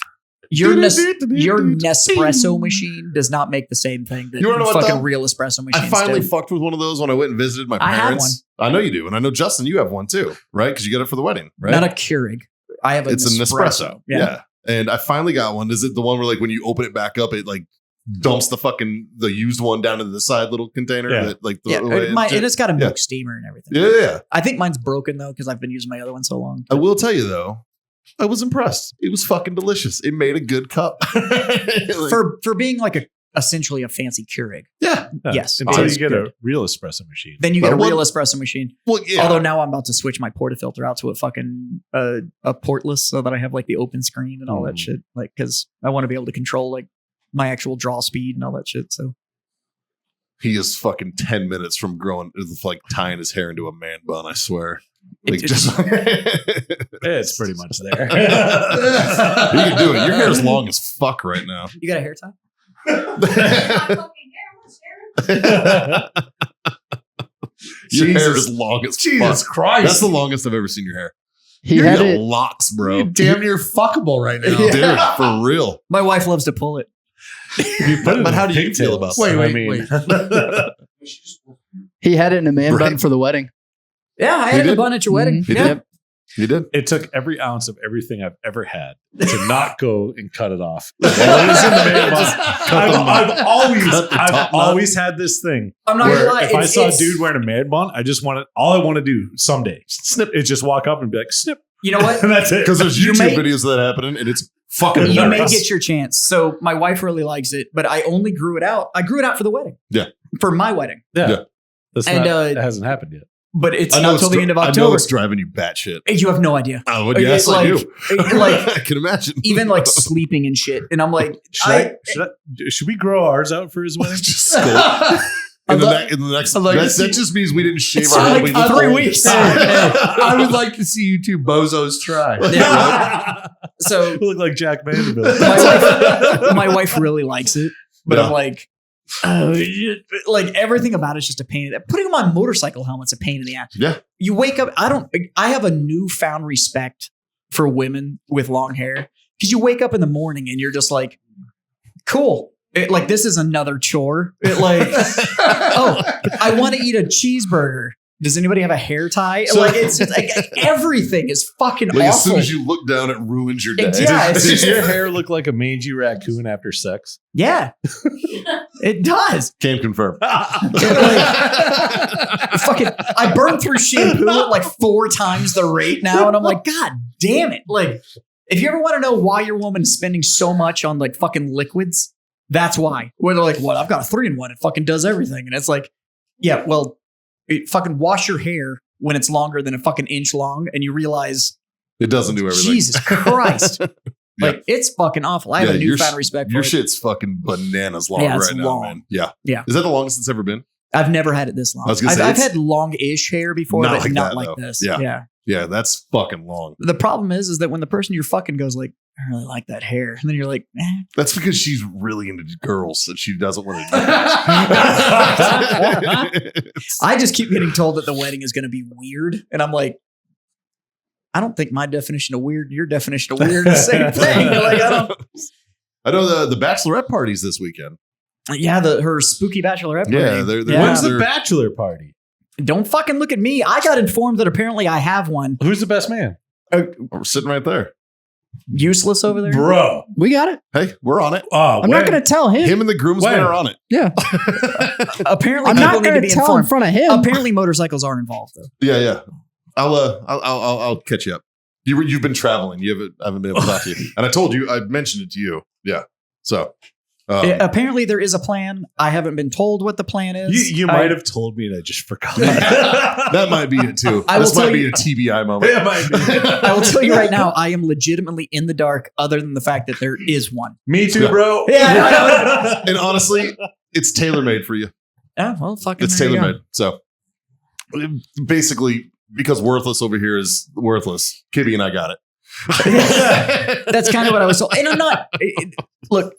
Your Nespresso machine does not make the same thing that You wanna know what, fucking though? real espresso machines I finally do. fucked with one of those when I went and visited my I have parents. I know you do. And I know, Justin, you have one too, right? Because you got it for the wedding, right? Not a Keurig. I have It's an espresso. Yeah. And I finally got one. Is it the one where like when you open it back up, it like dumps the used one down into the side little container? Yeah. That like Yeah, away and into- it's got a Yeah. milk steamer and everything. Yeah. I think mine's broken though because I've been using my other one so long. I will tell you though, I was impressed. It was fucking delicious. It made a good cup. Like, For being like essentially a fancy Keurig. yeah. Yeah. Yes. Until It's you get good. a real espresso machine. Then you get a Well, real espresso machine. Well, yeah. Although now I'm about to switch my portafilter out to a fucking a portless so that I have like the open screen and all that shit. Like because I want to be able to control like my actual draw speed and all that shit. So He is fucking 10 minutes from growing, like tying his hair into a man bun, I swear. Like just It's pretty much there. You can do it. Your hair's long as fuck right now. you got a hair tie? Your hair Jesus. is long as Jesus fuck. Christ. That's the longest I've ever seen your hair. He You had got it. locks, bro. You're damn near fuckable right now. Dude, for real. My wife loves to pull it. You put it But in how do you feel pigtails. about Wait, I mean, He had it in a man Right. bun for the wedding. Yeah, I You had a did? bun at your wedding. Mhm. You Yeah. did? You did? it took every ounce of everything I've ever had to not go and cut it off. While it was in the man bun. I've always had this thing. I'm not Where gonna lie. if I it's- saw a it's- dude wearing a man bun, I just want to. All I want to do someday, snip, is just walk up and be like, snip, You know what? and that's it. Because there's You YouTube may- videos of that happening, and it's fucking You may hilarious. get your chance. So my wife really likes it, but I only grew it out. I grew it out for the wedding. Yeah. For my wedding. Yeah. That's And, not, it hasn't happened yet. But it's I know not till the end of I know October. it's driving you batshit. You have no idea. Oh, well, yes, I do. Like I can imagine. even like sleeping and shit. And I'm like, Should we grow ours out for his wedding? Just skull. In the next, that just means we didn't shave It's our head. like We look 3 old. weeks. I would like to see you two bozos try. Yeah. So You look like Jack Vanderbilt. my wife really likes it, but Yeah. I'm like, like everything about it's just a pain. Putting them on motorcycle helmets a pain in the ass. Yeah. You wake up. I have a newfound respect for women with long hair because you wake up in the morning and you're just like, cool. Like this is another chore. Oh, I want to eat a cheeseburger. Does anybody have a hair tie? So- like it's just, like everything is fucking Like as awful. soon as you look down, it ruins your day. Yeah, it's Does just- your hair look like a mangy raccoon after sex? Yeah, it does. Can confirm. Fucking, I burn through shampoo at like 4 times the rate now, and I'm like, God damn it! Like, if you ever want to know why your woman is spending so much on like fucking liquids, that's why. Where they're like, "What? I've got a 3-in-1. It fucking does everything," and it's like, yeah, well, it fucking wash your hair when it's longer than a fucking inch long, and you realize, It doesn't do everything. Jesus Christ. Yeah. Like, it's fucking awful. I have a your newfound sh- respect for Your it. shit's fucking bananas long Yeah, it's right now, long. man. Yeah. Yeah. Is that the longest it's ever been? I've never had it this long. I was gonna say, I've it's had long-ish hair before, not but like not that, like though. this. Yeah. Yeah. Yeah, that's fucking long. The problem is that when the person you're fucking goes like, I really like that hair, and then you're like, That's because she's really into girls and she doesn't want to do it. I just keep getting told that the wedding is going to be weird, and I'm like, I don't think my definition of weird, your definition of weird, is the same thing. Like, I know the bachelorette party's this weekend. yeah, her spooky bachelorette party. Yeah, they're Yeah. When's the they're- bachelor party? Don't fucking look at me. I got informed that apparently I have one. Who's the best man? we're sitting right there. Useless over there. Bro. We got it. Hey, we're on it. I'm not going to tell him. Him and the groomsmen When? are on it. Yeah. Apparently, I'm people not need to going be to tell in informed. front of him. Apparently, motorcycles are involved though. Yeah. I'll catch you up. You've been traveling. I haven't been able to talk to you. And I told you, I mentioned it to you. Yeah. So Apparently, there is a plan. I haven't been told what the plan is. You might have told me and I just forgot. that might be it too. I will This might tell be you- a TBI moment. It might be. I will tell you right now, I am legitimately in the dark, other than the fact that there is one. Me too, Yeah. bro. Yeah, And honestly, it's tailor made for you. Oh, well, fucking. It's there you tailor go. made. So basically, because worthless over here is worthless, Kibby and I got it. That's kind of what I was told. And I'm not. Look,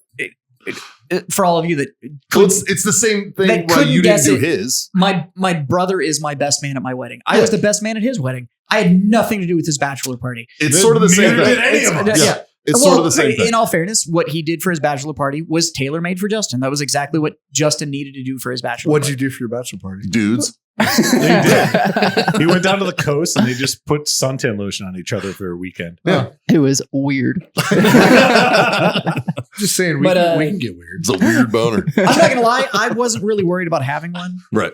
for all of you that So it's the same thing. That Well, couldn't you didn't guess do it. his. my brother is my best man at my wedding. I was the best man at his wedding. I had nothing to do with his bachelor party. It's sort of the same Neither thing. did any of us. Yeah. It's Well, sort of the same thing. In all fairness, what he did for his bachelor party was tailor made for Justin. That was exactly what Justin needed to do for his bachelor. What'd party. you do for your bachelor party? Dudes. They did. He went down to the coast and they just put suntan lotion on each other for a weekend. Yeah. It was weird. Just saying, But, we can get weird. It's a weird boner. I'm not gonna lie, I wasn't really worried about having one. Right.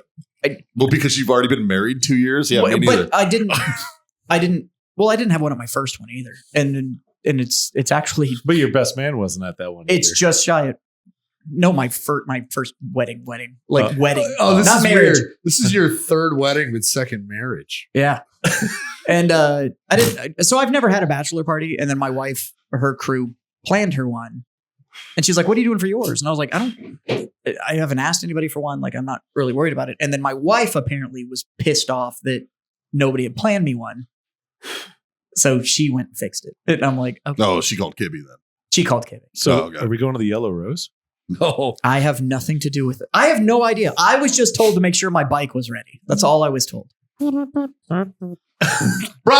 Well, because you've already been married 2 years. Yeah, me but neither. I didn't have one on my first one either. And it's actually But your best man wasn't at that one. it's either. just shy of my first wedding. Like wedding. Oh, this not is marriage. weird. This is your third wedding with second marriage. Yeah. And so I've never had a bachelor party. And then my wife or her crew planned her one. And she's like, what are you doing for yours? And I was like, I haven't asked anybody for one. Like, I'm not really worried about it. And then my wife apparently was pissed off that nobody had planned me one. So she went and fixed it. And I'm like, okay. No, she called Kibby then. She called Kevin. So Oh, okay. are we going to the Yellow Rose? No. I have nothing to do with it. I have no idea. I was just told to make sure my bike was ready. That's all I was told. Brought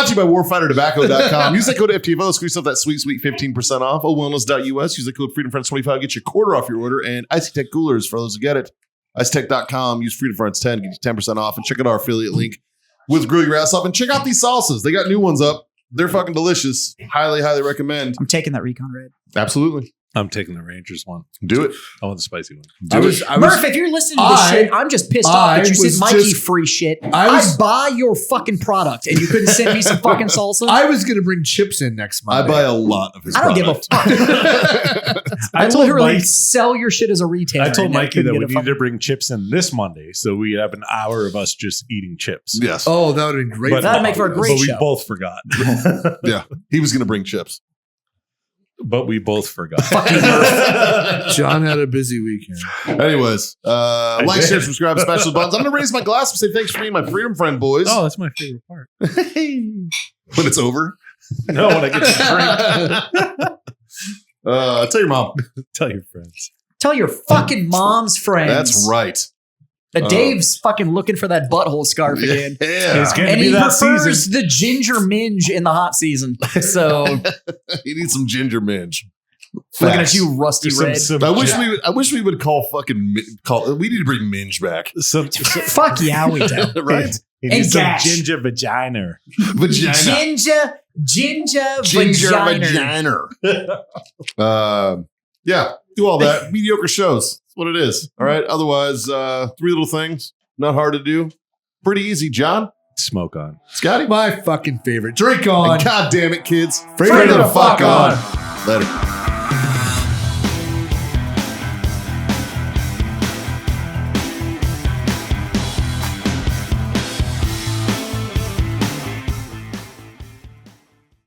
to you by warfightertobacco.com. Use that code FTFO. Screw yourself that sweet 15% off. Wellness.us. Use the code FreedomFriends25. Get your quarter off your order. And Icy Tech Coolers for those who get it. IcyTech.com. Use FreedomFriends10. Get you 10% off. And check out our affiliate link with Grill Your Ass Off. And check out these salsas. They got new ones up. They're fucking delicious. Highly, highly recommend. I'm taking that Recon Red. Absolutely. I'm taking the Rangers one. Do it. I want the spicy one. Murph, if you're listening to this shit, I'm just pissed off that you sent Mikey free shit. I buy your fucking product and you couldn't send me some fucking salsa. I was going to bring chips in next month. I buy a lot of his I don't product. give a fuck. I literally sell your shit as a retailer. I told Mikey that we need needed to bring chips in this Monday, so we have an hour of us just eating chips. Yes. Oh, that would have been great. But that'd make for a great But we show. both forgot. Yeah. He was going to bring chips. But we both forgot. John had a busy weekend. Anyways, like, share, subscribe, special buttons. I'm going to raise my glass and say thanks for being my Freedom Friend, boys. Oh, that's my favorite part. When it's over. No, when I get to drink. Tell your mom. Tell your friends. Tell your fucking mom's friends. That's right. That Dave's fucking looking for that butthole scarf again. Yeah. It's going to And be he that prefers season. the ginger minge in the hot season. So He needs some ginger minge. looking Facts. at you, Rusty Red. I wish we would call we need to bring Minge back. Fuck yeah, we do. Right? He And needs some gash. ginger vagina. Vagina. Ginger Vagina. Yeah, do all that. Mediocre shows. That's what it is. All right. Otherwise, 3 little things. Not hard to do. Pretty easy, John. Smoke on. Scotty. My fucking favorite. Drink on. And God damn it, kids. Freedom to fuck on. Later.